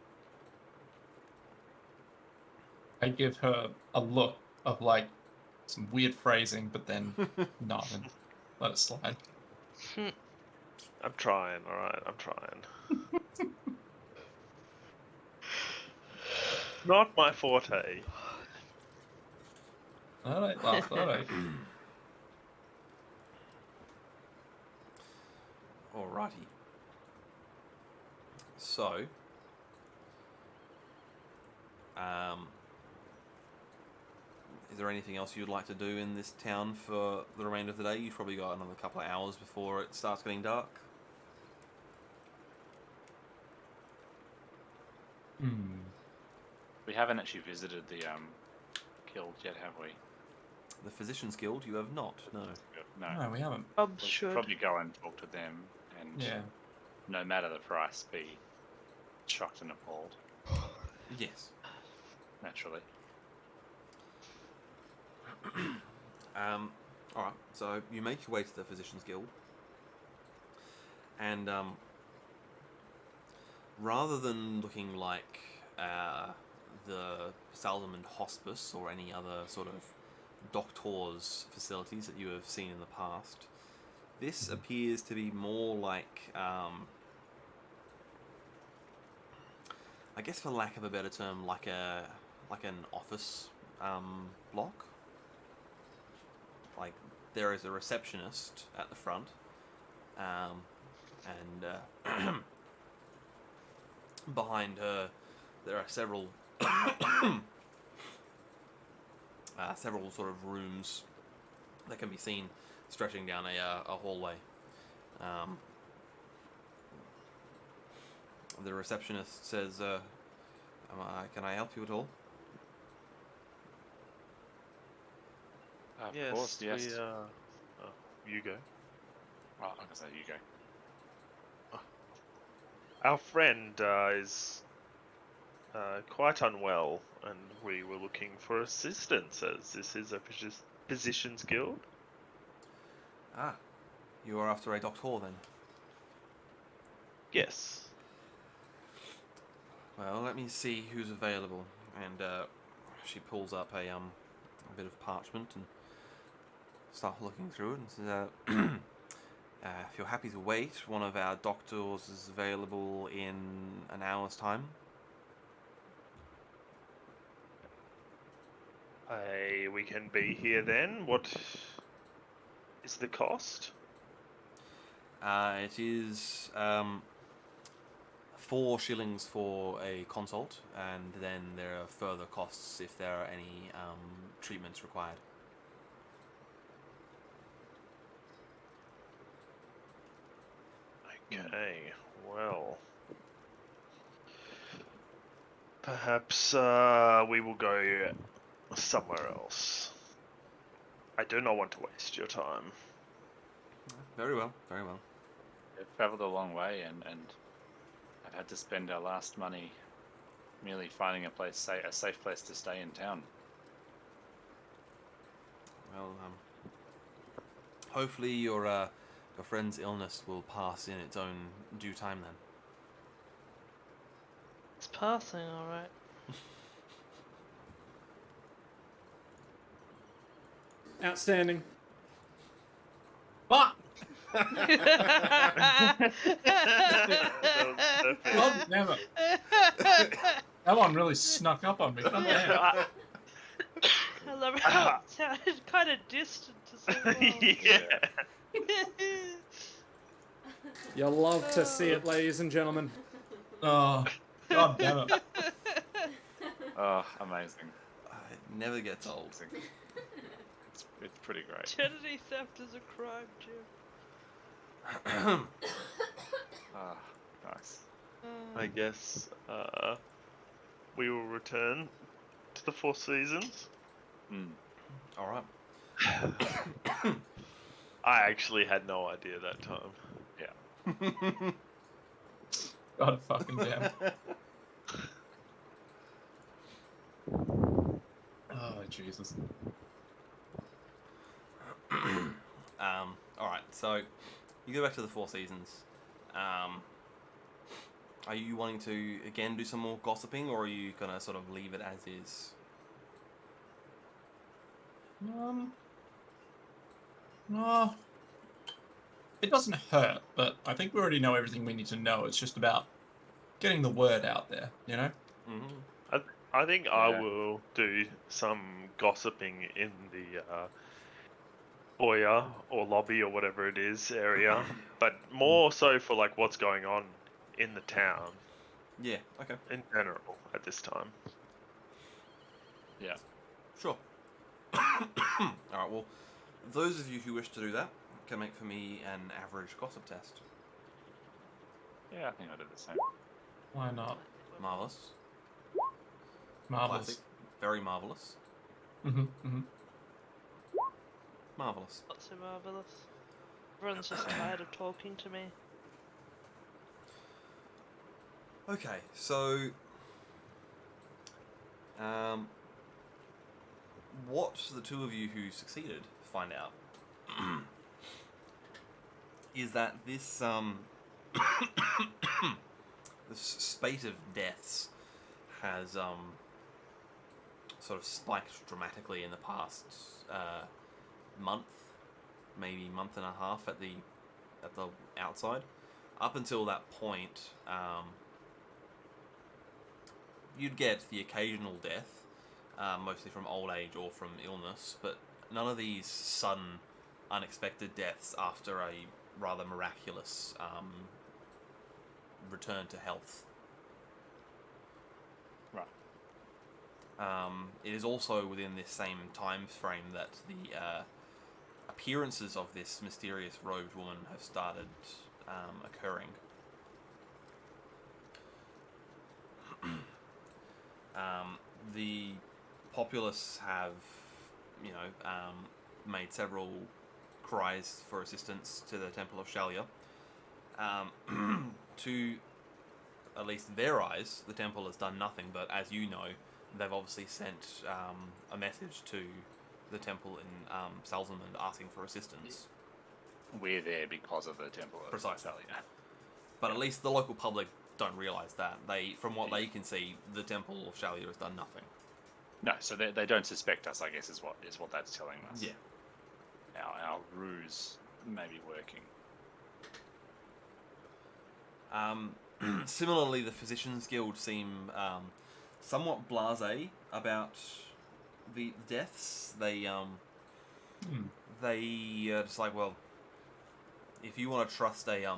I give her a look of like some weird phrasing, but then nothing. Let it slide. I'm trying, alright? I'm trying. Not my forte. Alright, laugh, alright. Alrighty. So, is there anything else you'd like to do in this town for the remainder of the day? You've probably got another couple of hours before it starts getting dark. We haven't actually visited the guild yet, have we? The Physicians Guild, you have not, no. No. No, we haven't. I'm We should sure. probably go and talk to them, and Yeah. no matter the price, be shocked and appalled. Yes. Naturally. Alright, so you make your way to the Physicians Guild, and rather than looking like the Salzenmund Hospice or any other sort of doctor's facilities that you have seen in the past, this appears to be more like, I guess for lack of a better term, like an office block. Like, there is a receptionist at the front, and behind her there are several several sort of rooms that can be seen stretching down a hallway. The receptionist says, "Can I help you at all?" Of course, yes. You go. Oh, like I say, you go. Our friend is quite unwell, and we were looking for assistance, as this is a physician's guild. Ah, you are after a doctor then. Yes. Well, let me see who's available. And she pulls up a bit of parchment and starts looking through it and says, if you're happy to wait, one of our doctors is available in an hour's time. We can be here then. What is the cost? It is 4 shillings for a consult, and then there are further costs if there are any treatments required. Okay, well, perhaps we will go somewhere else. I do not want to waste your time. Very well, very well. We've travelled a long way, and I've had to spend our last money merely finding a safe place to stay in town. Well, hopefully your friend's illness will pass in its own due time then. It's passing, alright. Outstanding. But That was God damn it. That one really snuck up on me. God damn. perfect. I love how it sounded kind of distant to say well. Yeah. You'll love to see it, ladies and gentlemen. Oh, God damn it. Oh, amazing. It never gets old. Amazing. It's pretty great. Identity theft is a crime, Jim. Ah, nice. I guess we will return to the Four Seasons. All right. I actually had no idea that time. Yeah. God fucking damn it. Oh, Jesus. All right. So you go back to the Four Seasons. Are you wanting to again do some more gossiping, or are you gonna sort of leave it as is? No. It doesn't hurt, but I think we already know everything we need to know. It's just about getting the word out there, you know? Mm-hmm. I think I Yeah. will do some gossiping in the foyer or lobby or whatever it is area, but more so for like what's going on in the town Yeah. Okay. in general at this time. Yeah. Sure. All right. Well, those of you who wish to do that can make for me an average gossip test. Yeah, I think I did the same. Why not? Marvelous. Marvelous. Classic. Very marvelous. Marvelous. Not so marvelous. Everyone's just tired of talking to me. Okay, so what the two of you who succeeded find out is that this this spate of deaths has sort of spiked dramatically in the past month, maybe month and a half at the outside. Up until that point, you'd get the occasional death, mostly from old age or from illness, but none of these sudden, unexpected deaths after a rather miraculous return to health. Right. It is also within this same time frame that the appearances of this mysterious robed woman have started occurring. The populace have, made several cries for assistance to the Temple of Shalia. To at least their eyes, the temple has done nothing, but as you know, they've obviously sent a message to the temple in Salzenmund asking for assistance. We're there because of the Temple of Precisely. Shalia. But at least the local public don't realise that. From what they can see, the Temple of Shalia has done nothing. No, so they don't suspect us, I guess, is what that's telling us. Yeah. Our ruse may be working. Similarly, the Physicians Guild seem somewhat blasé about the deaths. They just like, well, if you want to trust a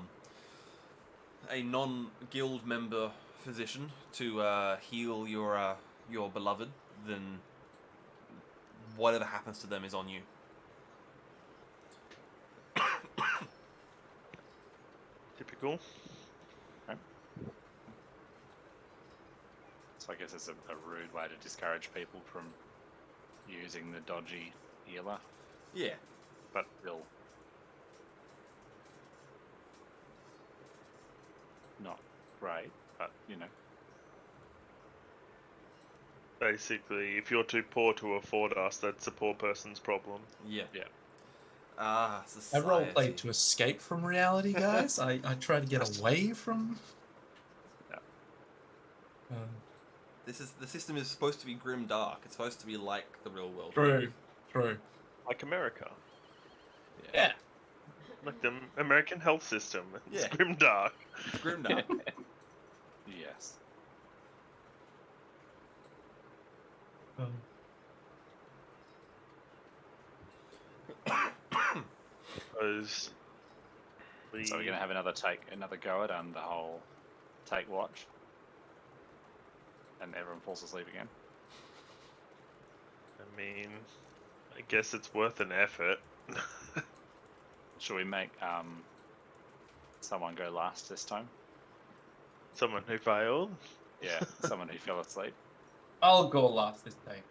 non-guild member physician to heal your beloved, then whatever happens to them is on you. Typical. Okay. So I guess it's a rude way to discourage people from using the dodgy healer, Yeah. but still not great, but Basically, if you're too poor to afford us, that's a poor person's problem. Yeah. Yeah. I Society. roleplayed to escape from reality, guys. I try to get away from... Yeah. The system is supposed to be grim dark. It's supposed to be like the real world. True. Like America. Yeah. Like the American health system. It's Yeah. grimdark. Grimdark. Yes. Suppose we. So we're gonna have another go at the whole take watch, and everyone falls asleep again. I mean, I guess it's worth an effort. Should we make someone go last this time? Someone who failed. Yeah, someone who fell asleep. I'll go last this time.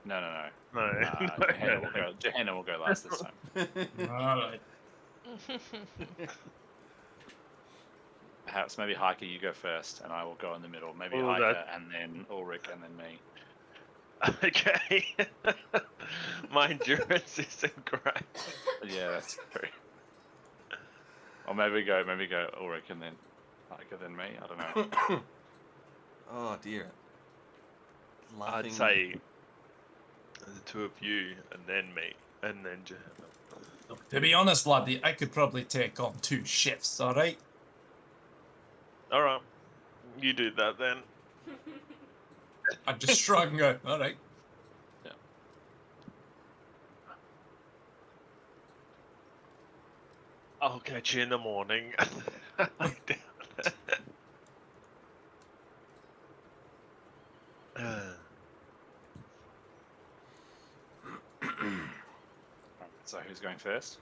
No. No. Johanna will go last this time. Alright. Perhaps maybe Hiker, you go first, and I will go in the middle. Maybe Oh, Hiker, and then Ulrich, and then me. Okay. My endurance isn't great. Yeah, that's true. Or maybe go Ulrich, and then Hiker, then me. I don't know. Oh dear. I'd say the two of you, and then me, and then Johanna. To be honest, laddie, I could probably take on 2 shifts, alright? All right, you do that then. I just shrug and go, alright. Yeah. I'll catch you in the morning. So who's going first?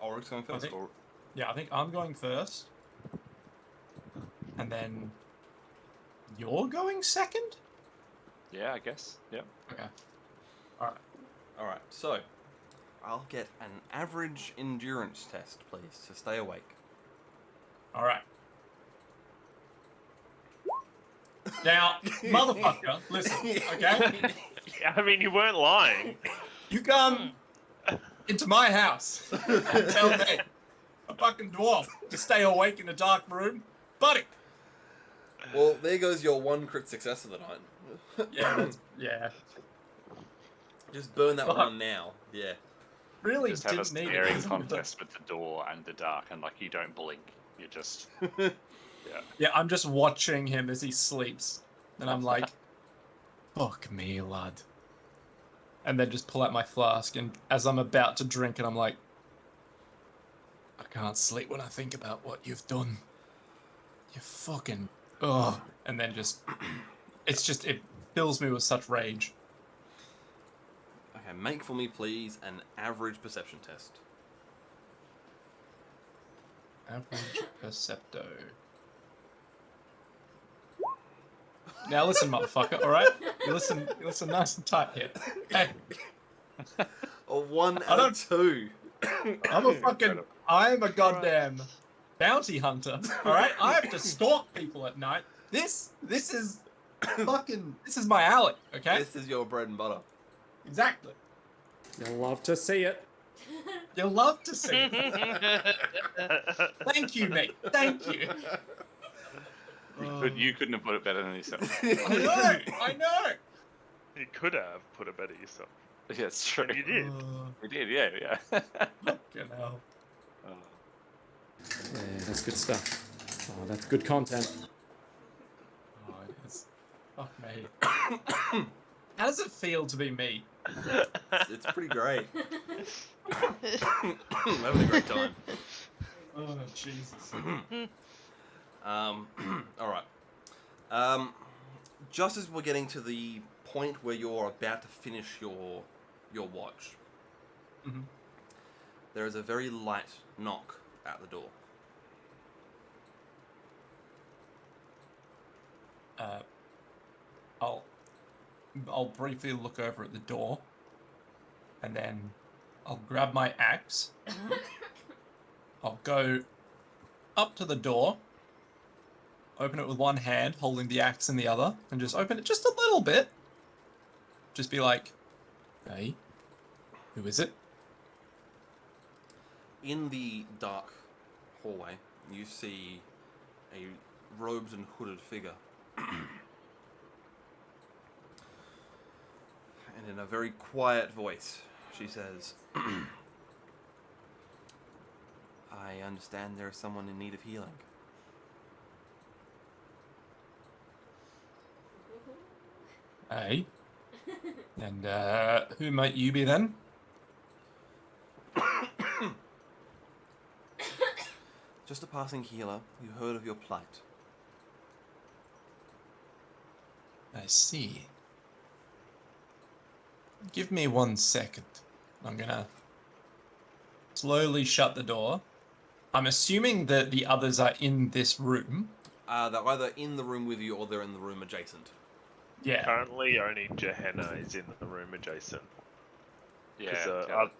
Ulrich's going first. think- Yeah, I think I'm going first. And then you're going second? Yeah, I guess. Yep. Okay. Alright, so I'll get an average endurance test, please, to stay awake. Alright. Now, motherfucker, listen, okay? I mean, you weren't lying. You come into my house and tell me, a fucking dwarf, to stay awake in a dark room? Buddy! Well, there goes your 1 crit success of the night. Yeah. Just burn that Fuck. one now. Yeah. Really Just have a didn't need staring it. contest with the door and the dark, and like you don't blink. You just Yeah, I'm just watching him as he sleeps. And I'm like, fuck me, lad. And then just pull out my flask, and as I'm about to drink it, I'm like, I can't sleep when I think about what you've done. You fucking... Ugh. And then just... it fills me with such rage. Okay, make for me, please, an average perception test. Average Percepto. Now listen, motherfucker, alright? You listen nice and tight here. Hey, A 1 I out don't- of 2. I'm a goddamn bounty hunter, alright? I have to stalk people at night. This is this is my alley, okay? This is your bread and butter. Exactly. You'll love to see it. You'll love to see it. Thank you, mate. Thank you. you couldn't have put it better than yourself. I know. You could have put it better yourself. Yeah, it's true. And you did. We did, yeah. Fucking hell. Yeah, that's good stuff. Oh, that's good content. Oh, it is. Fuck me. How does it feel to be me? It's pretty great. I'm having a great time. Oh, Jesus. Alright. Just as we're getting to the point where you're about to finish your watch, Mhm. there is a very light knock at the door. I'll briefly look over at the door, and then I'll grab my axe. I'll go up to the door, open it with one hand, holding the axe in the other, and just open it just a little bit. Just be like, hey, who is it? In the dark hallway, you see a robed and hooded figure. And in a very quiet voice, she says, I understand there is someone in need of healing. Aye. And who might you be then? Just a passing healer who heard of your plight. I see. Give me 1 second. I'm gonna slowly shut the door. I'm assuming that the others are in this room. They're either in the room with you or they're in the room adjacent. Yeah. Currently, only Gehenna is in the room adjacent. Yeah, Because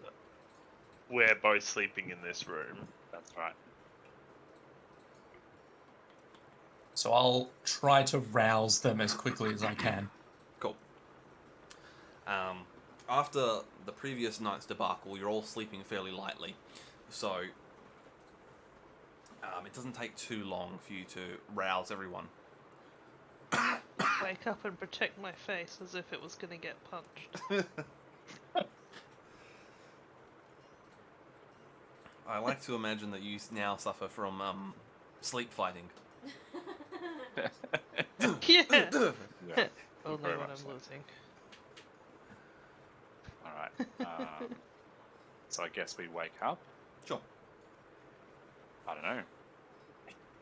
we're both sleeping in this room. that's right. So I'll try to rouse them as quickly as I can. Cool. After the previous night's debacle, you're all sleeping fairly lightly, so it doesn't take too long for you to rouse everyone. Wake up and protect my face as if it was going to get punched. I like to imagine that you now suffer from sleep fighting. Yeah. Yeah. Only Very when much I'm so. losing. All right. So I guess we wake up. Sure. I don't know.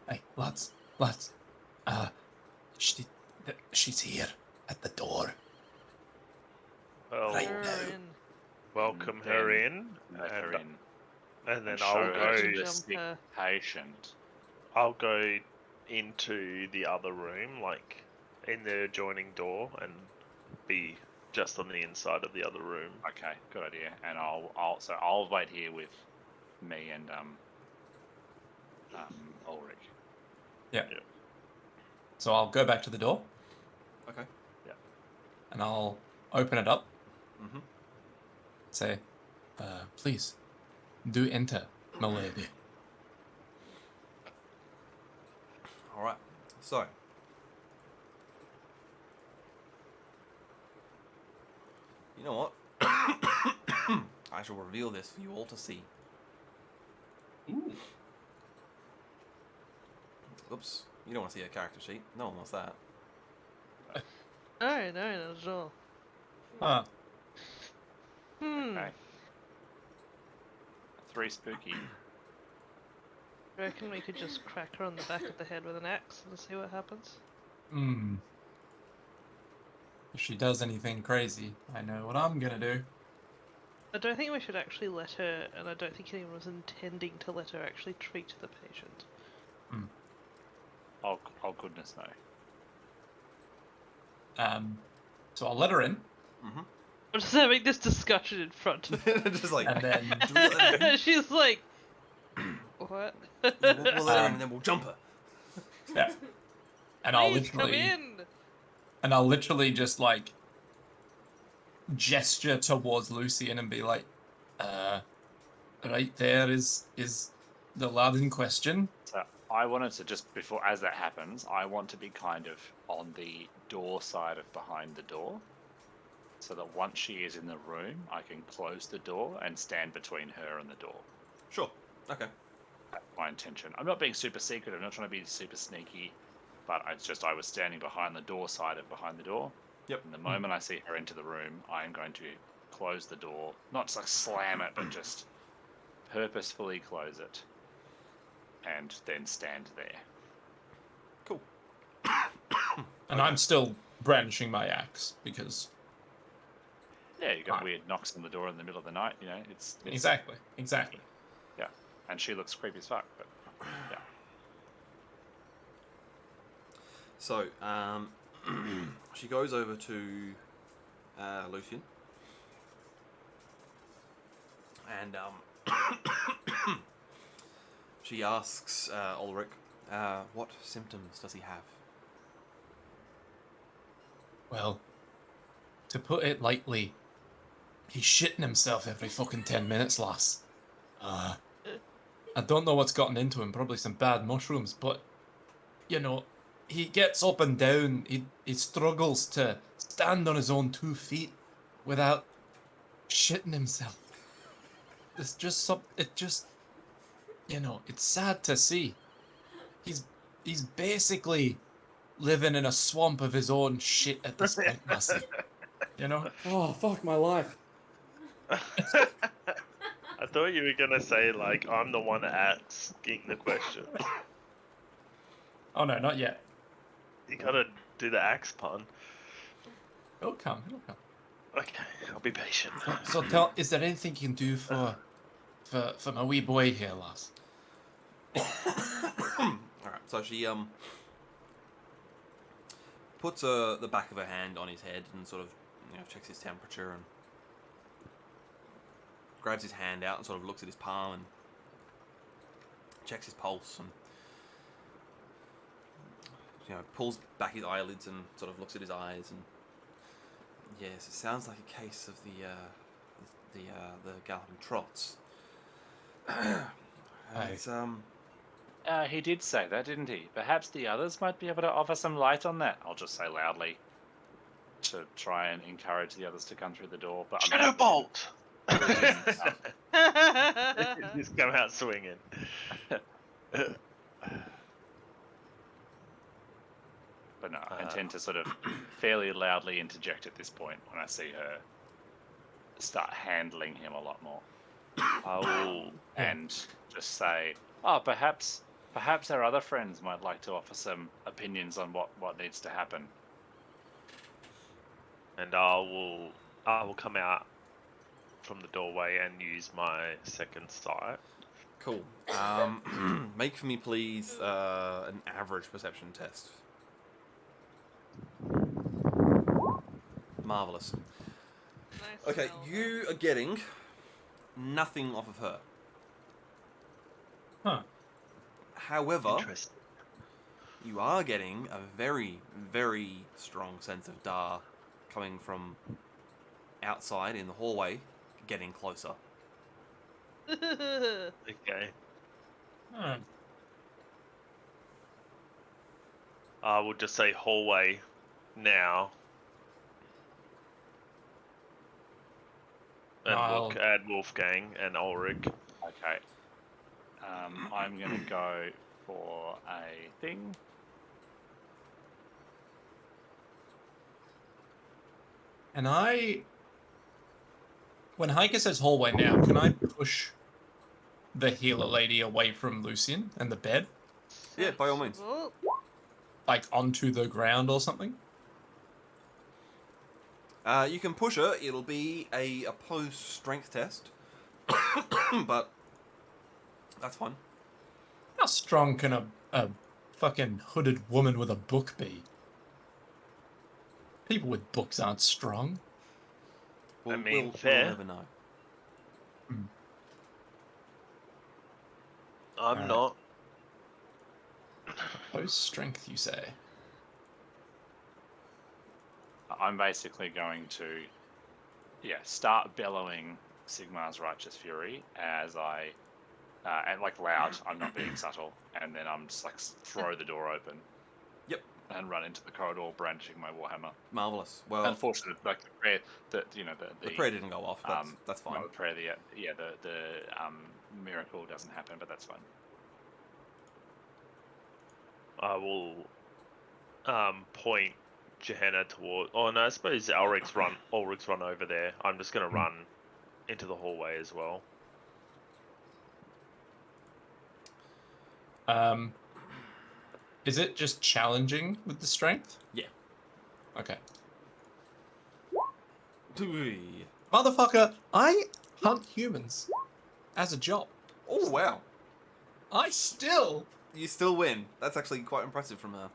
Hey, lads. She's here at the door. Well, Right You're now. in. welcome And her then in, Let her in. and then And I'll show her go. to the Jump sick her. patient. I'll go into the other room, like in the adjoining door, and be just on the inside of the other room. Okay, good idea. And I'll wait here with me and Ulrich. Yeah. Yeah. So I'll go back to the door Okay. and I'll open it up. Mm-hmm. Say, please, do enter, my lady. All right. So, you know what? I shall reveal this for you all to see. Ooh. Oops. You don't want to see a character sheet. No one wants that. No, not at all. Huh. Okay. 3 spooky. I reckon we could just crack her on the back of the head with an axe and see what happens. Hmm. If she does anything crazy, I know what I'm gonna do. I don't think we should actually let her, and I don't think anyone was intending to let her actually treat the patient. Oh goodness no. So I'll let her in, Mm-hmm. I'm just having this discussion in front of her. Just like, and then do we let her in? She's like, what? Yeah, we'll let her in and then we'll jump her. yeah, and I'll Please come literally, in! and I'll literally just like gesture towards Lucian and be like, right there is the lad in question. So I wanted to just before as that happens, I want to be kind of on the door side of behind the door. So that once she is in the room, I can close the door and stand between her and the door. Sure. Okay. That's my intention. I'm not being super secret. I'm not trying to be super sneaky, but it's just I was standing behind the door side of behind the door. Yep. And the moment I see her enter the room, I am going to close the door. Not just like slam it, but just purposefully close it. And then stand there. Cool. And I'm still brandishing my axe because Yeah, you got Right. weird knocks on the door in the middle of the night, you know, it's exactly. yeah. And she looks creepy as fuck, but yeah. So, she goes over to Lucian, and she asks Ulrich, what symptoms does he have? Well, to put it lightly, he's shitting himself every fucking 10 minutes, lass. I don't know what's gotten into him, probably some bad mushrooms, but, you know, he gets up and down, he struggles to stand on his own 2 feet without shitting himself. It's just You know, it's sad to see. He's basically living in a swamp of his own shit at this point, Massey. You know? Oh, fuck my life. I thought you were gonna say like I'm the one asking the question. Oh no, not yet. You gotta do the axe pun. It'll come. It'll come. Okay, I'll be patient. So tell, is there anything you can do for my wee boy here, lass? Alright, so she puts the back of her hand on his head and sort of, you know, checks his temperature and grabs his hand out and sort of looks at his palm and checks his pulse and, you know, pulls back his eyelids and sort of looks at his eyes and, yes, it sounds like a case of the galloping trots. It's He did say that, didn't he? Perhaps the others might be able to offer some light on that. I'll just say loudly to try and encourage the others to come through the door. But Shadow Bolt! Just come out swinging. But no, I intend to sort of fairly loudly interject at this point when I see her start handling him a lot more. And just say, oh, perhaps our other friends might like to offer some opinions on what needs to happen. And I will come out from the doorway and use my second sight. cool. Make for me, please, an average perception test. Marvelous. Nice Okay, smell, you are getting nothing off of her. Huh. However, Interesting. you are getting a very, very strong sense of Dar coming from outside in the hallway, getting closer. though. Okay. Huh. I will just say hallway now. And I'll- look at Wolfgang and Ulrich. Okay. I'm going to go for a thing. And when Hiker says hallway now, can I push the healer lady away from Lucian and the bed? Yeah, by all means. Sensible. Like onto the ground or something? You can push her. It'll be a opposed strength test, but that's fine. How strong can a fucking hooded woman with a book be? People with books aren't strong. We'll, mean, we'll fair. never know. I'm Alright. not. Opposed strength, you say? I'm basically going to, start bellowing Sigmar's Righteous Fury as I, and like loud, I'm not being subtle, and then I'm just like throw the door open. Yep. And run into the corridor brandishing my warhammer. Marvelous. Well, Unfortunately, like the prayer, the prayer didn't go off. That's fine. No, the prayer, the miracle doesn't happen, but that's fine. I will point Johanna toward. Oh no, I suppose Ulrich's run over there. I'm just gonna run into the hallway as well. Is it just challenging with the strength? Yeah. Okay. Tui. Motherfucker, I hunt humans as a job. Oh wow! I still... You still win. That's actually quite impressive from her.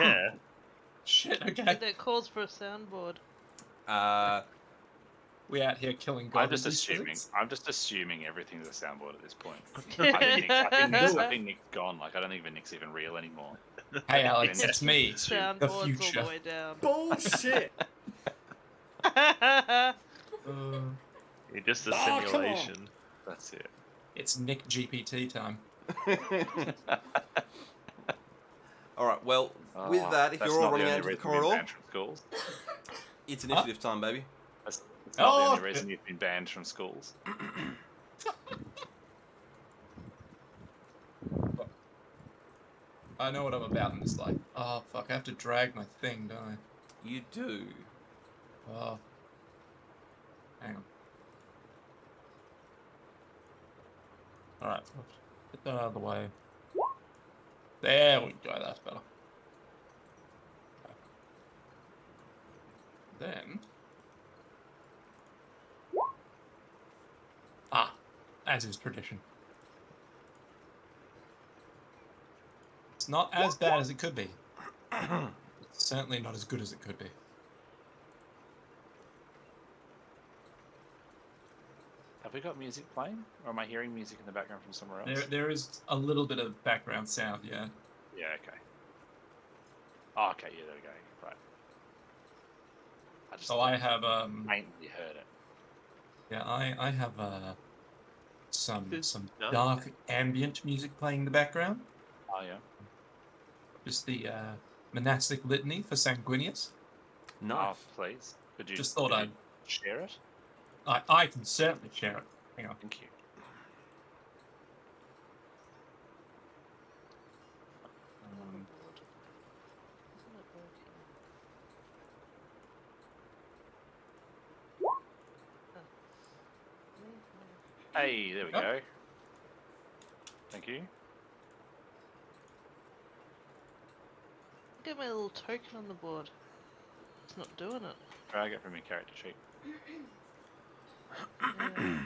Yeah. Shit, okay. That calls for a soundboard. We out here killing I'm goblins. just assuming everything's a soundboard at this point. I think Nick's gone. Like I don't think even Nick's even real anymore. Hey Alex, it's me, the Soundboards all future. the way down. Bullshit. You're just a Oh, come on. simulation. That's it. It's Nick GPT time. All right. Well, with that, if That's you're all not running the out only into the reason you've been corridor, banned from schools. it's initiative time, baby. That's not the Oh, only reason you've been banned from schools. I know what I'm about in this life. Oh, fuck, I have to drag my thing, don't You do. I? Oh. Hang on. Alright, so get that out of the way. There we go, that's better. Okay. Then... as is tradition. It's not as bad as it could be. It's certainly not as good as it could be. Have we got music playing, or am I hearing music in the background from somewhere else? There is a little bit of background sound, yeah. Yeah. Okay. Oh, okay. Yeah. There we go. Right. I just So I have faintly heard it. yeah, I have some No. dark ambient music playing in the background. Oh yeah. Just the monastic litany for Sanguinius. Nice. Oh, please. Could you Just thought could you I'd share it? I can certainly share it. Hang on. Thank you. Um, Isn't it working? Hey, there we Yep. go. Thank you. Get my little token on the board. It's not doing it. I get from your character sheet. Yeah. I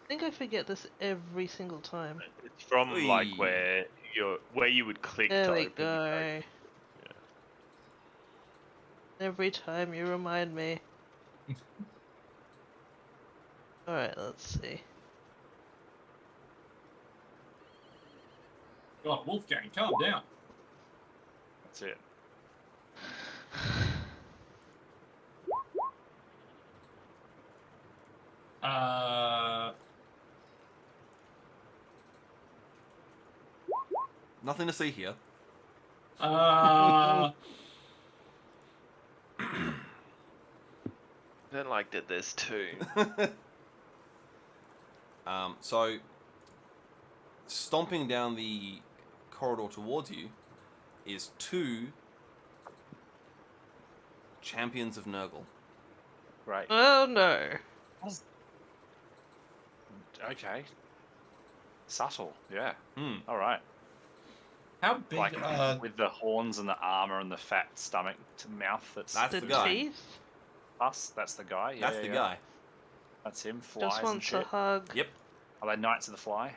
think I forget this every single time. It's from like Whee! where you would click There to we open the go. Every time you remind me. Alright, let's see. God, Wolfgang, calm down. That's it. Nothing to see here. Then like that there's two. So, stomping down the corridor towards you is two champions of Nurgle. Right. Oh no. Okay. Subtle. Yeah. Hmm. All right. How big? Like with the horns and the armor and the fat stomach to mouth. That's The the guy. teeth? Us. That's the guy. Yeah. That's yeah, the yeah. guy. That's him. Flies Just and wants a shit. hug. Yep. Are they Knights of the Fly?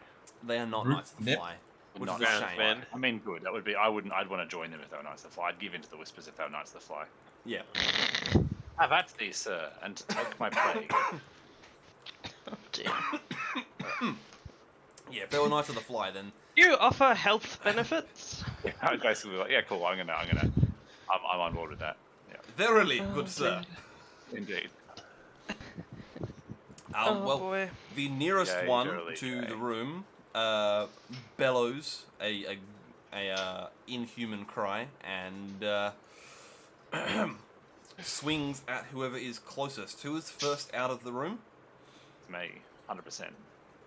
They are not Root Knights of the nip. Fly, Or which is not a Knights of the shame. Man. Fly? I mean, good. That would be. I wouldn't. I'd want to join them if they were Knights of the Fly. I'd give in to the Whispers if they were Knights of the Fly. Yeah. Have at thee, sir, and take my plague. Oh dear. Yeah, if they were Knights of the Fly, then You offer health benefits? Yeah, I'd basically like, yeah, cool. I'm on board with that. Yeah, verily, Oh, good sir. dear. indeed. Oh Well, boy. the nearest Yay, one verily, to yay. the room bellows a inhuman cry and swings at whoever is closest. Who is first out of the room? It's me, 100%.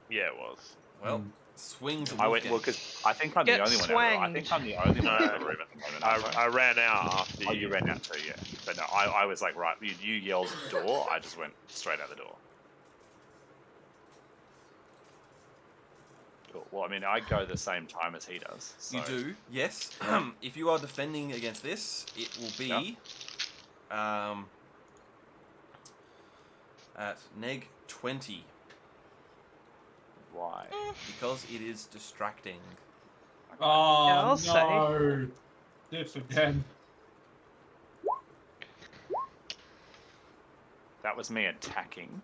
Yeah, it was. Well, swings. I went Wolfgang. well because I think I'm Get the only one. I think I'm the only one out of the room at the moment. aren't I? I ran out after Oh, you ran out too, yeah. But no, I was like, right, you yelled door. I just went straight out the door. Cool. Well, I mean, I go the same time as he does. So. You do, yes. If you are defending against this, it will be at neg 20 Why? because it is distracting. Oh Yeah, I'll no! say. This again. That was me attacking.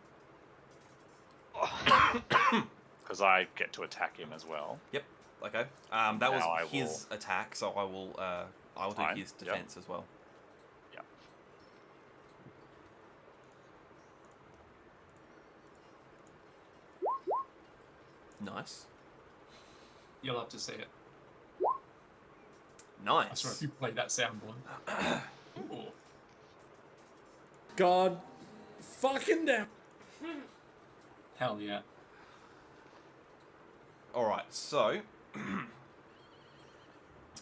Because I get to attack him as well. Yep. Okay. That was Now I his attack, so I will do Fine, his yep. defense as well. Yeah. Nice. You'll have to see it. Nice. I swear, if you play that soundboard. Ooh. God fucking damn. Hell yeah. All right. So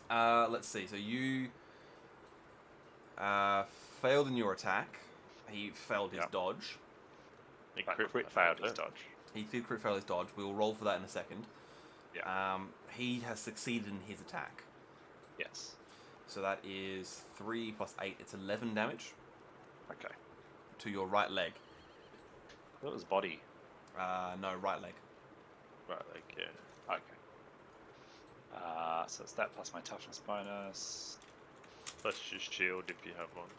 Let's see. So you failed in your attack. He failed his Yep. dodge. He Crit failed his dodge. He did crit fail his dodge. We'll roll for that in a second. Yeah. He has succeeded in his attack. Yes. So that is 3 plus 8. It's 11 damage Okay. to your right leg. That was body. No, right leg. Right, like, yeah. Okay. So it's that plus my toughness bonus. Plus your shield if you have one.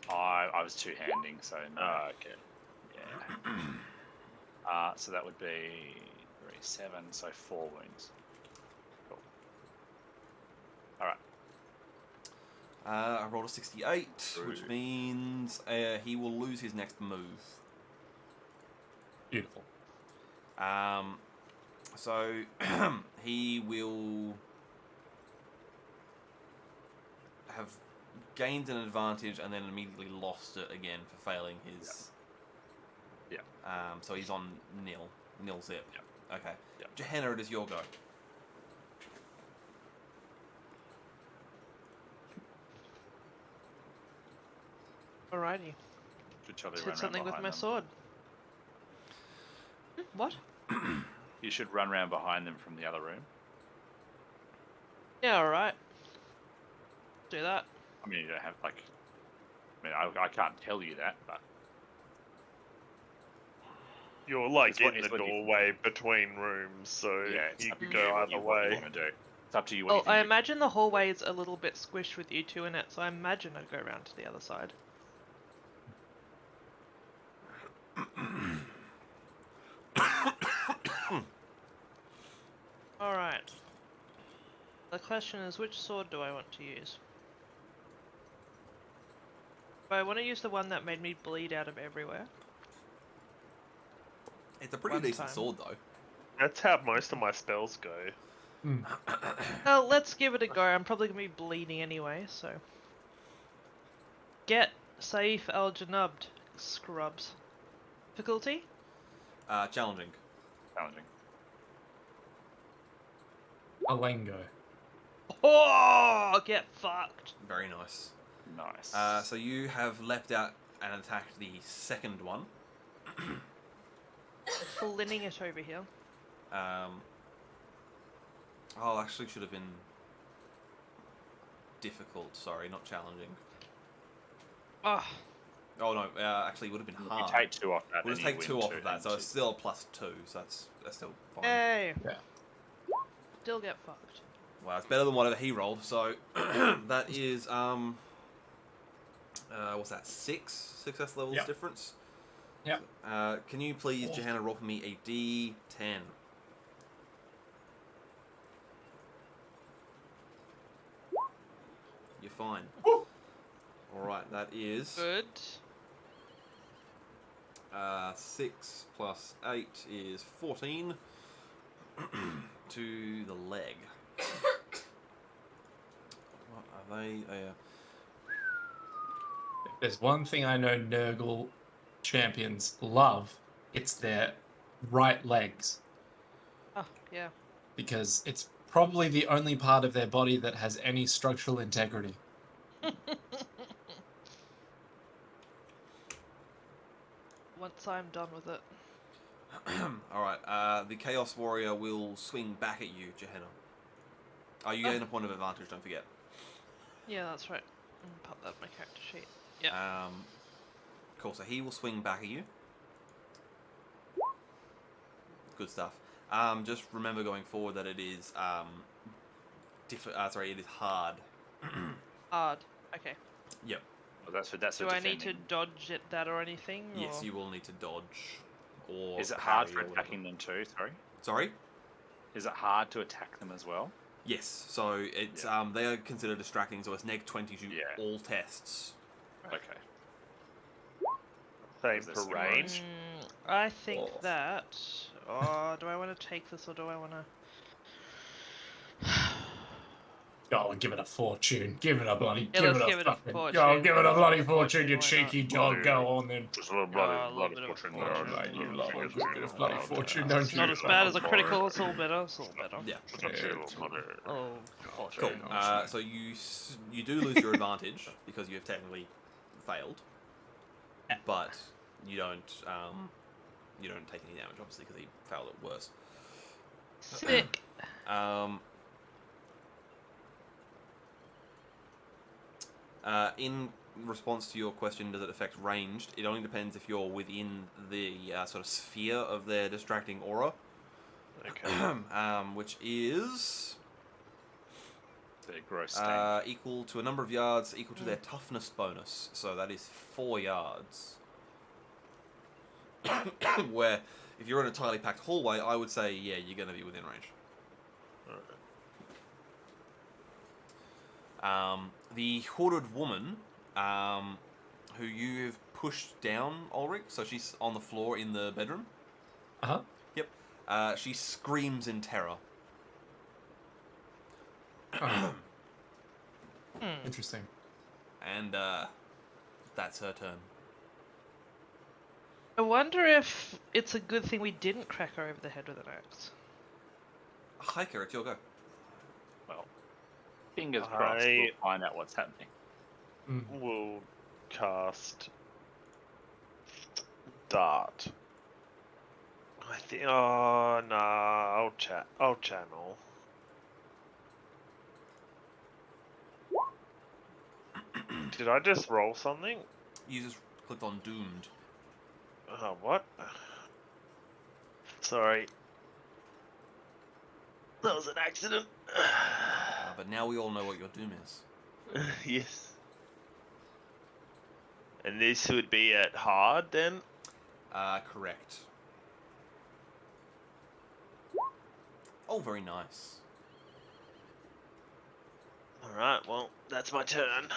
I was two-handing, so no. Ah, okay. Yeah. So that would be 3, 7, so 4 wounds. Cool. Alright. I rolled a 68, which True. means he will lose his next move. Beautiful. So he will have gained an advantage and then immediately lost it again for failing his. Yeah. So he's on nil zip. Yeah. Okay. Yeah. Johanna, it is your go. Alrighty. Should totally Let's run hit something around with behind my them. sword. What? You should run around behind them from the other room. Yeah, alright. Do that. I mean, you don't have, like... I mean, I can't tell you that, but... You're like It's what- in it's the what you can doorway between rooms, so Yeah, it's you up to can you go what either you way. want to do. It's up to you what Well, you think. I imagine the hallway is a little bit squished with you two in it, so I imagine I'd go around to the other side. Alright. The question is, which sword do I want to use? Do I want to use the one that made me bleed out of everywhere? It's a pretty One decent time. sword, though. That's how most of my spells go. Well, let's give it a go. I'm probably going to be bleeding anyway, so... Get Saif al-Janubd, scrubs. Difficulty? Challenging. Challenging. Alengo. Oh, get fucked. Very nice. Nice. So you have leapt out and attacked the second one. Flinging it over here. Actually should have been difficult. Sorry, not challenging. Oh, Oh no, actually it would have been You hard. take 2 off that. We'll then just you take win 2 off two, of that, and so it's two. still +2, so that's still fine. hey. Yeah. Still get fucked. Well, it's better than whatever he rolled. So that is what's that? 6 success levels Yep. difference. Yep. Can you please, Cool. Johanna, roll for me a D10? You're fine. Woo. All right, that is Good. 6 plus 8 is 14 to the leg. What are they? If there's one thing I know Nurgle champions love, it's their right legs. Oh, yeah. Because it's probably the only part of their body that has any structural integrity. Once I'm done with it. Alright, the Chaos Warrior will swing back at you, Johanna. Oh, you gain a point of advantage, don't forget. Yeah, that's right. Pop that in my character sheet. Yeah. Cool, so he will swing back at you. Good stuff. Just remember going forward that it is it is hard. Hard. Okay. Yep. Well, that's Do for I need to defending. dodge that or anything? Yes, or? you will need to dodge or Is it hard parry for or whatever. attacking them too? Sorry. Sorry? Is it hard to attack them as well? Yes. So it's Yeah. they are considered distracting, so it's -20 to Yeah. all tests. Okay. Same Is for this range. I think Oh. that... Oh, do I want to take this or do I want to... Oh, give it a fortune. Give it a bloody. Yeah, give let's it a give it a fucking. fortune. Oh, give it a bloody Fortune, fortune, you why cheeky not? dog. Go on then. Just a little A little bloody bit of fortune. fortune. Oh, mate, you love a Fingers good bit of crossed. bloody fortune, don't It's you? not as bad as a critical, it's all better. It's all better. Yeah. It's a little bloody- Oh, Cool. fortune. So you do lose your advantage because you have technically failed, but you don't take any damage obviously because he failed at worst. Sick. In response to your question, does it affect ranged? It only depends if you're within the sort of sphere of their distracting aura, Okay. which is Their gross stank. equal to a number of yards equal to their toughness bonus. So that is 4 yards. Where if you're in a tightly packed hallway, I would say, yeah, you're going to be within range. The hooded woman, who you have pushed down, Ulrich, so she's on the floor in the bedroom. Uh-huh. Yep. She screams in terror. Oh. Interesting. And that's her turn. I wonder if it's a good thing we didn't crack her over the head with an axe. Hiker, it's your go. Well, fingers crossed. We'll find out what's happening. We'll cast Dart. I think. Oh no, I'll channel. Did I just roll something? You just clicked on doomed. Oh, what? Sorry. That was an accident. But now we all know what your doom is. Yes. And this would be at hard then? Correct. Oh, very nice. Alright, well, that's my turn.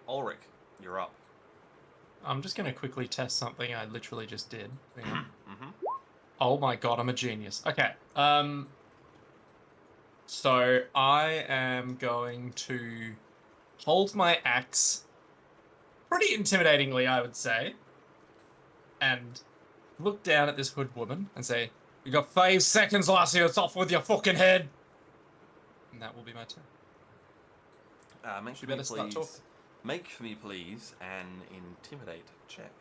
Ulrich, you're up. I'm just going to quickly test something I literally just did. Hang on. Mm-hmm. Oh my god, I'm a genius. Okay. So I am going to hold my axe pretty intimidatingly, I would say, and look down at this hood woman and say, "You got 5 seconds, lassie. It's off with your fucking head." And that will be my turn. Make She for me, better start please. talking. Make for me, please, an intimidate check.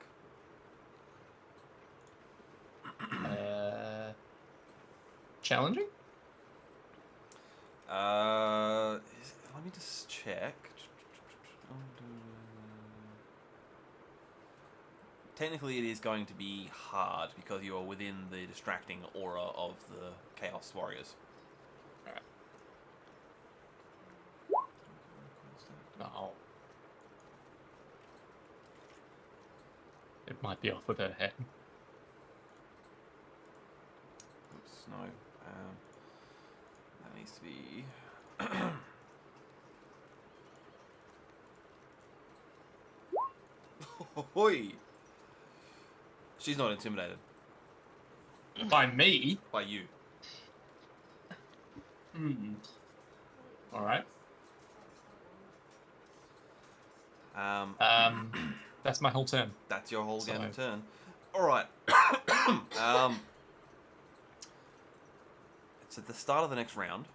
Challenging? Let me just check. Technically, it is going to be hard because you are within the distracting aura of the Chaos Warriors. Alright. No. It might be off with her head. Oops, no. That needs to be. Hoi! She's not intimidated By me? by you. Alright. That's my whole turn. That's your whole game So- of turn. Alright. It's at the start of the next round.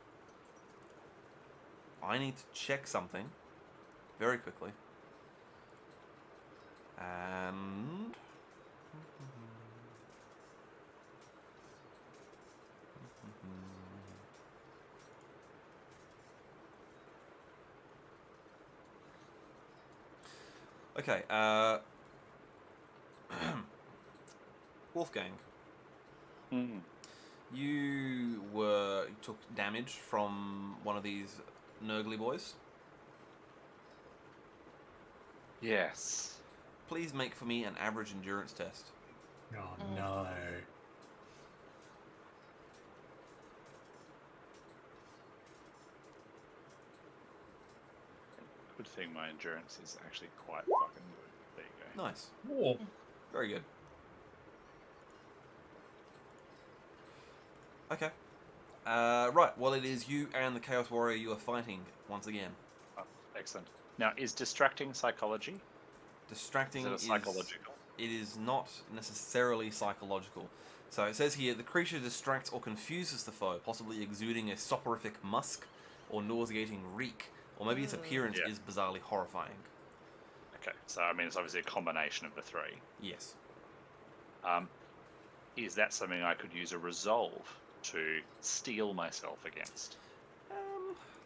I need to check something very quickly. And... Okay, Wolfgang, you took damage from one of these Nurgly boys. Yes. Please make for me an average endurance test. Oh no. Good thing my endurance is actually quite fucking good. There you go. Nice. Whoa. Very good. Okay. Right, well, it is you and the Chaos Warrior you are fighting once again. Oh, excellent. Now, is distracting psychology? Distracting Is it a psychological? It is not necessarily psychological. So it says here, the creature distracts or confuses the foe, possibly exuding a soporific musk or nauseating reek, or maybe its appearance Yeah. is bizarrely horrifying. Okay, so I mean, it's obviously a combination of the three. Yes. Is that something I could use a resolve to steel myself against?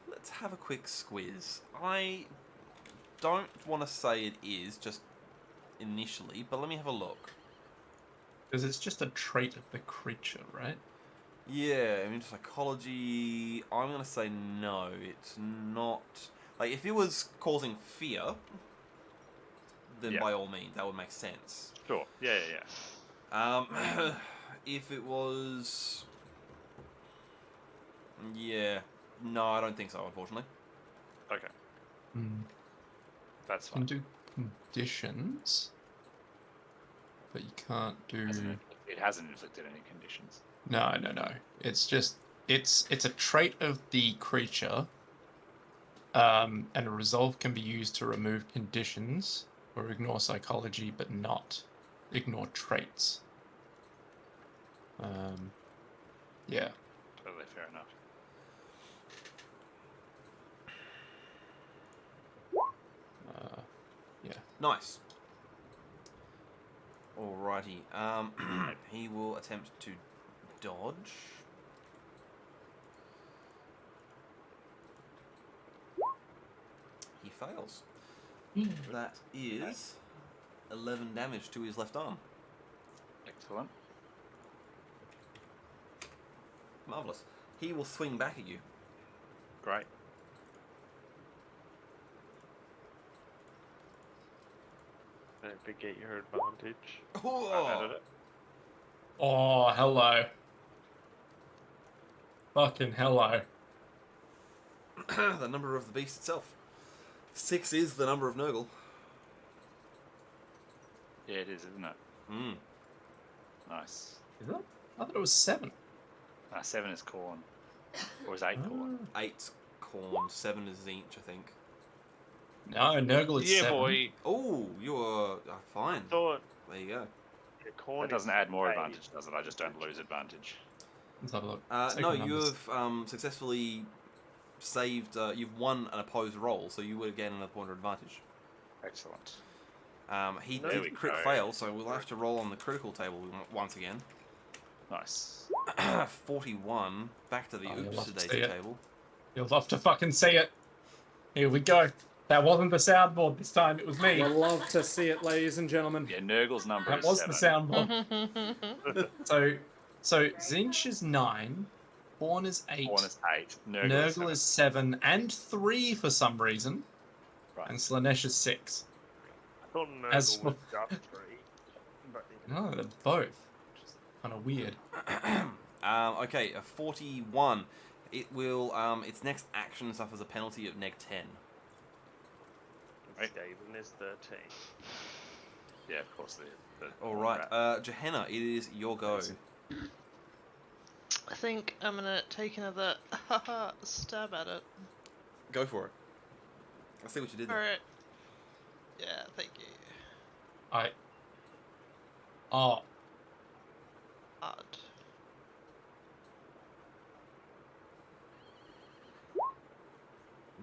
Let's have a quick squiz. I don't want to say it is, just initially, but let me have a look. Because it's just a trait of the creature, right? Yeah, I mean, psychology, I'm going to say no, it's not. Like, if it was causing fear, then Yeah. by all means, that would make sense. Sure. Yeah. If it was... Yeah. No, I don't think so, unfortunately. Okay, Hmm. that's You can fine. do conditions, but you can't do. It hasn't inflicted any conditions. No. It's just it's a trait of the creature. And a resolve can be used to remove conditions or ignore psychology, but not ignore traits. Yeah. Totally fair enough. Yeah. Nice. Alrighty. He will attempt to dodge. He fails. That is 11 damage to his left arm. Excellent. Marvellous. He will swing back at you. Great. Don't forget your advantage. I've Oh, added it. Oh, hello. Fucking hello. the number of the beast itself. 6 is the number of Nurgle. Yeah, it is, isn't it? Hmm. Nice. Is it? I thought it was 7. 7 is corn. Or is 8 corn? 8 corn, 7 is Zinch, I think. No, Nurgle is 7. boy. Oh, you are fine. Thought There you go. the corn That doesn't is add more eight. advantage, does it? I just don't lose advantage. Let's have a look. No, Sacred you numbers. have successfully saved. You've won an opposed roll, so you would gain another point of advantage. Excellent. He There we did crit go. fail, so we'll have to roll on the critical table once again. Nice. 41. Back to the Oh, you'll oops love to daisy see it. table. You'll love to fucking see it. Here we go. That wasn't the soundboard this time, it was me. We'll love to see it, ladies and gentlemen. Yeah, Nurgle's number That is was 7. the soundboard. So Zinch is 9, Born is 8, Corn is 8. Nurgle is 7 and 3 for some reason, Right. and Slanesh is 6. I thought As Nurgle was just 3. But No, they're both. Which is kind of weird. Okay, a 41. It will. Its next action suffers a penalty of -10. Skaven is 13. Yeah, of course. The All right, Gehenna, it is your go. I think I'm gonna take another stab at it. Go for it. Let's see what you did there. Alright. Yeah, thank you. Oh, Hard.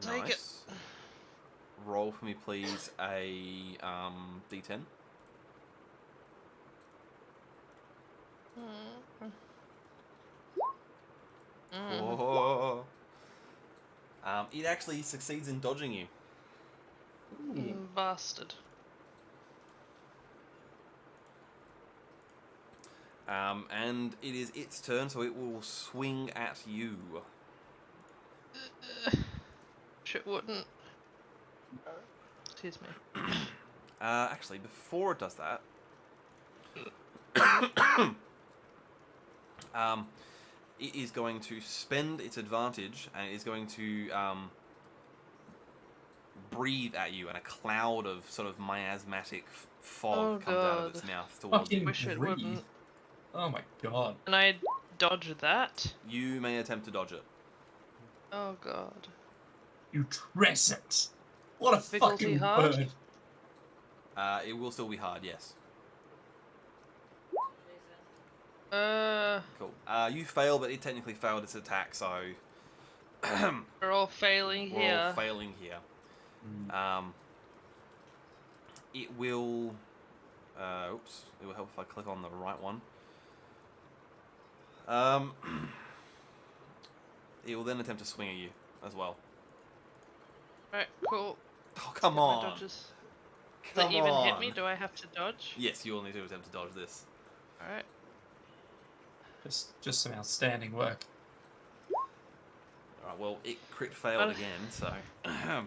Take it. Nice. Roll for me, please, a d10. Oh. It actually succeeds in dodging you. Bastard. And it is its turn, so it will swing at you. Shit wouldn't. Excuse me. Actually, before it does that, it is going to spend its advantage and it is going to breathe at you, and a cloud of sort of miasmatic fog Oh, comes out of God. its mouth towards fucking you. Wish it breathe. wouldn't. Oh my god. And I dodge that? You may attempt to dodge it. Oh god. You crescent. What a Difficulty fucking hard? word. It will still be hard, yes. Cool. You fail, but it technically failed its attack, so We're all failing we're here. all failing here. It will. Oops. It will help if I click on the right one. It will then attempt to swing at you as well. Alright, cool. Oh, come Get my on! dodges. Does Come it even on! hit me? Do I have to dodge? Yes, you will need to attempt to dodge this. Alright. Just some outstanding work. Alright, well, it crit failed Uh, again, so... I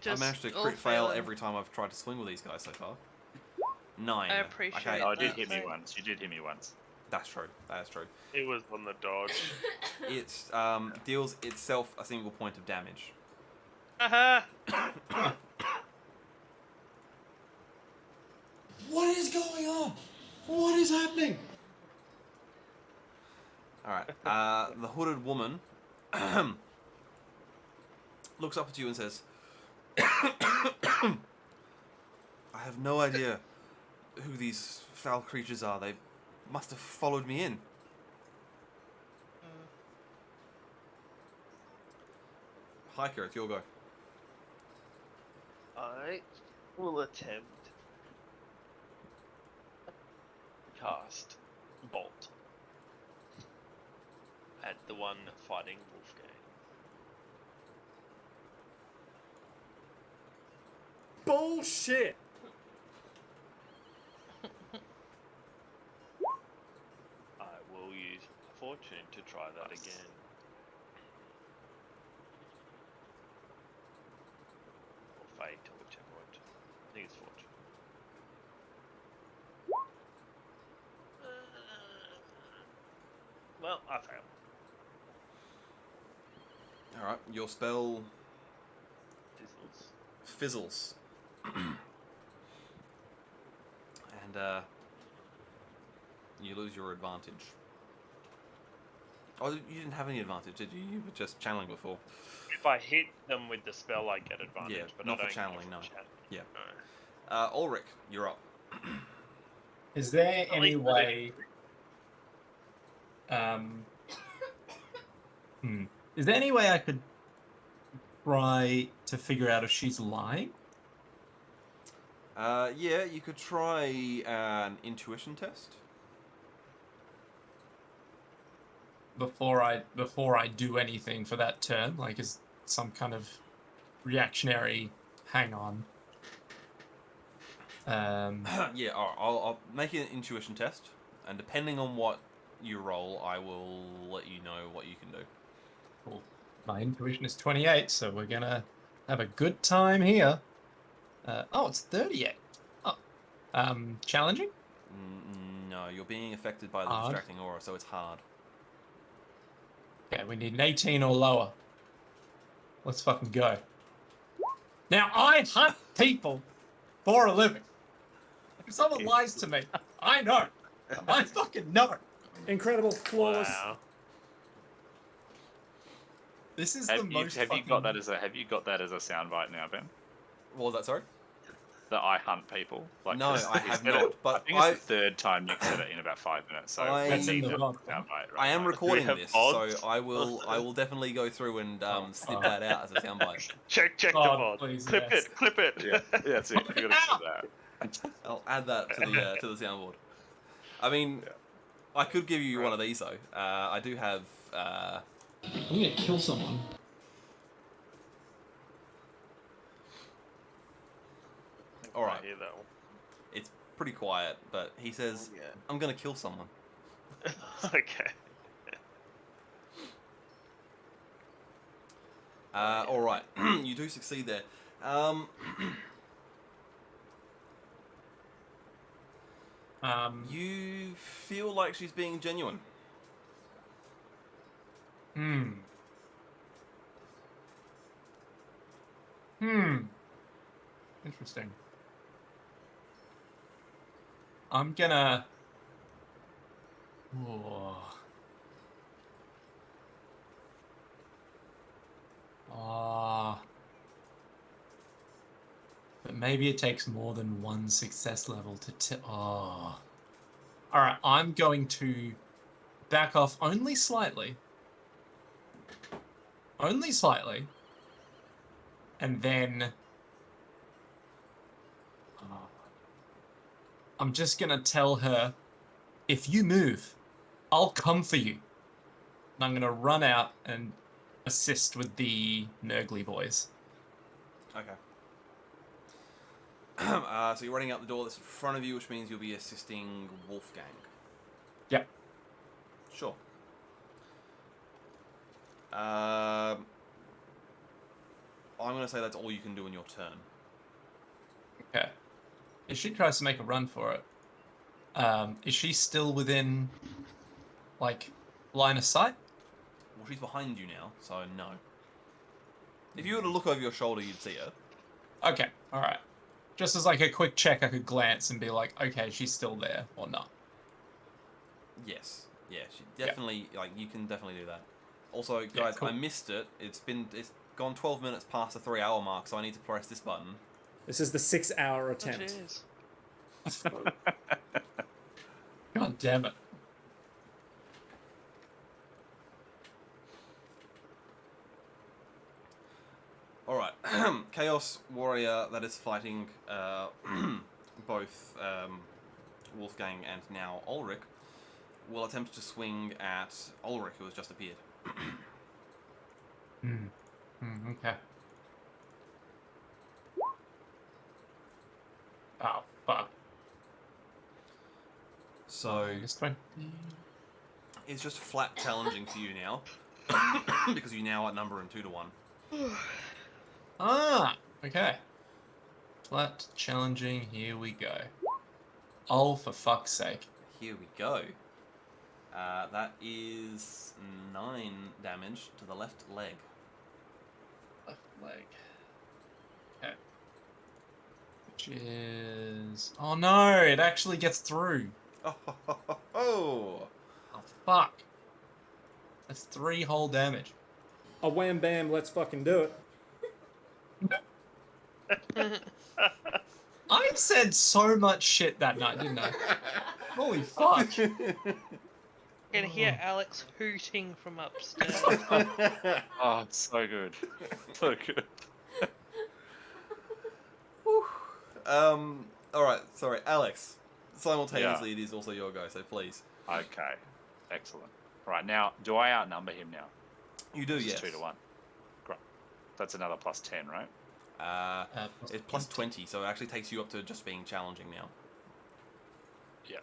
Just managed to all crit fail failing. every time I've tried to swing with these guys so far. 9. I appreciate Okay, Oh, it did that, hit me so- once. You did hit me once. that's true. That is true. It was on the dodge. It deals itself a single point of damage. Aha! What is going on? What is happening? Alright, the hooded woman looks up at you and says, I have no idea who these foul creatures are. They must have followed me in. Hiker, it's your go. I will attempt to cast Bolt at the one fighting Wolfgang. Bullshit. I will use Fortune to try that again. Or Fate, or whichever one. I think it's Fortune. Well, I failed. Alright, your spell Fizzles. fizzles. And you lose your advantage. Oh, you didn't have any advantage, did you? You were just channeling before. If I hit them with the spell, I get advantage. Yeah, but not I for don't channeling, get no. channeling. Yeah. No. Ulrich, you're up. Is there At any least way... Is there any way I could try to figure out if she's lying? Yeah, you could try an intuition test. Before I do anything for that turn, like is some kind of reactionary hang on. Yeah, alright, I'll make an intuition test, and depending on what you roll, I will let you know what you can do. Cool. My intuition is 28, so we're gonna have a good time here. Oh, it's 38. Oh, challenging? No, you're being affected by the Hard. distracting aura, so it's hard. Okay, we need an 18 or lower. Let's fucking go. Now, I hunt people for a living. If someone lies to me, I know. I fucking know. Incredible, flawless. Wow. This is the most Have you fucking... got that as a soundbite now, Ben? What was that, sorry? That I hunt people. Like, No, 'cause I you have said not, it- but I think it's the third time you've said it in about 5 minutes. So I- we That's in need the the vlog. soundbite. Right I am now. recording have this, odds? so I will definitely go through and snip that out as a soundbite. Check the Oh, mod. please, Clip yes. it, clip it. Yeah, that's it. You gotta do that. I'll add that to the soundboard. I mean, I could give you one of these though. I do have. I'm gonna kill someone. All right. I hear that one. It's pretty quiet, but he says, Yeah. "I'm gonna kill someone." Okay. All right, you do succeed there. You feel like she's being genuine. Interesting. I'm gonna... Whoa. maybe it takes more than one success level to oh. Alright, I'm going to back off only slightly. Only slightly. And then... I'm just gonna tell her, if you move, I'll come for you. And I'm gonna run out and assist with the Nurgly boys. Okay. So you're running out the door that's in front of you, which means you'll be assisting Wolfgang. Yep. Sure. I'm going to say that's all you can do in your turn. Okay. If she tries to make a run for it, is she still within, like, line of sight? Well, she's behind you now, so no. If you were to look over your shoulder, you'd see her. Okay, alright. Just as, like, a quick check, I could glance and be like, okay, she's still there, or not. Yes. Yeah, she definitely, like, you can definitely do that. Also, guys, cool. I missed it. It's gone 12 minutes past the 3-hour mark, so I need to press this button. This is the 6-hour Oh, attempt. jeez. God damn it. Alright. Chaos Warrior that is fighting both Wolfgang and now Ulrich will attempt to swing at Ulrich, who has just appeared. Okay. Oh, fuck. So, Just 20. it's just flat challenging for you now, because you now outnumber him 2 to 1. Ah, okay. Flat, challenging, here we go. Oh, for fuck's sake. Here we go. That is 9 damage to the left leg. Left leg. Okay. Which is... Oh no, it actually gets through. Oh, ho, ho, ho, ho. Oh, fuck. That's 3 whole damage. A wham bam, let's fucking do it. I said so much shit that night, didn't I? Holy fuck. You can hear Alex hooting from upstairs. Oh, it's so good. So good. Alright, sorry, Alex. Simultaneously, it is also your go, so please. Okay. Excellent. Right, now, do I outnumber him now? You do, It's yes. 2 to 1. Great. That's another plus 10, right? It's plus 20, so it actually takes you up to just being challenging now. Yeah.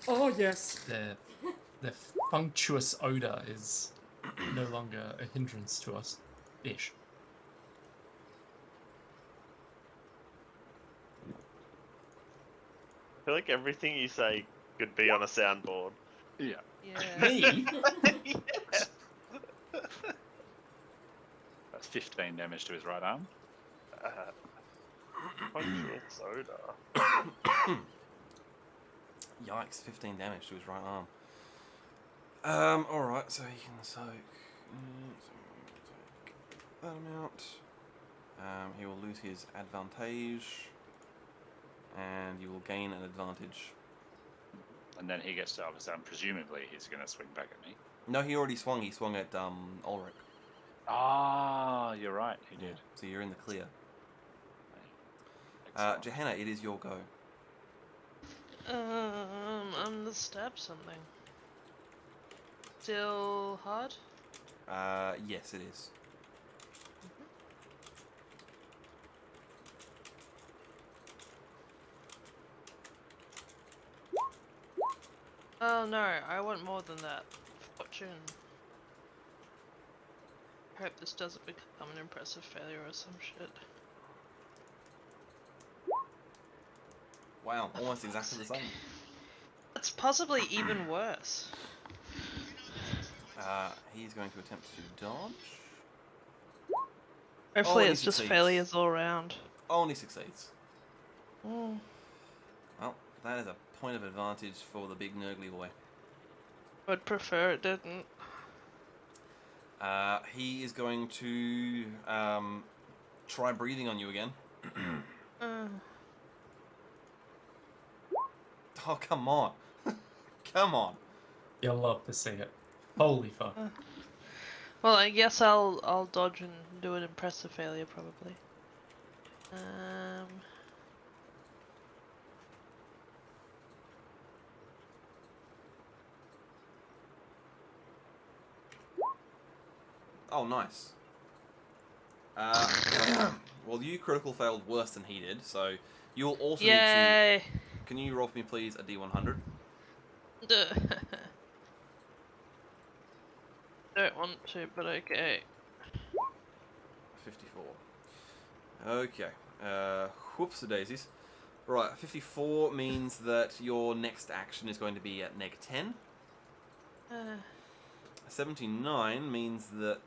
Oh, yes. The functuous odor is no longer a hindrance to us. Ish. I feel like everything you say could be on a soundboard. Yeah. Yeah. Me? That's 15 damage to his right arm. Functional soda. Yikes, 15 damage to his right arm. Alright, so he can take that amount. He will lose his advantage, and you will gain an advantage. And then he gets to, obviously, presumably he's going to swing back at me. No, he already swung. He swung at Ulrich. Ah, you're right, he did. So you're in the clear. Excellent. Johanna, it is your go. I'm gonna stab something. Still hard? Yes, it is. Oh no, I want more than that. Fortune. I hope this doesn't become an impressive failure or some shit. Wow, almost exactly the same. That's possibly even worse. He's going to attempt to dodge. Hopefully he it's just succeeds. failures all around. Only succeeds. Mm. Well, that is a point of advantage for the big Nurgly boy. Would prefer it didn't. He is going to try breathing on you again. Oh, come on. Come on. You'll love to see it. Holy fuck. Well, I guess I'll dodge and do an impressive failure probably. Oh, nice. Well, you critical failed worse than he did, so you'll also need to... Yay! Can you roll for me, please, a D100? Don't want to, but okay. 54. Okay. Whoops-a-daisies. Right, 54 means that your next action is going to be at -10. 79 means that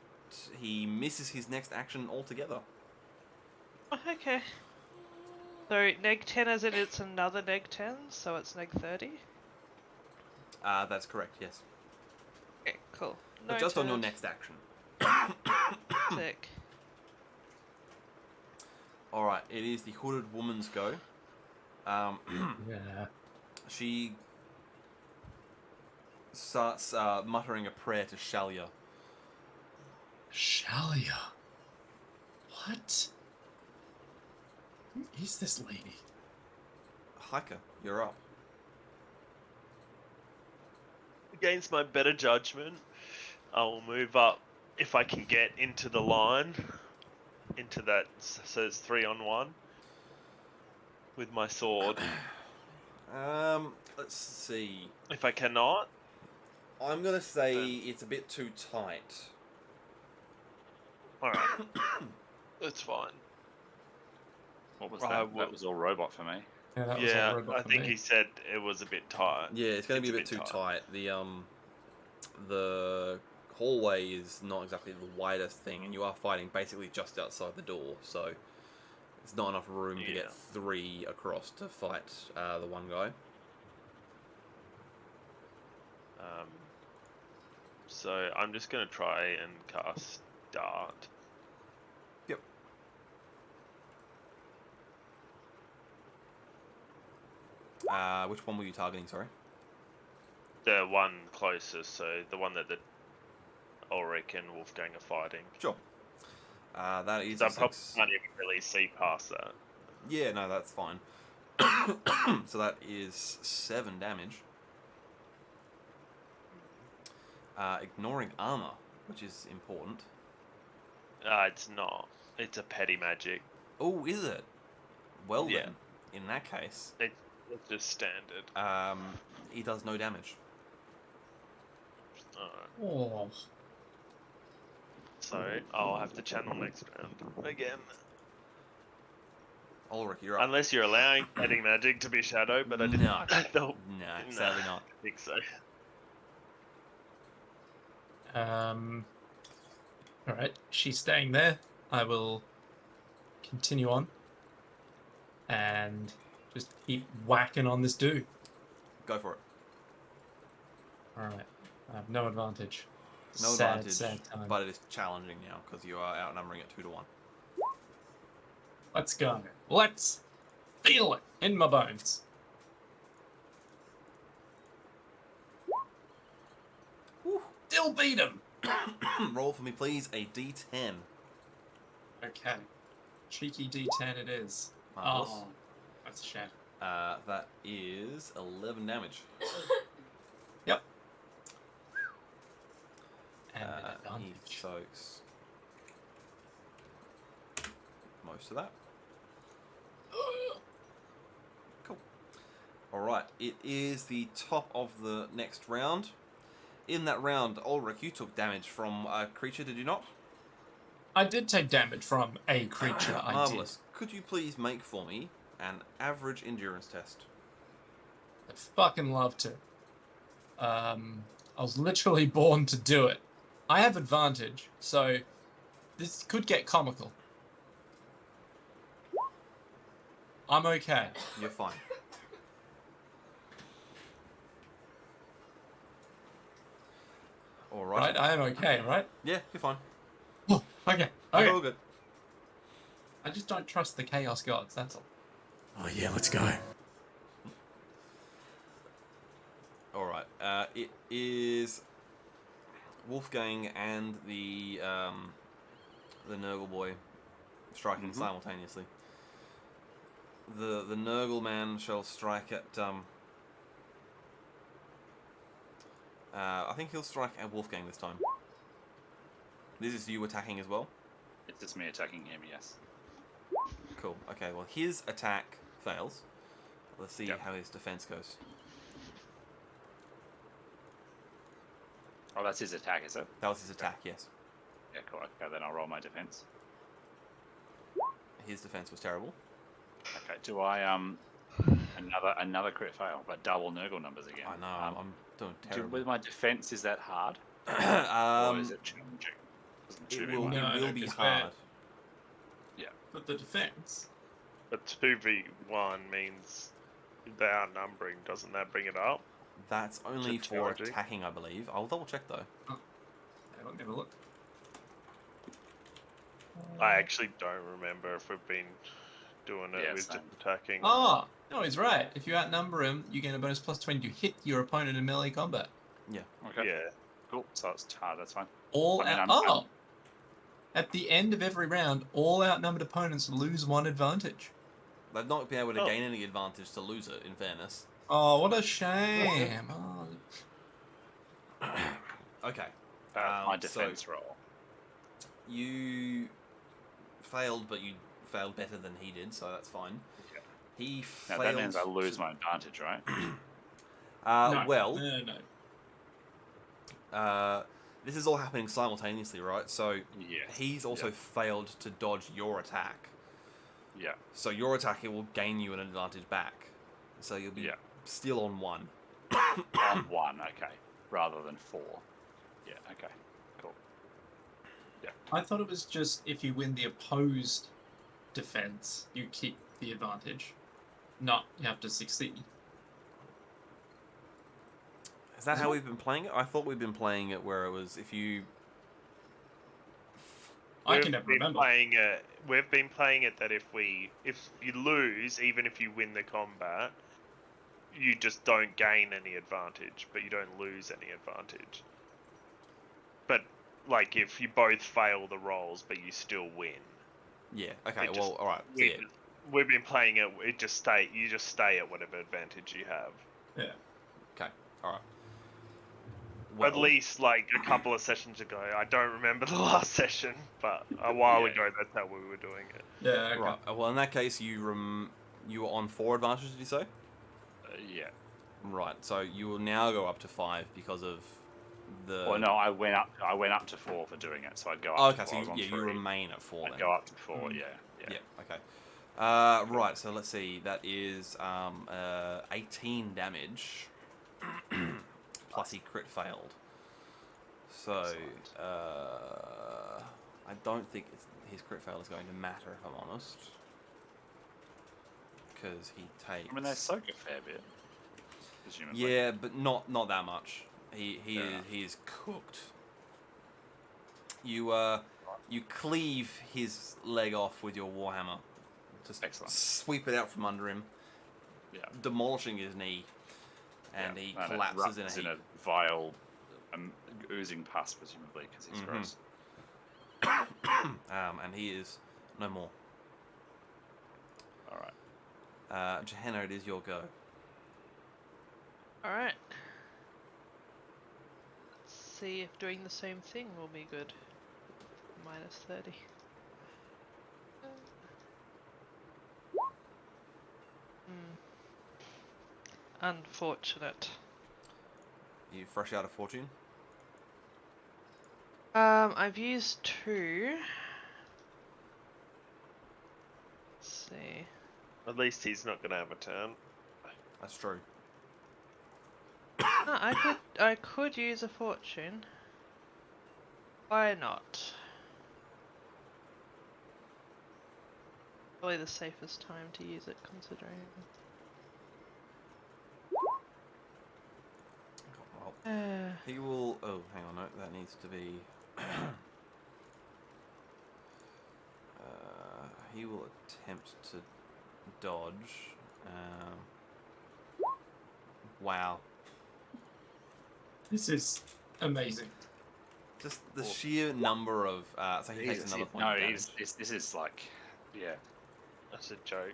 he misses his next action altogether. Okay. So -10 as in it's another -10, so it's -30? That's correct, yes. Okay, cool. But just on your Noted. next action. Sick. Alright, it is the hooded woman's go. Yeah. She starts muttering a prayer to Shalia. Shalia. What? Who is this lady? Hiker, you're up. Against my better judgment, I will move up if I can get into the line, into that. So it's 3-on-1 with my sword. Let's see. If I cannot, I'm gonna say it's a bit too tight. all right, that's fine. What was I that? will- That was all robot for me. Yeah, that was a Yeah, robot I for think me. he said it was a bit tight. Yeah, it's gonna be a It's bit too tight. The hallway is not exactly the widest thing, and you are fighting basically just outside the door, so it's not enough room to Yeah. get 3 across to fight the one guy. So I'm just gonna try and cast Dart. Yep. Which one were you targeting, sorry? The one closest, so the one that the Ulrich and Wolfgang are fighting. Sure. That is So a I probably 6. can't even really see past that. Yeah, no, that's fine. So that is 7 damage. Ignoring armor, which is important. It's not. It's a petty magic. Oh, is it? Well Yeah. then, in that case, It's just standard. he does no damage. Alright. Oh. So I'll have to channel next round again. Ulrich, you're up. Unless you're allowing petty magic to be shadow, but I didn't. No. No, No, sadly not. I think so. Alright, she's staying there. I will continue on and just keep whacking on this dude. Go for it. Alright, I have no advantage. No sad, advantage, sad time. but it is challenging now because you are outnumbering it 2 to 1. Let's go. Let's feel it in my bones. Still beat him. Roll for me, please, a D10. Okay. Cheeky D10 it is. Marvelous. Oh, that's a shame. That is 11 damage. Yep. And an He advantage. soaks most of that. Cool. Alright, it is the top of the next round. In that round, Ulrich, you took damage from a creature, did you not? I did take damage from a creature. I Marvelous. Could you please make for me an average endurance test? did. I'd fucking love to. I was literally born to do it. I have advantage, so this could get comical. I'm okay. You're fine. Alright. Right? I am okay, right? Yeah, you're fine. Oh, okay. You're Okay. all good. I just don't trust the Chaos Gods, that's all. Oh yeah, let's go. Alright, it is Wolfgang and the Nurgle boy striking simultaneously. The Nurgle man shall strike at I think he'll strike at Wolfgang this time. This is you attacking as well? It's just me attacking him, yes. Cool. Okay, well his attack fails. Let's see Yep. how his defense goes. Oh, that's his attack, is it? That was his attack, yes. Yeah, cool. Okay, then I'll roll my defense. His defense was terrible. Okay, do I another crit fail, but double Nurgle numbers again? I know, I'm doing terrible. With my defense, is that hard? Or is it challenging? It be will, one. No, it will be 'cause hard. Yeah. But the defense. But 2v1 means the outnumbering. Doesn't that bring it up? That's only Is it for challenging? attacking, I believe. I'll double check though. I'll give a look. I actually don't remember if we've been doing it Yeah, with same. just attacking. Oh, no, he's right. If you outnumber him, you gain a bonus plus 20 to hit your opponent in melee combat. Okay. Yeah. Cool. So it's hard. That's fine. All I mean, out. At the end of every round, all outnumbered opponents lose one advantage. They've not been able to Oh. gain any advantage to lose it, in fairness. Oh, what a shame. Oh. Okay. My So defense roll. you failed, but you failed better than he did, so that's fine. Yeah. He Now failed. that means I lose my advantage, right? No, Well, no. this is all happening simultaneously, right? So Yes. he's also Yeah. failed to dodge your attack. Yeah. So your attack, it will gain you an advantage back. So you'll be Yeah. still on 1. On 1, okay. Rather than 4. Yeah, okay. Cool. I thought it was just if you win the opposed defense, you keep the advantage. Not you have to succeed. Is that how we've been playing it? I thought we've been playing it where it was if you... I can never remember. We've been playing it that if you lose, even if you win the combat, you just don't gain any advantage, but you don't lose any advantage. But like if you both fail the rolls, but you still win. Yeah, okay, It well, just- alright. We've been playing it. You just stay at whatever advantage you have. Yeah. Okay, alright. At least like a couple of sessions ago. I don't remember the last session, but a while Yeah. ago that's how we were doing it. Yeah, okay. Right, well, in that case, you were on 4 advantages, did you say? Yeah. Right, so you will now go up to 5 because of the... Well, no, I went up to 4 for doing it, so I'd go up Oh, to okay, 4. so I was on you 3. remain at 4 I'd then. go up to 4, yeah. Yeah, okay. Right, so let's see. That is 18 damage. Plus he crit failed. So, Excellent. I don't think his crit fail is going to matter, if I'm honest. Because he takes... I mean, they soak a fair bit, presumably. Yeah, but not that much. He Fair is cooked. You cleave his leg off with your warhammer. Just Excellent. sweep it out from under him, Yeah. demolishing his knee, and Yeah, he and it collapses in a erupts heap. in a vile, oozing pus, presumably, because he's gross. And he is no more. All right. Johanna, it is your go. Alright. Let's see if doing the same thing will be good. Minus 30. Unfortunate. You fresh out of fortune. I've used 2. Let's see. At least he's not gonna have a turn. That's true. I could use a fortune. Why not? Probably the safest time to use it, considering. Well, he will. Oh, hang on. No, that needs to be. he will attempt to dodge. Wow. This is amazing. Just the sheer number of... so he takes another point of damage. This is like, yeah. That's a joke.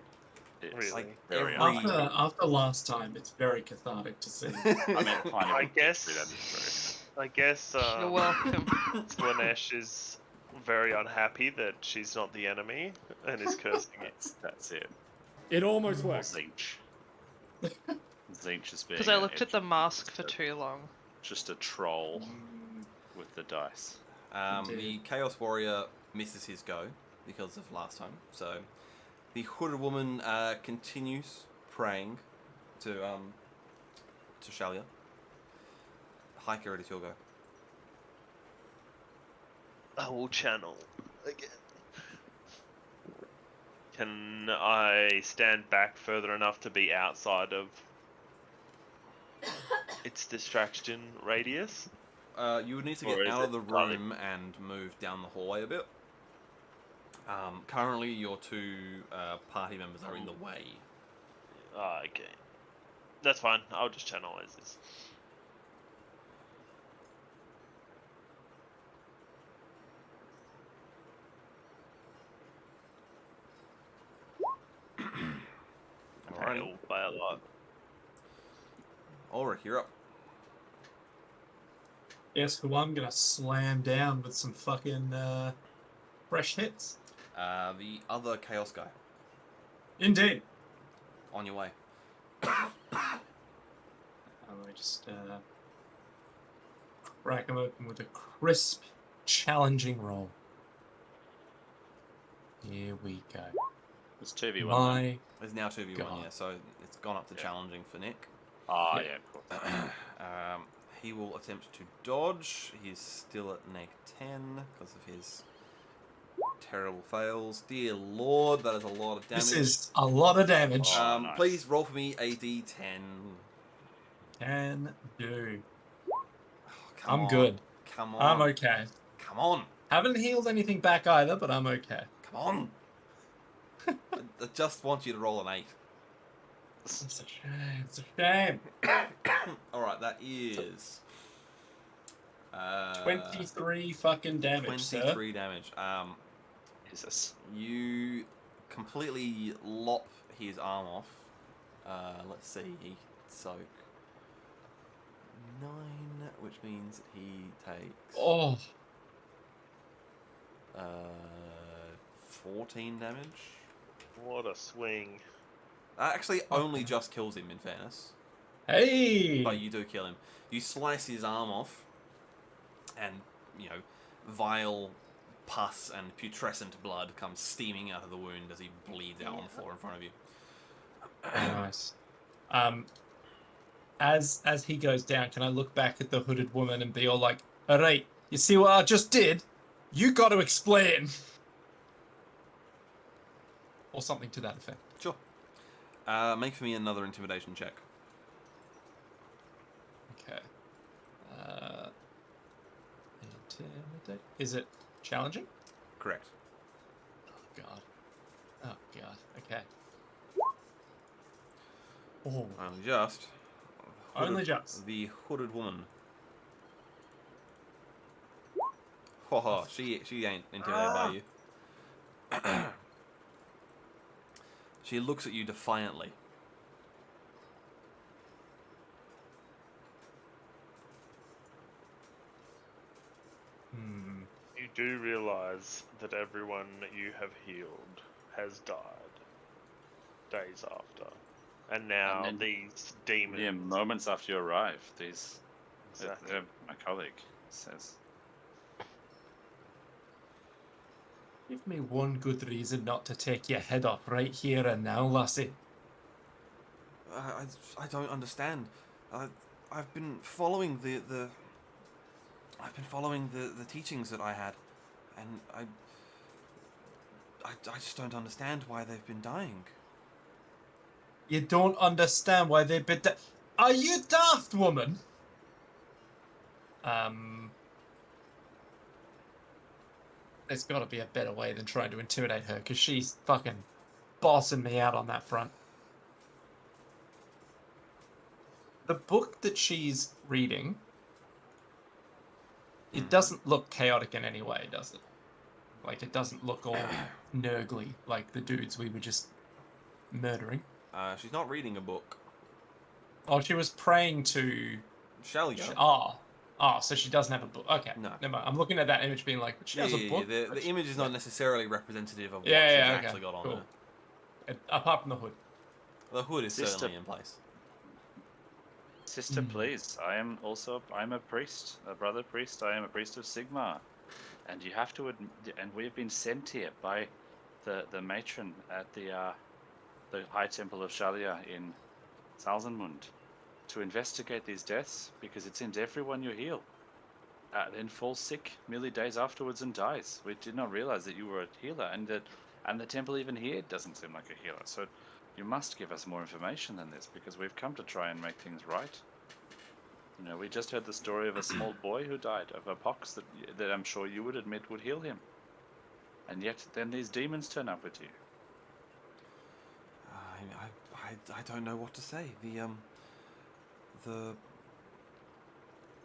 It's Really? Like very every... After last time, it's very cathartic to see. I mean, kind of. I guess. That is I guess. You're welcome. Slanesh is very unhappy that she's not the enemy and is cursing it. true. That's it. It almost Or worked. Zinch. Zinch is being. Because I looked at the mask for too long. Just a troll with the dice. The Chaos Warrior misses his go because of last time. So the hooded woman continues praying to Shalia. Hiker, it is your go. I will channel again. Can I stand back further enough to be outside of its distraction radius? You would need to Or get is out of it the partly- room and move down the hallway a bit. Currently, your two party members are in the way. Okay. That's fine. I'll just channel as this. Alrighty. Failed by a lot. Ulrich, you're up. Guess who I'm gonna slam down with some fucking fresh hits? The other Chaos guy. Indeed. On your way. I just crack him open with a crisp, challenging roll. Here we go. It's 2v1. My There's now 2v1, God. yeah, so it's gone up to Yeah. challenging for Nick. Oh, Yeah. yeah, of course. He will attempt to dodge. He's still at -10 because of his terrible fails. Dear Lord, that is a lot of damage. this is a lot of damage. Oh, nice. Please roll for me a d10. Can do. Oh, come I'm on. good. Come on. I'm okay. Come on. Haven't healed anything back either, but I'm okay. Come on. I just want you to roll an 8. It's a shame. It's a shame. Alright, that is 23 fucking damage, sir. 23 damage. Jesus. You completely lop his arm off. Let's see. Soak 9, which means he takes Oh, 14 damage. What a swing. Actually, only just kills him, in fairness. hey! But you do kill him. You slice his arm off, and, you know, vile pus and putrescent blood comes steaming out of the wound as he bleeds out on the floor in front of you. Nice. As he goes down, can I look back at the hooded woman and be all like, all right, you see what I just did? You got to explain. Or something to that effect. Sure. Make for me another intimidation check. Okay. Intimidate. Is it challenging? Correct. Oh, God. Oh, God. Okay. Oh, Only just. Only just. The hooded woman. Ho ho, she ain't intimidated by you. She looks at you defiantly. You do realize that everyone you have healed has died days after. And now And then- these demons. Yeah, moments after you arrive, these. Exactly. My colleague says. Give me one good reason not to take your head off right here and now, lassie. I don't understand. I've been following the teachings that I had, and I just don't understand why they've been dying. You don't understand why they've been... Are you daft, woman? there's got to be a better way than trying to intimidate her, because she's fucking bossing me out on that front. The book that she's reading, it doesn't look chaotic in any way, does it? Like, it doesn't look all nurgly like the dudes we were just murdering. She's not reading a book. Oh, she was praying to... Shelia. Oh, so she doesn't have a book. Okay, No. never mind. I'm looking at that image being like, but she has a book. The image is not necessarily representative of what Yeah, she's yeah, okay, actually got on cool. her. Apart from the hood. The hood is Sister. certainly in place. Sister, please. I'm a priest, a brother priest. I am a priest of Sigmar, and you have to and we have been sent here by the matron at the High Temple of Shalia in Salzenmund to investigate these deaths, because it seems everyone you heal then falls sick merely days afterwards and dies. We did not realize that you were a healer, and the temple even here doesn't seem like a healer. So you must give us more information than this, because we've come to try and make things right. You know, we just heard the story of a small boy who died of a pox that I'm sure you would admit would heal him. And yet then these demons turn up with you. I don't know what to say.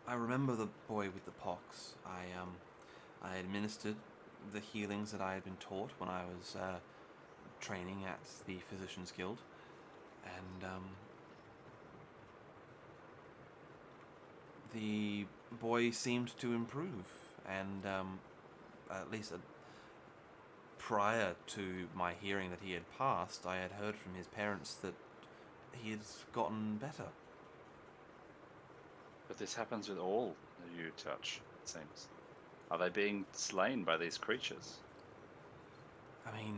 I remember the boy with the pox. I administered the healings that I had been taught when I was training at the Physicians Guild, and the boy seemed to improve, and at least prior to my hearing that he had passed, I had heard from his parents that he had gotten better. But this happens with all that you touch, it seems. Are they being slain by these creatures? I mean,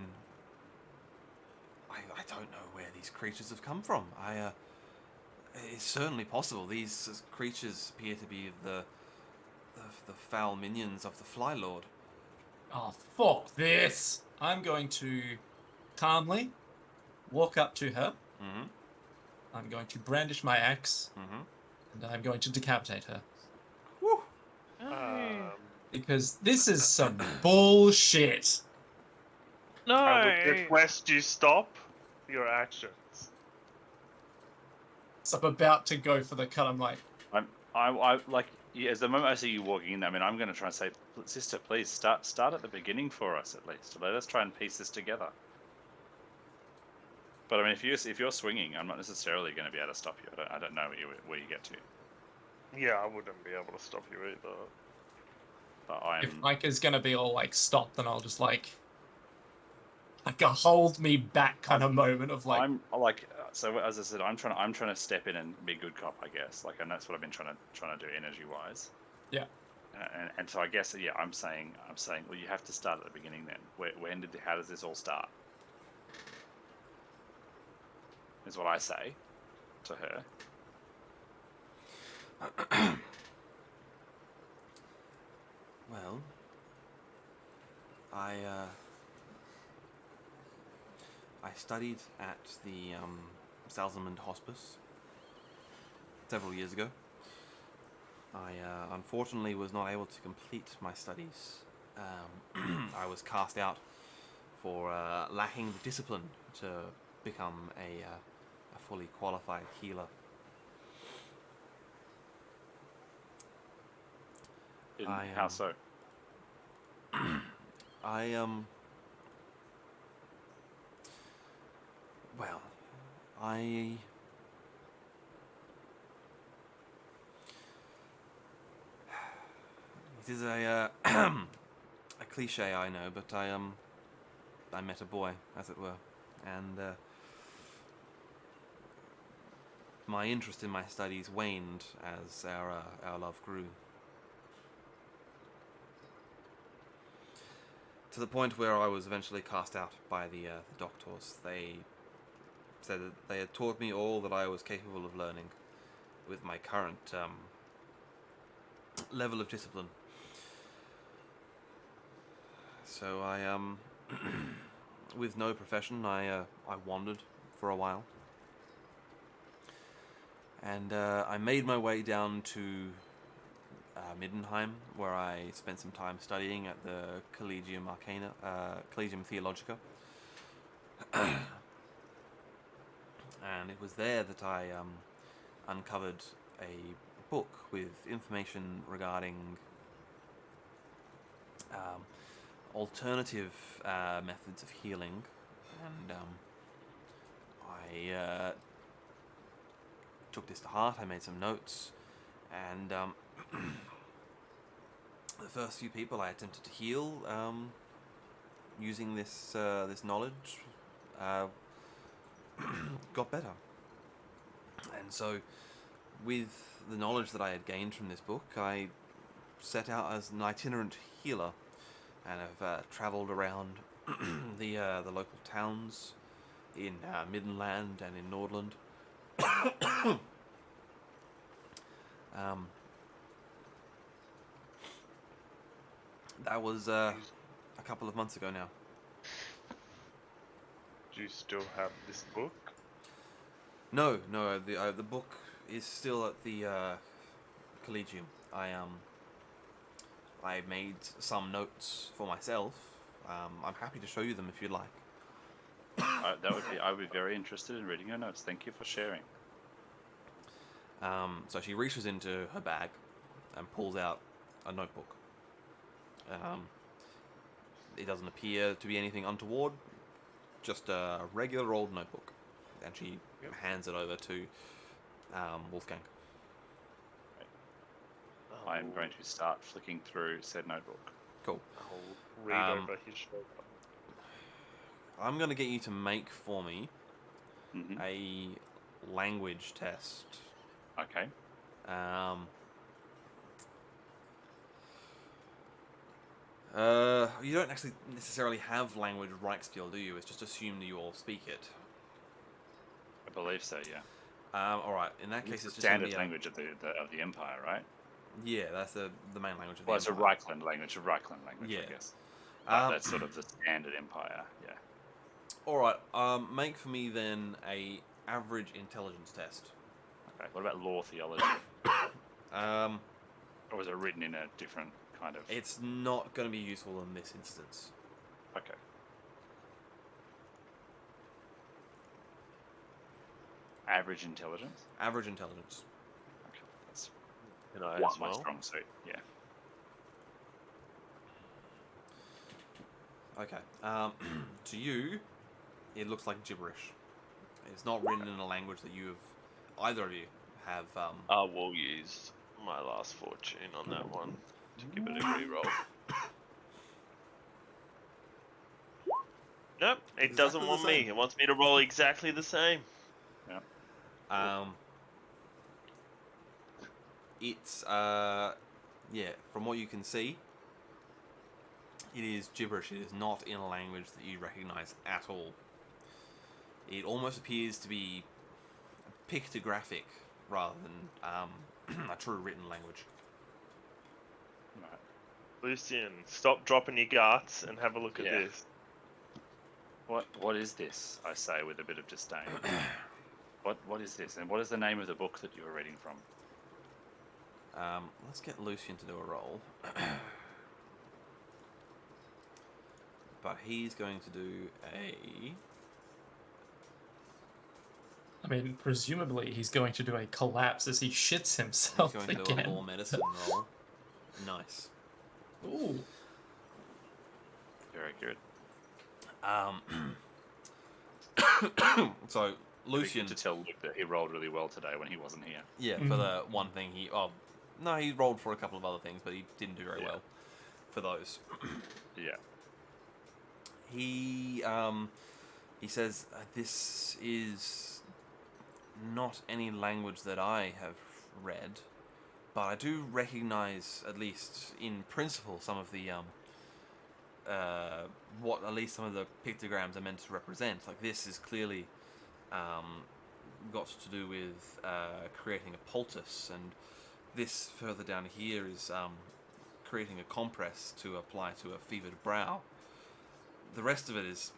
I don't know where these creatures have come from. It's certainly possible. These creatures appear to be the foul minions of the Fly Lord. Oh, fuck this. I'm going to calmly walk up to her. Mm-hmm. I'm going to brandish my axe. Mm-hmm. And I'm going to decapitate her. Woo! Because this is some bullshit. No. I would request you stop your actions. So I'm about to go for the cut. I'm like, I like, yeah, as the moment I see you walking in, I mean, I'm going to try and say, sister, please start at the beginning for us at least. Let us try and piece this together. But I mean, if you're swinging, I'm not necessarily going to be able to stop you. I don't know where you get to. Yeah, I wouldn't be able to stop you either. But if Mike is going to be all like, stop, then I'll just like a hold me back kind of moment of like. I'm like, so as I said, I'm trying to step in and be good cop, I guess. Like, and that's what I've been trying to do energy wise. Yeah. And so I guess, yeah, I'm saying, well, you have to start at the beginning then. How does this all start? Is what I say to her. Well, I studied at the Salzenmund Hospice several years ago. I unfortunately was not able to complete my studies. I was cast out for lacking the discipline to become a fully qualified healer. How so? Well, it is a a cliche, I know, but I met a boy, as it were, and my interest in my studies waned as our love grew. To the point where I was eventually cast out by the doctors. They said that they had taught me all that I was capable of learning with my current level of discipline. So I with no profession, I wandered for a while, and I made my way down to Middenheim, where I spent some time studying at the Collegium Arcana, Collegium Theologica. And it was there that I uncovered a book with information regarding alternative methods of healing, and I took this to heart. I made some notes, and the first few people I attempted to heal using this this knowledge got better. And so, with the knowledge that I had gained from this book, I set out as an itinerant healer, and have travelled around the local towns in Middenland and in Nordland. That was a couple of months ago now. Do you still have this book? No, the book is still at the Collegium. I made some notes for myself. I'm happy to show you them if you'd like. I would be very interested in reading your notes. Thank you for sharing. So she reaches into her bag and pulls out a notebook. It doesn't appear to be anything untoward, just a regular old notebook. And she hands it over to Wolfgang. I am going to start flicking through said notebook. Cool. I'll read over his shoulder. I'm going to get you to make for me Mm-hmm. a language test. Okay. You don't actually necessarily have language right skill, do you? It's just assumed that you all speak it. I believe so. Yeah. All right. In that case, it's just standard gonna be language of the Empire, right? yeah, that's the main language of the Well, it's a Empire. Reichland language. I Yeah. guess. But that's sort of the standard Empire. Yeah. All right. Make for me then a average intelligence test. Okay. What about law theology? Um, Or was it written in a different kind of? it's not going to be useful in this instance. Okay. Average intelligence. Average intelligence. Okay. That's And I what as my well. strong suit. Yeah. Okay. To you, it looks like gibberish. It's not written in a language that either of you have. I will use my last fortune on that one to give it a reroll. Nope, it Exactly doesn't the want same. me. It wants me to roll exactly the same. Yeah. It's yeah. From what you can see, it is gibberish. It is not in a language that you recognise at all. It almost appears to be pictographic rather than a true written language. Right. Lucian, stop dropping your guts and have a look at Yeah. this. What is this? I say with a bit of disdain. What is this? And what is the name of the book that you were reading from? Let's get Lucian to do a roll. But he's going to do a... I mean, presumably he's going to do a collapse as he shits He's himself going to do again. a law medicine roll. Nice. Ooh. Very good. So Lucian, To tell Luke that he rolled really well today when he wasn't here. yeah, for the one thing he, no, he rolled for a couple of other things, but he didn't do very Yeah. well for those. Yeah. He says this is not any language that I have read, but I do recognize, at least in principle, some of the what at least some of the pictograms are meant to represent. Like this is clearly got to do with creating a poultice, and this further down here is creating a compress to apply to a fevered brow. The rest of it is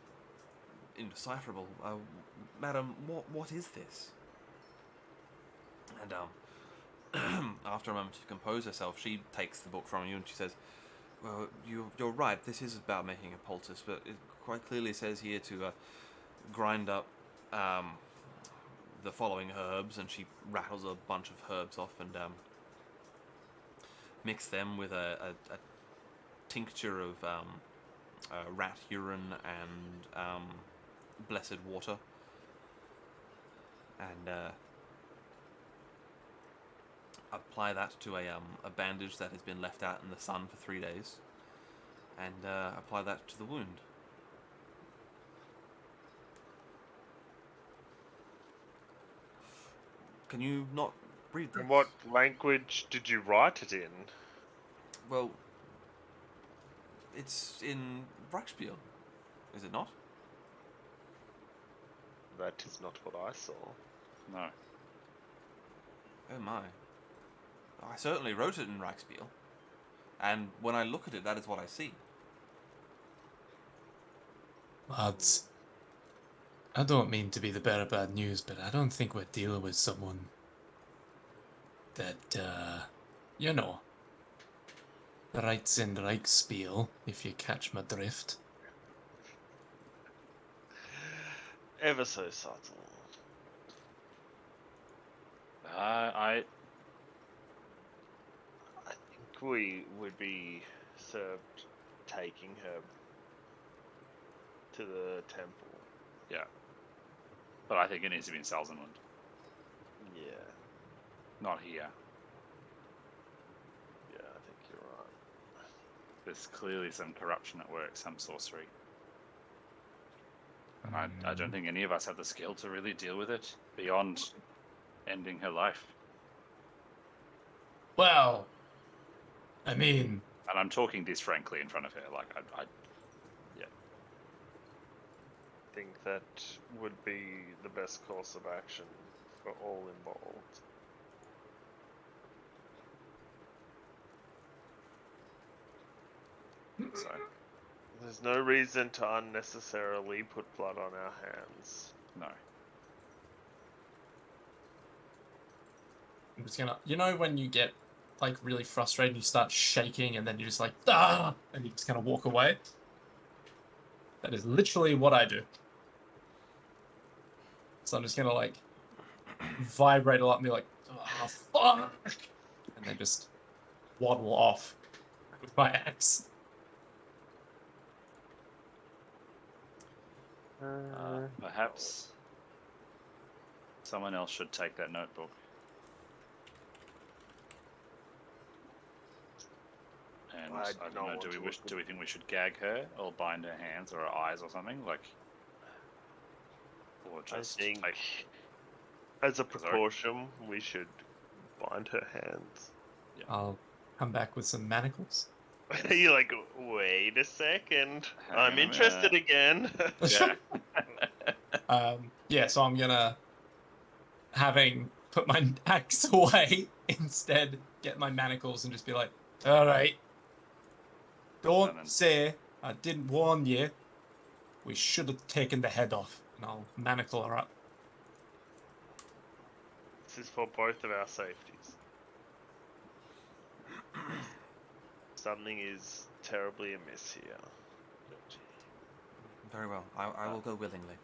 indecipherable. Madam, what is this? And after a moment to compose herself, she takes the book from you and she says, "Well, you're right. This is about making a poultice, but it quite clearly says here to grind up the following herbs." And she rattles a bunch of herbs off and mix them with a tincture of rat urine and blessed water, and apply that to a bandage that has been left out in the sun for 3 days, and apply that to the wound. Can you not read this? And what language did you write it in? Well, it's in Reichspiel, is it not? That is not what I saw. No. Oh my. I certainly wrote it in Reichspiel. And when I look at it, that is what I see. Lads, I don't mean to be the bearer of bad news, but I don't think we're dealing with someone that, you know, writes in Reichspiel, if you catch my drift. Ever so subtle. I think we would be served taking her to the temple. yeah. But I think it needs to be in Salzenmund, Yeah, not here. yeah, I think you're right. There's clearly some corruption at work, some sorcery. And I don't think any of us have the skill to really deal with it beyond ending her life. Well, I mean, And I'm talking this frankly in front of her. Like, I I think that would be the best course of action for all involved. so There's no reason to unnecessarily put blood on our hands. no. I'm just gonna, you know, when you get like really frustrated, you start shaking, and then you're just like, ah, and you just kind of walk away. That is literally what I do. So I'm just gonna like vibrate a lot and be like, oh, fuck, and then just waddle off with my axe. Perhaps someone else should take that notebook. And I I do don't not know. want Do to we think we should gag her or bind her hands or her eyes or something like? Or just I think, take. as a precaution, we should bind her hands. I'll come back with some manacles. You're like, wait a second, Hang I'm on a interested minute. again. Yeah. Yeah, so I'm gonna, having put my axe away, instead get my manacles and just be like, all right, don't And then- say I didn't warn you. We should have taken the head off, and I'll manacle her up. This is for both of our safeties. Something is terribly amiss here. Very well. I will go willingly.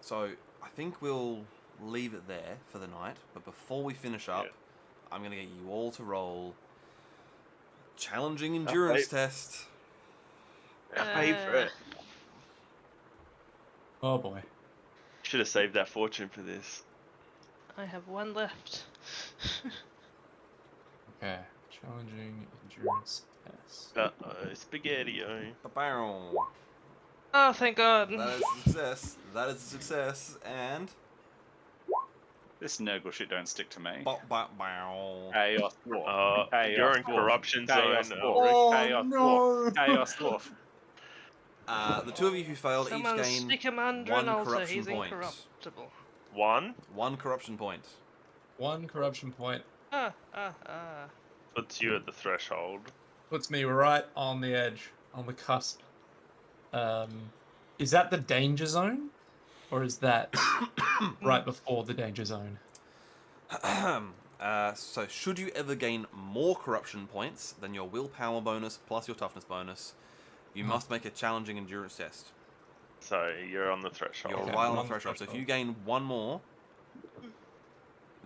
So I think we'll leave it there for the night. But before we finish up, I'm going to get you all to roll challenging endurance test. Our favorite. Oh boy. Should have saved that fortune for this. I have one left. Okay, challenging endurance test. Spaghetti-o. Ba-bow. Oh, thank God. That is a success. That is a success. And This Nurgle shit don't stick to me. bow. Chaos Dwarf. Chaos You're in Dwarf. corruption Chaos zone, Dwarf. Ulrich. Chaos no. Dwarf. Chaos Dwarf. The two of you who failed Someone each gain stick him under one an altar. corruption He's point. incorruptible. One One corruption point. One corruption point puts you at the threshold. puts me right on the edge, on the cusp. Is that the danger zone? Or is that right before the danger zone? So, should you ever gain more corruption points than your willpower bonus plus your toughness bonus, you must make a challenging endurance test. So you're on the threshold. You're Okay, right on I'm the on the threshold. So, if threshold. you gain one more,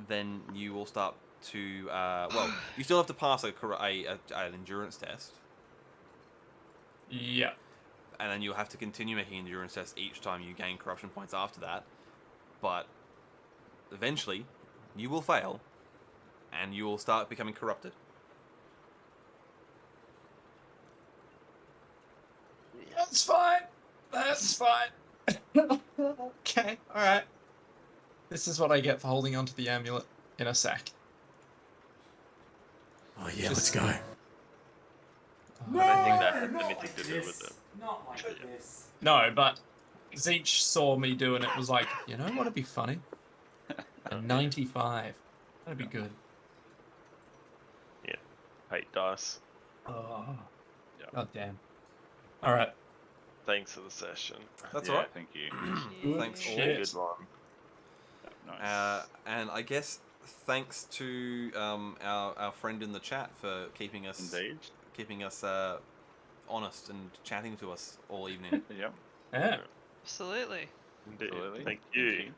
then you will start to. Well, you still have to pass an endurance test, Yeah. and then you'll have to continue making endurance tests each time you gain corruption points after that. But eventually, you will fail, and you will start becoming corrupted. That's fine. That's fine. Okay, alright. This is what I get for holding onto the amulet in a sack. Oh yeah, Just- let's go. I don't think that has anything to do with it. Not like this. No, but Zeech saw me doing it, was like, you know what'd be funny? A 95. That'd be good. Hate dice. Oh. Yeah. God damn. Alright. Thanks for the session. That's Yeah, alright. thank you. Thanks all. Shit. Good one. Nice. And I guess thanks to our friend in the chat for keeping us honest and chatting to us all evening. Yep. Yeah. Absolutely. Indeed. Absolutely. Thank you.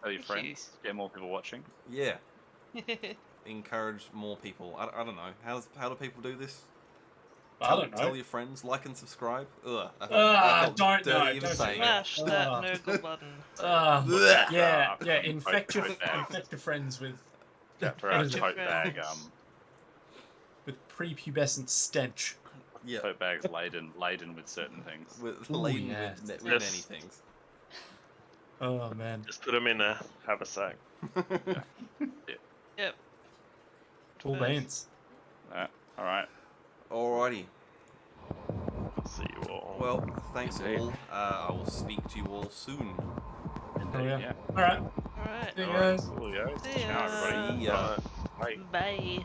Tell your Thank you. friends. Get more people watching. Yeah, encourage more people. I don't know how do people do this? I don't know. Tell your friends, like and subscribe. Ugh. I felt don't dirty know, even don't saying it. Smash that Ah. Nurgle button. Blech. Yeah, Uh, yeah. Infect your tote bags. friends with Yeah, for what our is it? tote bag, Friends. With prepubescent stench. Yeah, tote bags laden with certain things. with Ooh, laden yes. with Yes. many things. Oh man. Just put them in a haversack. Yep. Cool Nice. beans. All right. Alrighty. See you all. Well, thanks Indeed. all. I will speak to you all soon. Oh yeah. Yeah. Alright. Alright. See you Alright, guys. cool, guys. See Ciao, ya. everybody. See ya. Bye. Bye.